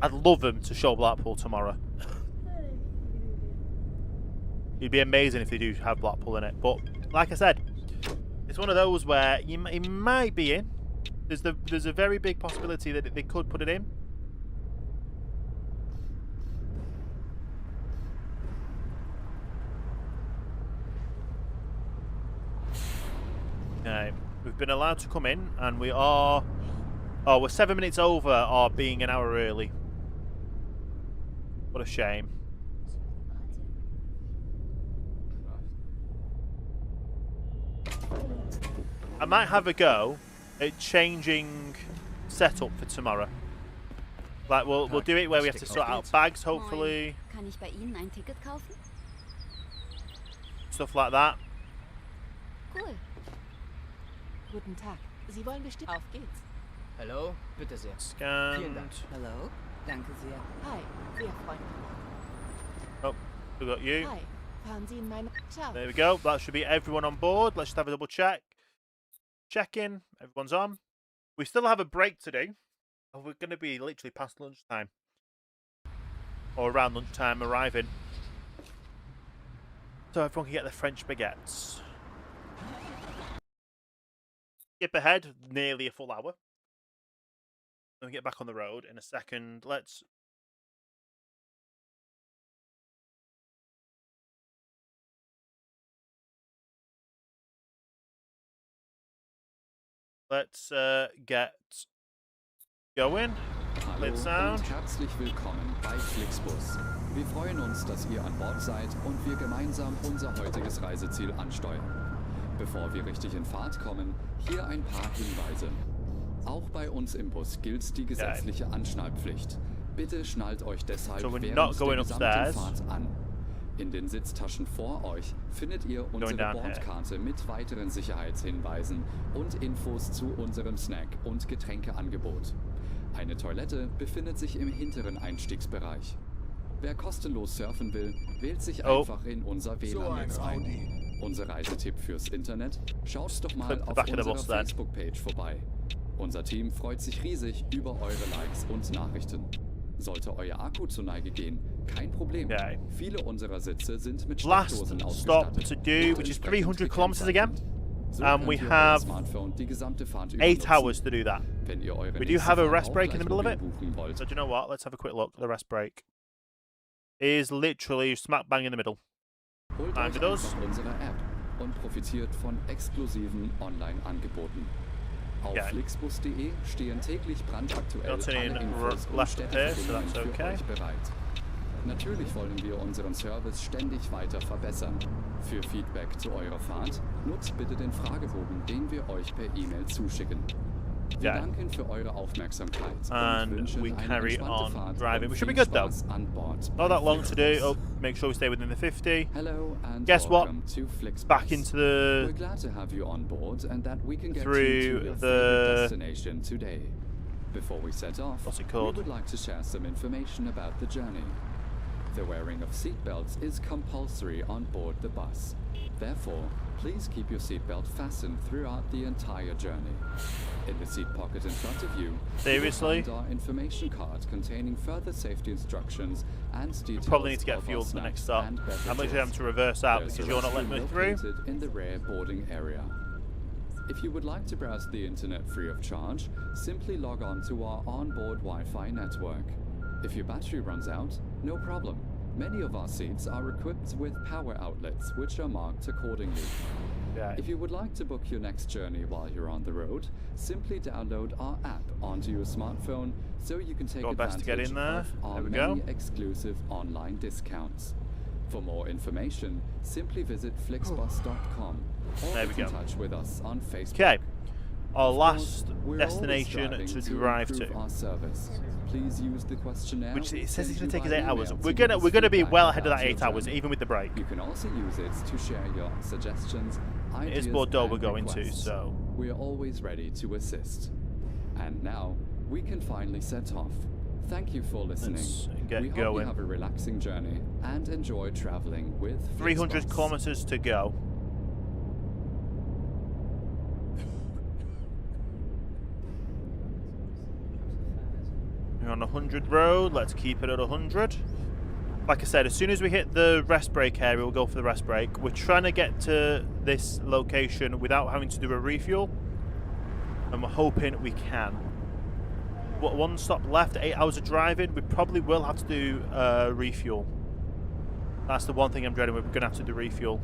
I'd love them to show Blackpool tomorrow. It'd be amazing if they do have Blackpool in it. But like I said, it's one of those where it might be in. There's a very big possibility that they could put it in. Okay, we've been allowed to come in, and we are... Oh, we're 7 minutes over our being an hour early. What a shame. I might have a go at changing setup for tomorrow. Like we'll do it where we have to sort out bags, hopefully.
Kann ich bei Ihnen ein Ticket kaufen?
Stuff like that.
Cool.
Guten Tag. Sie wollen bestimmt... Auf geht's.
Hallo, bitte sehr. Vielen
Scanned.
Dank.
Hallo. Danke sehr. Hi. Sehr freundlich.
Oh, we got you.
Hi. Fahren Sie in meine... Ciao.
There we go. That should be everyone on board. Let's just have a double check. Check in. Everyone's on. We still have a break to do. Oh, we're going to be literally past lunchtime. Or around lunchtime arriving. So everyone can get their French baguettes. Skip ahead, nearly a full hour. Then we get back on the road in a second. Let's get going.
Hallo und herzlich willkommen bei Flixbus. Wir freuen uns, dass ihr an Bord seid und wir gemeinsam unser heutiges Reiseziel ansteuern. Bevor wir richtig in Fahrt kommen, hier ein paar Hinweise. Auch bei uns im Bus gilt die gesetzliche Anschnallpflicht. Bitte schnallt euch deshalb während der gesamten Fahrt an. In den Sitztaschen vor euch findet ihr unsere Bordkarte mit weiteren Sicherheitshinweisen und Infos zu unserem Snack- und Getränkeangebot. Eine Toilette befindet sich im hinteren Einstiegsbereich. Wer kostenlos surfen will, wählt sich einfach in unser WLAN-Netz ein. Unser Reisetipp fürs Internet? Schaut doch mal auf unserer Facebook-Page vorbei. Unser Team freut sich riesig über eure Likes und Nachrichten. Sollte euer Akku zur Neige gehen, kein Problem.
Okay.
Viele unserer Sitze sind mit
Last
Steckdosen
stop
ausgestattet.
to do,
und
which is
entsprechend
300 kilometers again.
gekennzeichnet. So
And we
könnt ihr
have
euer Smartphone die gesamte Fahrt über
8
nutzen.
hours to do that.
Wenn ihr eure
We do
nächste
have a
Fahrt
rest
auch
break in the
gleich
middle of
mobil
it.
buchen wollt.
So do you know what? Let's have a quick look. The rest break is literally smack bang in the middle.
Holt
And
euch
with us.
einfach unsere App und profitiert von exklusiven Online-Angeboten. Auf
Okay.
flixbus.de stehen täglich brandaktuell
Not in
alle Infos und
left here, so
Städteverbindungen
that's
für
okay.
euch bereit. Natürlich wollen wir unseren Service ständig weiter verbessern. Für Feedback zu eurer Fahrt nutzt bitte den Fragebogen, den wir euch per E-Mail zuschicken. Wir
Okay.
danken für eure Aufmerksamkeit
And
und wünschen
we
eine
carry
entspannte
on
Fahrt
driving.
und
We should be
viel
good though.
Spaß an Bord
Not
bei
that long to do.
Flixbus.
Oh, make sure we stay within the 50.
Hello and
Guess what?
welcome to Flixbus.
Back into
We're
the
glad to have you on board and that we can get
through
you to your
the-
favorite destination today. Before we set off,
What's it
we
called?
would like to share some information about the journey. The wearing of seatbelts is compulsory on board the bus. Therefore, please keep your seatbelt fastened throughout the entire journey. In the seat pocket in front of you,
Seriously?
you will find our information card containing further safety instructions and details
probably need to get
of
fuel
our
to the next
snacks
stop.
and
I'm
beverages.
literally having to reverse out
There's
because
a
you're not letting me
restroom
through.
located in the rear boarding area. If you would like to browse the internet free of charge, simply log on to our onboard Wi-Fi network. If your battery runs out, no problem. Many of our seats are equipped with power outlets, which are marked accordingly.
Yeah.
If you would like to book your next journey while you're on the road, simply download our app onto your smartphone so you can take
Do our best to get
advantage
in there.
of our
There we
many
go.
exclusive online discounts. For more information, simply visit flixbus.com or
There we
get in
go.
touch with us on Facebook.
Okay. Our
Of
last
course, we're always
destination
striving
to drive
improve
to.
our service. Please use the questionnaire.
Which
we
it says
send
it's
you
going to take us
by
8 hours.
email
We're
to give
gonna
us
be
feedback
well ahead of
about
that
your
8 hours,
journey.
even with the break.
You can also use it to share your suggestions,
It
ideas,
is Bordeaux
and
we're going to,
requests.
so
We are always ready to assist. And now we can finally set off. Thank you for listening.
let's get
we hope
going.
you have a relaxing journey and enjoy traveling with
300
Flixbus.
kilometers to go. We're on 100 road. Let's keep it at 100. Like I said, as soon as we hit the rest break area, we'll go for the rest break. We're trying to get to this location without having to do a refuel, and we're hoping we can. What, one stop left, 8 hours of driving. We probably will have to do refuel. That's the one thing I'm dreading. We're going to have to do refuel.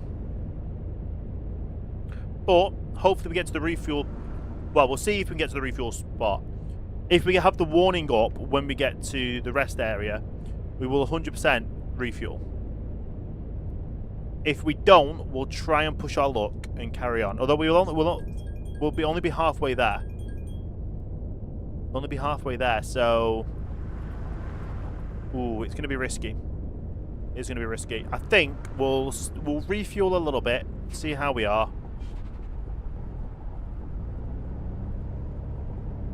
But hopefully we get to the refuel. Well, we'll see if we can get to the refuel spot. If we have the warning up when we get to the rest area, we will 100% refuel. If we don't, we'll try and push our luck and carry on. Although we'll only be halfway there. Only be halfway there, so ooh, it's going to be risky. It's going to be risky. I think we'll refuel a little bit, see how we are.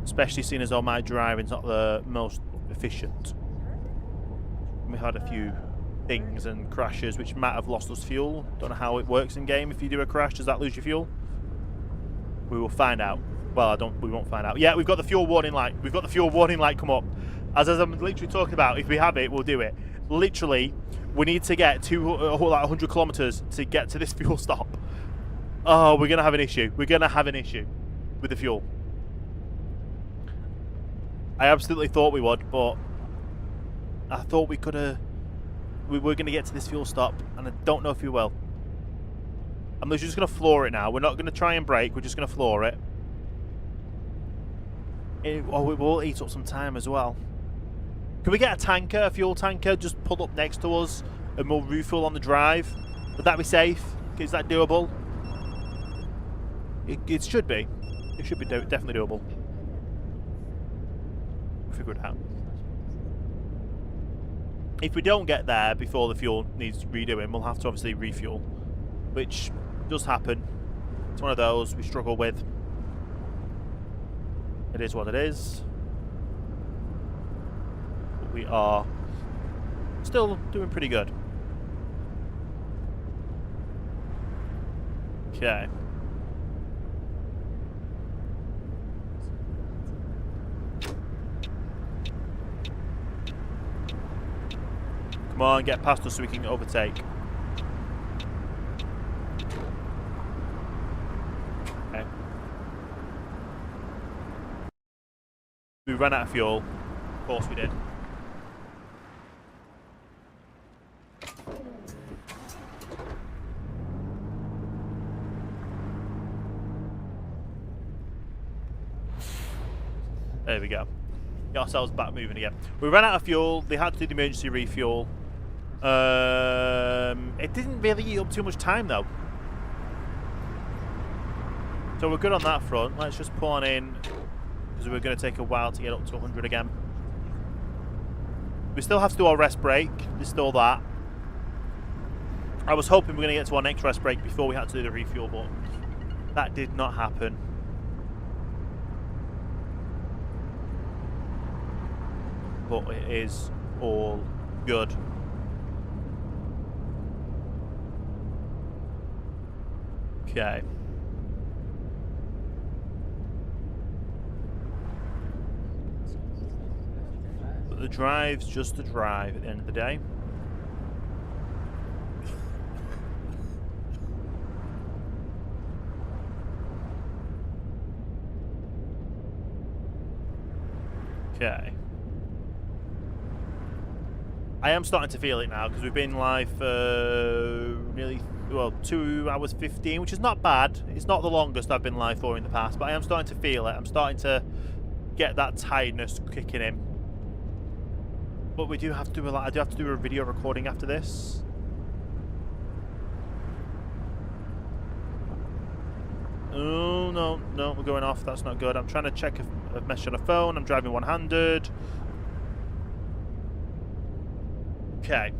Especially seeing as though my driving's not the most efficient. We had a few things and crashes which might have lost us fuel. Don't know how it works in game. If you do a crash, does that lose your fuel? We will find out. Well, we won't find out. Yeah, we've got the fuel warning light. We've got the fuel warning light come up. As I'm literally talking about, if we have it, we'll do it. Literally, we need to get like 100 kilometers to get to this fuel stop. Oh, we're going to have an issue. We're going to have an issue with the fuel. I absolutely thought we would, but I thought we were going to get to this fuel stop, and I don't know if we will. I'm literally just going to floor it now. We're not going to try and brake. We're just going to floor it. We will eat up some time as well. Can we get a fuel tanker, just pull up next to us, and we'll refuel on the drive? Would that be safe? Is that doable? It should be. It should be definitely doable. We'll figure it out. If we don't get there before the fuel needs redoing, we'll have to obviously refuel, which does happen. It's one of those we struggle with. It is what it is. But we are still doing pretty good. Okay. Come on, get past us so we can overtake. Okay. We ran out of fuel. Of course we did. There we go. Get ourselves back moving again. We ran out of fuel. They had to do the emergency refuel. It didn't really eat up too much time though. So we're good on that front. Let's just pull on in, because we're going to take a while to get up to 100 again. We still have to do our rest break. There's still that. I was hoping we were going to get to our next rest break before we had to do the refuel, but that did not happen. But it is all good. Okay. But the drive's just a drive at the end of the day. Okay. I am starting to feel it now because we've been live for nearly, well, 2 hours 15, which is not bad. It's not the longest I've been live for in the past, but I am starting to feel it. I'm starting to get that tiredness kicking in. But we do have to do I do have to do a video recording after this. Oh no, we're going off. That's not good. I'm trying to check a message on a phone. I'm driving one-handed. Okay.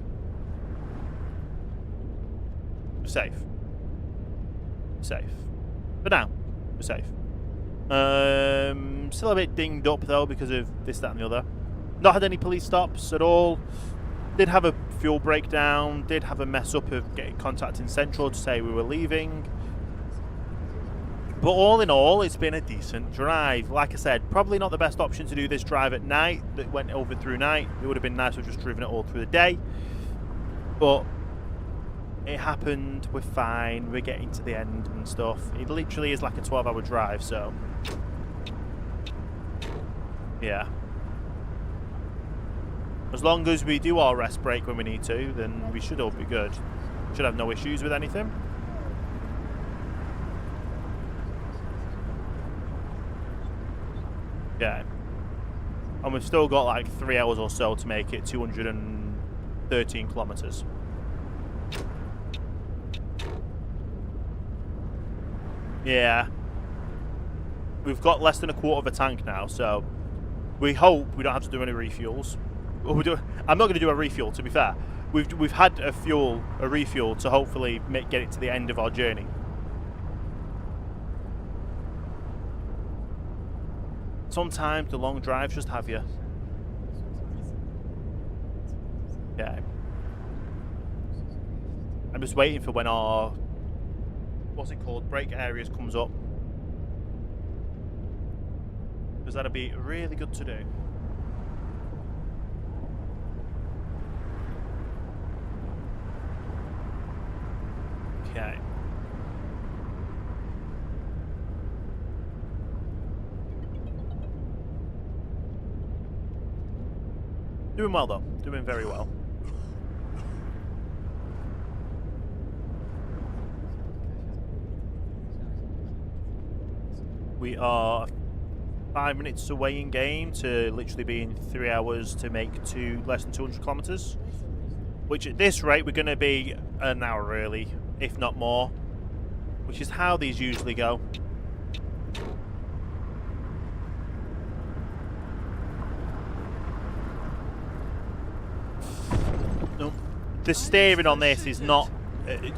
We're safe. Safe. For now, we're safe. Still a bit dinged up though because of this, that and the other. Not had any police stops at all. Did have a fuel breakdown. Did have a mess up of getting contacting Central to say we were leaving. But all in all, it's been a decent drive. Like I said, probably not the best option to do this drive at night. That went over through night. It would have been nice to have just driven it all through the day. But it happened. We're fine. We're getting to the end and stuff. It literally is like a 12-hour drive, so yeah. As long as we do our rest break when we need to, then we should all be good. Should have no issues with anything. Yeah. And we've still got like 3 hours or so to make it 213 kilometers. Yeah. We've got less than a quarter of a tank now, so we hope we don't have to do any refuels. I'm not going to do a refuel, to be fair. We've had a refuel to hopefully get it to the end of our journey. Sometimes the long drives just have you. Yeah. I'm just waiting for when our, what's it called, brake areas comes up. Because that'd be really good to do. Okay. Doing well though, doing very well. We are 5 minutes away in game to literally being 3 hours to make less than 200 kilometers. Which at this rate we're going to be an hour early, if not more. Which is how these usually go. The steering on this is not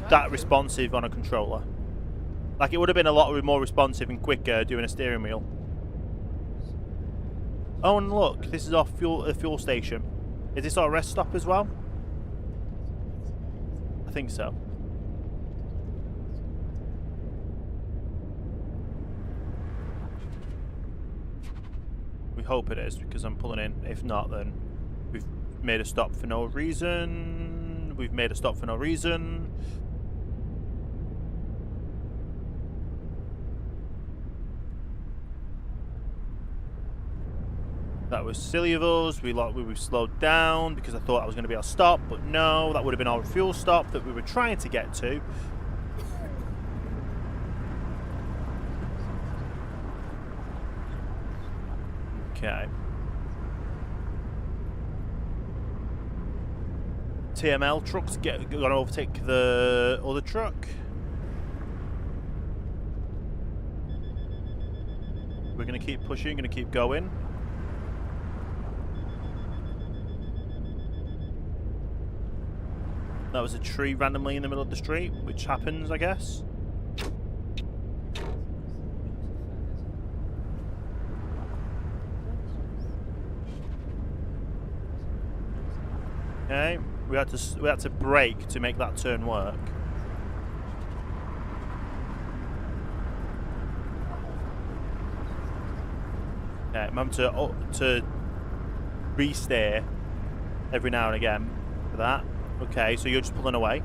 that responsive on a controller. Like, it would have been a lot more responsive and quicker doing a steering wheel. Oh, and look, this is our fuel station. Is this our rest stop as well? I think so. We hope it is, because I'm pulling in. If not, then made a stop for no reason. We've made a stop for no reason. That was silly of us. We slowed down because I thought I was going to be our stop, but no, that would have been our fuel stop that we were trying to get to. Okay. TML trucks going to overtake the other truck. We're going to keep pushing, going to keep going. That was a tree randomly in the middle of the street, which happens, I guess. Okay, we had to brake to make that turn work. Okay, I'm having to re-steer every now and again for that. Okay, so you're just pulling away.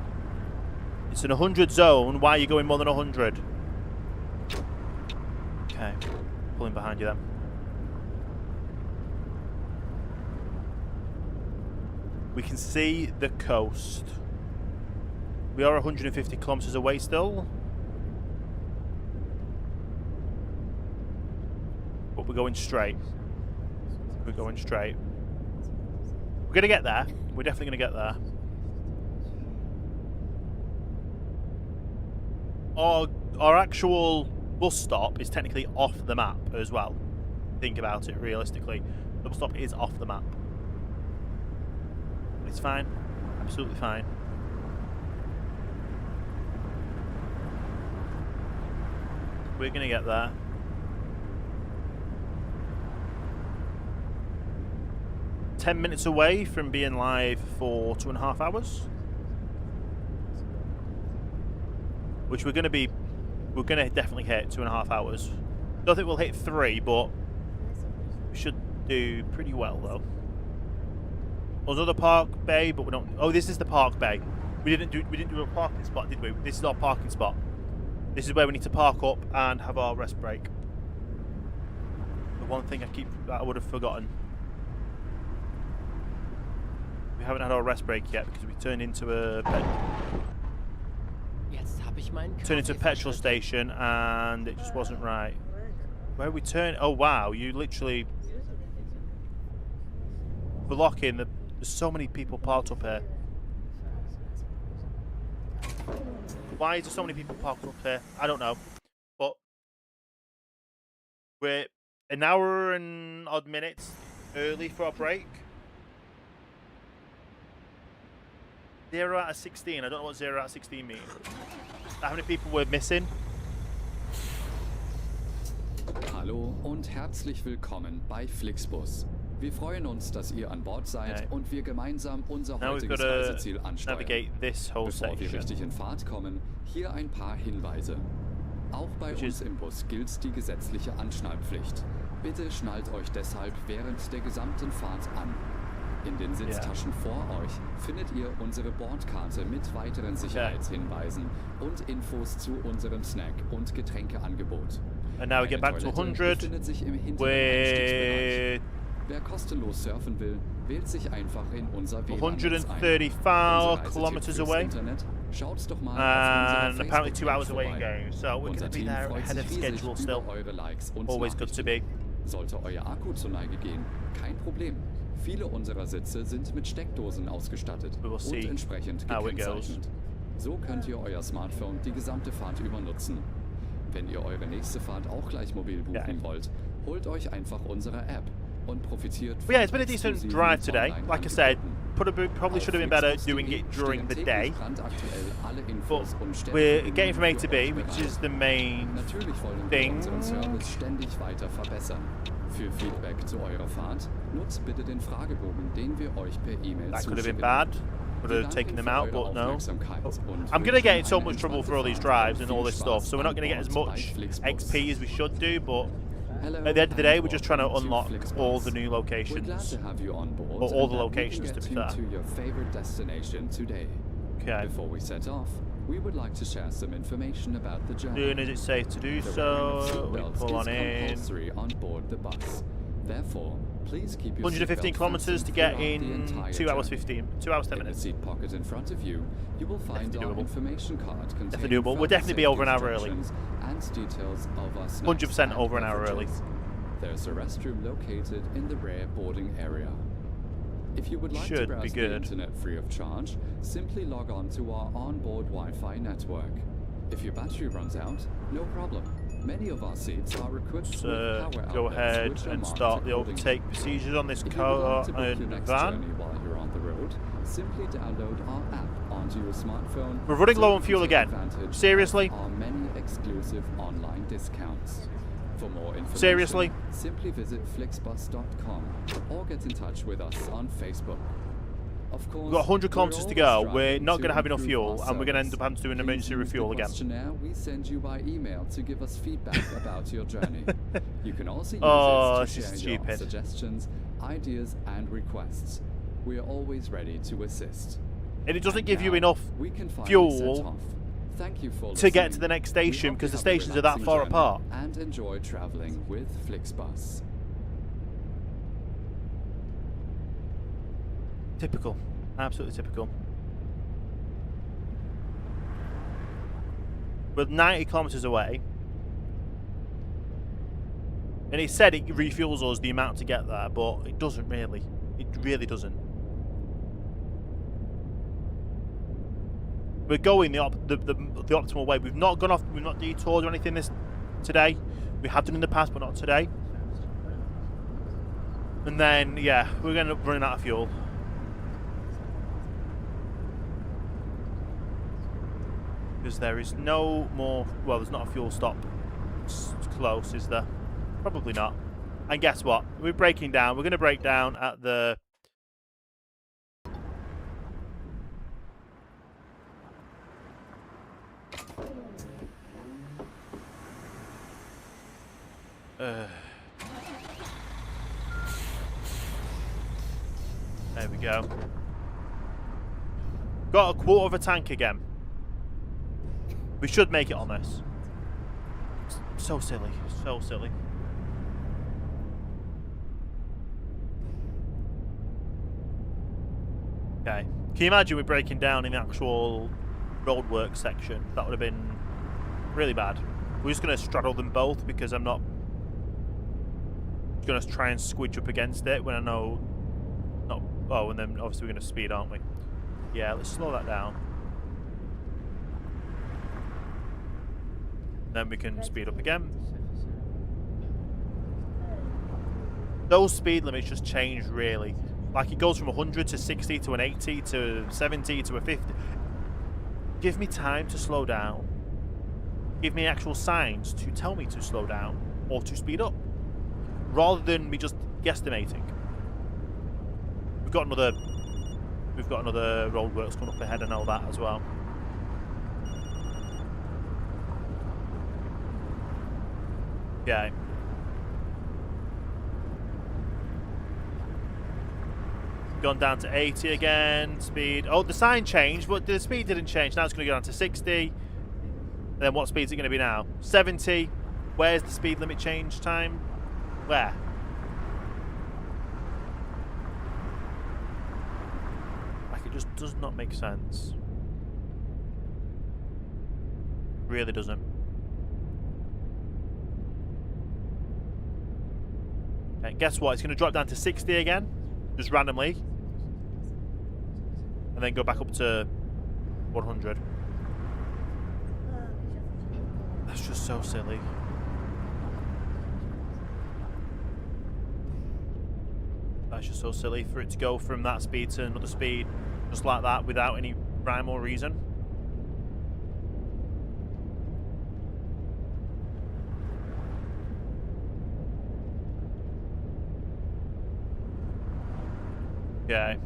It's an 100 zone. Why are you going more than 100? Okay, pulling behind you then. We can see the coast. We are 150 kilometers away still. But we're going straight. We're going straight. We're going to get there. We're definitely going to get there. Our actual bus stop is technically off the map as well. Think about it realistically. The bus stop is off the map. It's fine. Absolutely fine. We're going to get there. "10 minutes away from being live for 2.5 hours. Which we're going to definitely hit 2.5 hours. Don't think we'll hit 3, but we should do pretty well though. There's another park bay, but we don't. Oh, this is the park bay. We didn't do a parking spot, did we? This is our parking spot. This is where we need to park up and have our rest break. The one thing I would have forgotten. We haven't had our rest break yet because we turned into a petrol station and it just wasn't right. Where we turn? Oh wow! You literally blocking the. There's so many people parked up here. Why is there so many people parked up here? I don't know. But we're an hour and odd minutes early for our break. 0 out of 16. I don't know what 0 out of 16 means. How many people were missing?
Hallo und herzlich willkommen bei Flixbus. Wir freuen uns, dass ihr an Bord seid und wir gemeinsam unser heutiges Reiseziel ansteuern. Bevor wir richtig in Fahrt kommen, hier ein paar Hinweise. Auch bei uns im Bus gilt die gesetzliche Anschnallpflicht. Bitte schnallt euch deshalb während der gesamten Fahrt an. In den Sitztaschen vor euch findet ihr unsere Bordkarte mit weiteren Sicherheitshinweisen und Infos zu unserem Snack- und Getränkeangebot.
And now we get back to 100.
Befindet sich im hinteren Einstiegsbereich. Wer kostenlos surfen will, wählt sich einfach in unser WLAN-Netz ein.
134 kilometers away.
Schaut's doch mal
And apparently 2 hours away in game. So we're going to be there ahead of schedule still. Always good to be.
Sollte euer Akku zur Neige gehen, kein Problem. Viele unserer Sitze sind mit Steckdosen ausgestattet und entsprechend gekennzeichnet. So könnt ihr euer Smartphone die gesamte Fahrt über nutzen. Wenn ihr eure nächste Fahrt auch gleich mobil buchen wollt, holt euch einfach unsere App und profitiert von
it's been a decent drive today. Like I said, probably should have been better doing it during the day. But we're getting from A to B, which is the main thing.
Ständig weiter verbessern. Für Feedback zu eurer Fahrt nutzt bitte den Fragebogen, den wir euch per E-Mail zuschicken.
That could have been bad. Would have taken them out, but no. I'm going to get in so much trouble for all these drives and all this stuff, so we're not going to get as much XP as we should do, but
Hello,
At the end of the day,
and
we're just trying to
welcome
unlock
Flixbus.
all the new
We're glad
locations.
to have you on board,
Or all the
and that we can
locations, to
get
be
you
fair.
to your favorite destination today.
Okay.
Before we set off, we would like to share some information about the journey.
Soon as it's safe to do
The wearing of
so, we
seatbelts
pull
is
on in.
compulsory on board the bus. Therefore, please keep your
115
seatbelt
kilometers to
fastened
get
throughout the
in
entire
2 hours
journey.
15. 2 hours 10
In the
minutes.
seat pocket in front of you, you will find
Definitely
our
doable.
information card containing
Definitely doable. We'll
further
definitely be
safety
over an hour early.
instructions and details of our snacks
100%
and
over an hour early.
beverages. There's a restroom located in the rear boarding area. If you would like to
Should be
browse the
good.
internet free of charge, simply log on to our onboard Wi-Fi network. If your battery runs out, no problem. Many of our seats are equipped with power
Go
outlets
ahead
which are
and
marked
start the
accordingly.
overtake procedures on this
If you would
car
like to book your
and
next
van.
journey while you're on the road, simply download our app onto your smartphone.
We're running
so
low
you
on
can
fuel
take
again.
advantage
Seriously?
of our many exclusive online discounts. For more information,
Seriously?
simply visit flixbus.com or get in touch with us on Facebook. Of course,
We've got 100
we're
kilometers to
always
go.
striving
We're not
to
going to have enough
improve
fuel,
our
and we're going to end
service.
up having to do an
Please
emergency
use the
refuel again.
questionnaire we send you by email to give us feedback about your journey. You can also use
Oh,
it
this
to
is
share your
stupid.
suggestions, ideas, and requests. We are always ready to assist.
And it doesn't
And
give you
now,
enough
we can finally
fuel
set off. Thank you for
to get to
listening.
the next
We
station
hope
because
you
the
have a
stations are that
relaxing
far
journey
apart.
and enjoy traveling with Flixbus.
Typical. Absolutely typical. We're 90 kilometers away. And it said it refuels us the amount to get there, but it doesn't really. It really doesn't. We're going the optimal way. We've not gone off. We've not detoured or anything today. We have done in the past, but not today. And then, yeah, we're going to run out of fuel. Because there is no more. Well, there's not a fuel stop close, is there? Probably not. And guess what? We're breaking down. We're going to break down at the. There we go. Got a quarter of a tank again. We should make it on this. So silly. So silly. Okay. Can you imagine we're breaking down in the actual roadwork section? That would have been really bad. We're just going to straddle them both because I'm not going to try and squidge up against it when I know not. Oh, and then obviously we're going to speed, aren't we? Yeah, let's slow that down. Then we can speed up again. Those speed limits just change really. Like it goes from 100 to 60 to an 80 to 70 to a 50. Give me time to slow down. Give me actual signs to tell me to slow down or to speed up. Rather than me just guesstimating. We've got another roadworks coming up ahead, I know that as well. Okay. Gone down to 80 again. Speed. Oh, the sign changed, but the speed didn't change. Now it's going to go down to 60. And then what speed is it going to be now? 70. Where's the speed limit change time? Where? Like, it just does not make sense. Really doesn't. Okay, guess what? It's going to drop down to 60 again. Just randomly. And then go back up to 100. That's just so silly. That's just so silly for it to go from that speed to another speed just like that without any rhyme or reason. Okay.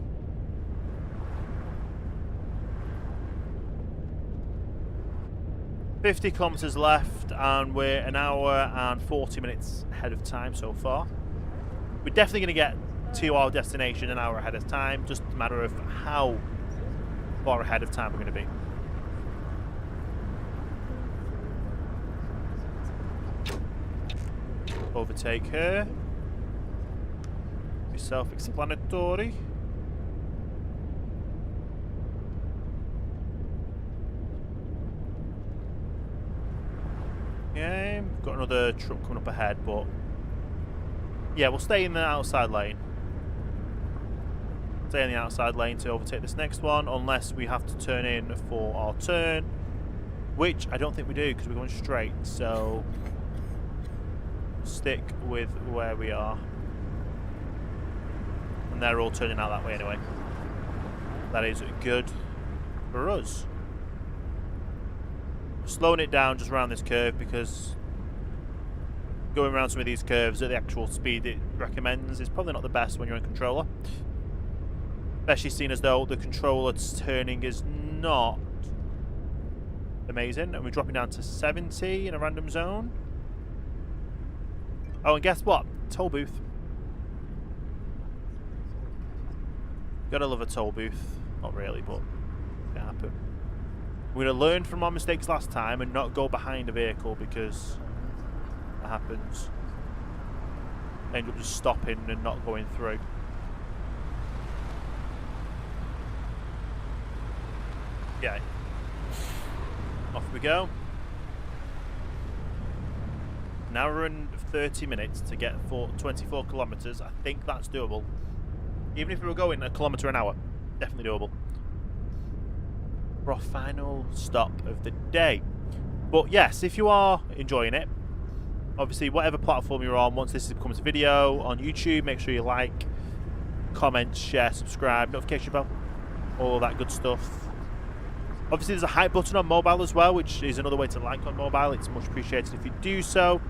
50 kilometers left, and we're an hour and 40 minutes ahead of time so far. We're definitely going to get to our destination an hour ahead of time, just a matter of how far ahead of time we're going to be. Overtake her. Be self-explanatory. Okay, we've got another truck coming up ahead, but yeah, we'll stay in the outside lane. Stay in the outside lane to overtake this next one, unless we have to turn in for our turn, which I don't think we do because we're going straight, so stick with where we are. And they're all turning out that way anyway. That is good for us. Slowing it down just around this curve because going around some of these curves at the actual speed it recommends is probably not the best when you're in controller. Especially seen as though the controller turning is not amazing. And we're dropping down to 70 in a random zone. Oh, and guess what? Toll booth. Gotta love a toll booth. Not really, but it can happen. We're going to learn from our mistakes last time and not go behind a vehicle because that happens. End up just stopping and not going through. Okay. Off we go. An hour and 30 minutes to get 24 kilometres. I think that's doable. Even if we were going a kilometre an hour, definitely doable. For our final stop of the day. But yes, if you are enjoying it, obviously whatever platform you're on, once this becomes a video on YouTube, make sure you like, comment, share, subscribe, notification bell, all of that good stuff. Obviously there's a hype button on mobile as well, which is another way to like on mobile. It's much appreciated if you do so.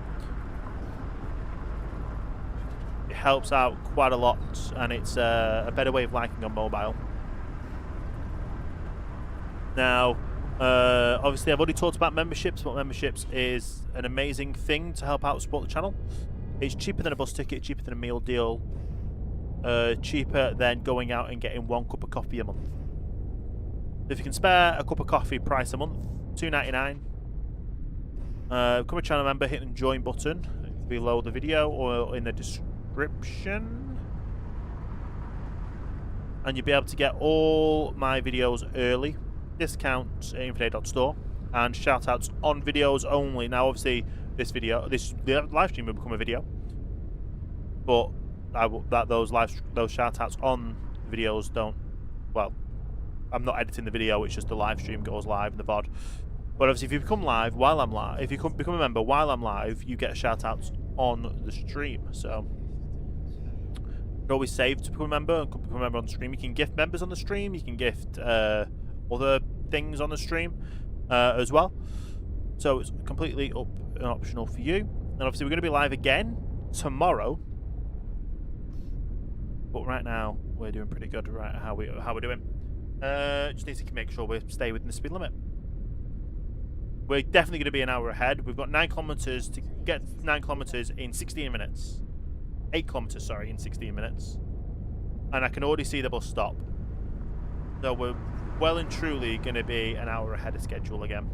It helps out quite a lot, and it's a better way of liking on mobile. Now, obviously I've already talked about memberships, but memberships is an amazing thing to help out support the channel. It's cheaper than a bus ticket, cheaper than a meal deal, cheaper than going out and getting 1 cup of coffee a month. If you can spare a cup of coffee price a month, $2.99. Become a channel member, hit the join button below the video or in the description. And you'll be able to get all my videos early. Discounts at infin8.store and shoutouts on videos only. Now, obviously, the live stream will become a video, but those shoutouts on videos don't. Well, I'm not editing the video; it's just the live stream goes live in the VOD. But obviously, if you become live while I'm live, if you become a member while I'm live, you get shoutouts on the stream. So you're always saved to become a member and become a member on the stream. You can gift members on the stream. You can gift other things on the stream as well, so it's completely up and optional for you. And obviously we're going to be live again tomorrow, but right now we're doing pretty good. Right, how we're doing, just need to make sure we stay within the speed limit. We're definitely going to be an hour ahead. We've got 9 kilometers to get 9 kilometers in 16 minutes. 8 kilometers, sorry, in 16 minutes, and I can already see the bus stop. So we're well and truly going to be an hour ahead of schedule again,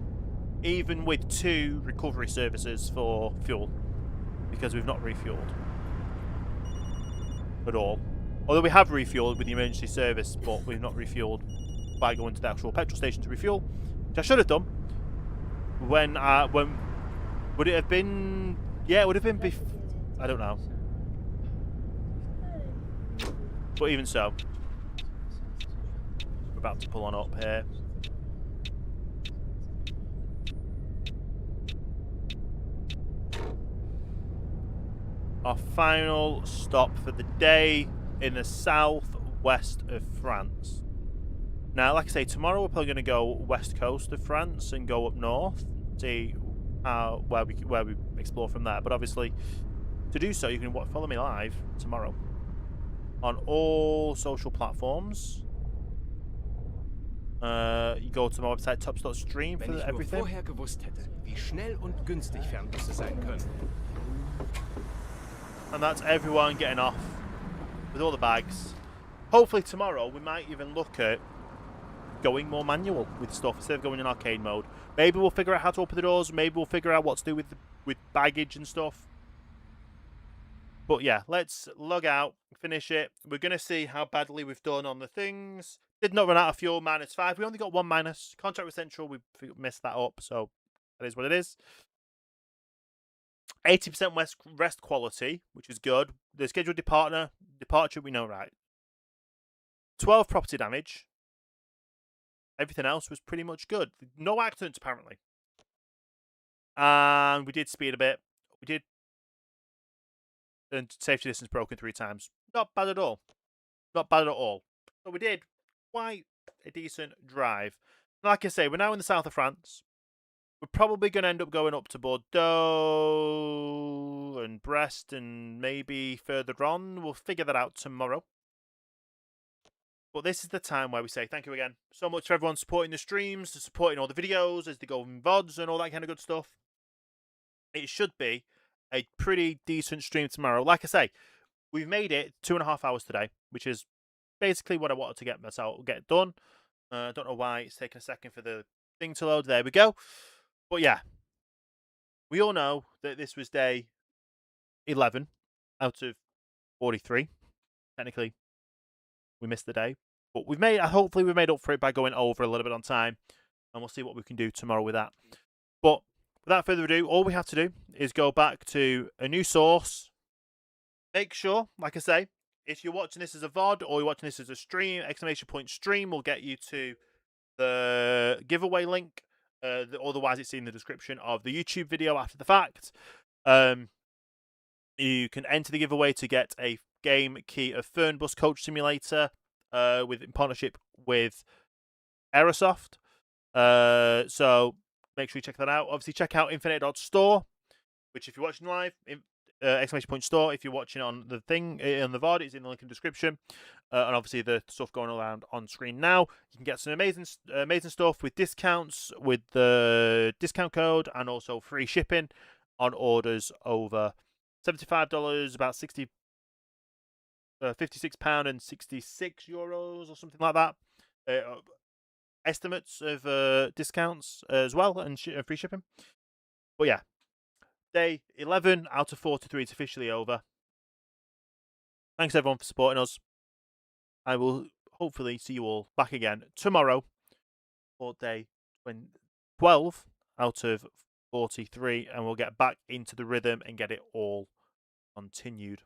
even with 2 recovery services for fuel, because we've not refueled at all. Although we have refueled with the emergency service, but we've not refueled by going to the actual petrol station to refuel, which I should have done. When would it have been? Yeah, it would have been I don't know. But even so, we're about to pull on up here. Our final stop for the day in the southwest of France. Now, like I say, tomorrow we're probably going to go west coast of France and go up north, see where we explore from there. But obviously, to do so, you can follow me live tomorrow on all social platforms. You go to my website, tops.stream,
Wenn
for
ich nur
everything.
vorher gewusst hätte, wie schnell und günstig Fernbusse sein können.
And that's everyone getting off with all the bags. Hopefully tomorrow we might even look at going more manual with stuff instead of going in arcade mode. Maybe we'll figure out how to open the doors. Maybe we'll figure out what to do with baggage and stuff. But yeah, let's log out, finish it. We're going to see how badly we've done on the things. Did not run out of fuel, -5. We only got 1 minus. Contact with Central, we messed that up, so that is what it is. 80% rest quality, which is good. The scheduled departure, we know, right. 12 property damage. Everything else was pretty much good. No accidents, apparently. And we did speed a bit. We did. And safety distance broken 3 times. Not bad at all. Not bad at all. So we did quite a decent drive. Like I say, we're now in the south of France. We're probably going to end up going up to Bordeaux and Brest and maybe further on. We'll figure that out tomorrow. But this is the time where we say thank you again so much for everyone supporting the streams, supporting all the videos as they go in VODs and all that kind of good stuff. It should be a pretty decent stream tomorrow. Like I say, we've made it 2.5 hours today, which is basically what I wanted to get done. I don't know why it's taken a second for the thing to load. There we go. But yeah, we all know that this was day 11 out of 43. Technically, we missed the day, but hopefully we've made up for it by going over a little bit on time, and we'll see what we can do tomorrow with that. But without further ado, all we have to do is go back to a new source. Make sure, like I say, if you're watching this as a VOD or you're watching this as a stream, !stream will get you to the giveaway link. Otherwise, it's in the description of the YouTube video after the fact. You can enter the giveaway to get a game key of Fernbus Coach Simulator in partnership with Aerosoft. So make sure you check that out. Obviously, check out infin8.store, which if you're watching live, !store. If you're watching on the thing on the VOD, it's in the link in the description. And obviously the stuff going around on screen now. You can get some amazing stuff with discounts, with the discount code, and also free shipping on orders over $75, about £56 and €66 or something like that. Estimates of discounts as well and free shipping. But yeah, day 11 out of 43 is officially over. Thanks everyone for supporting us. I will hopefully see you all back again tomorrow for day 12 out of 43, and we'll get back into the rhythm and get it all continued.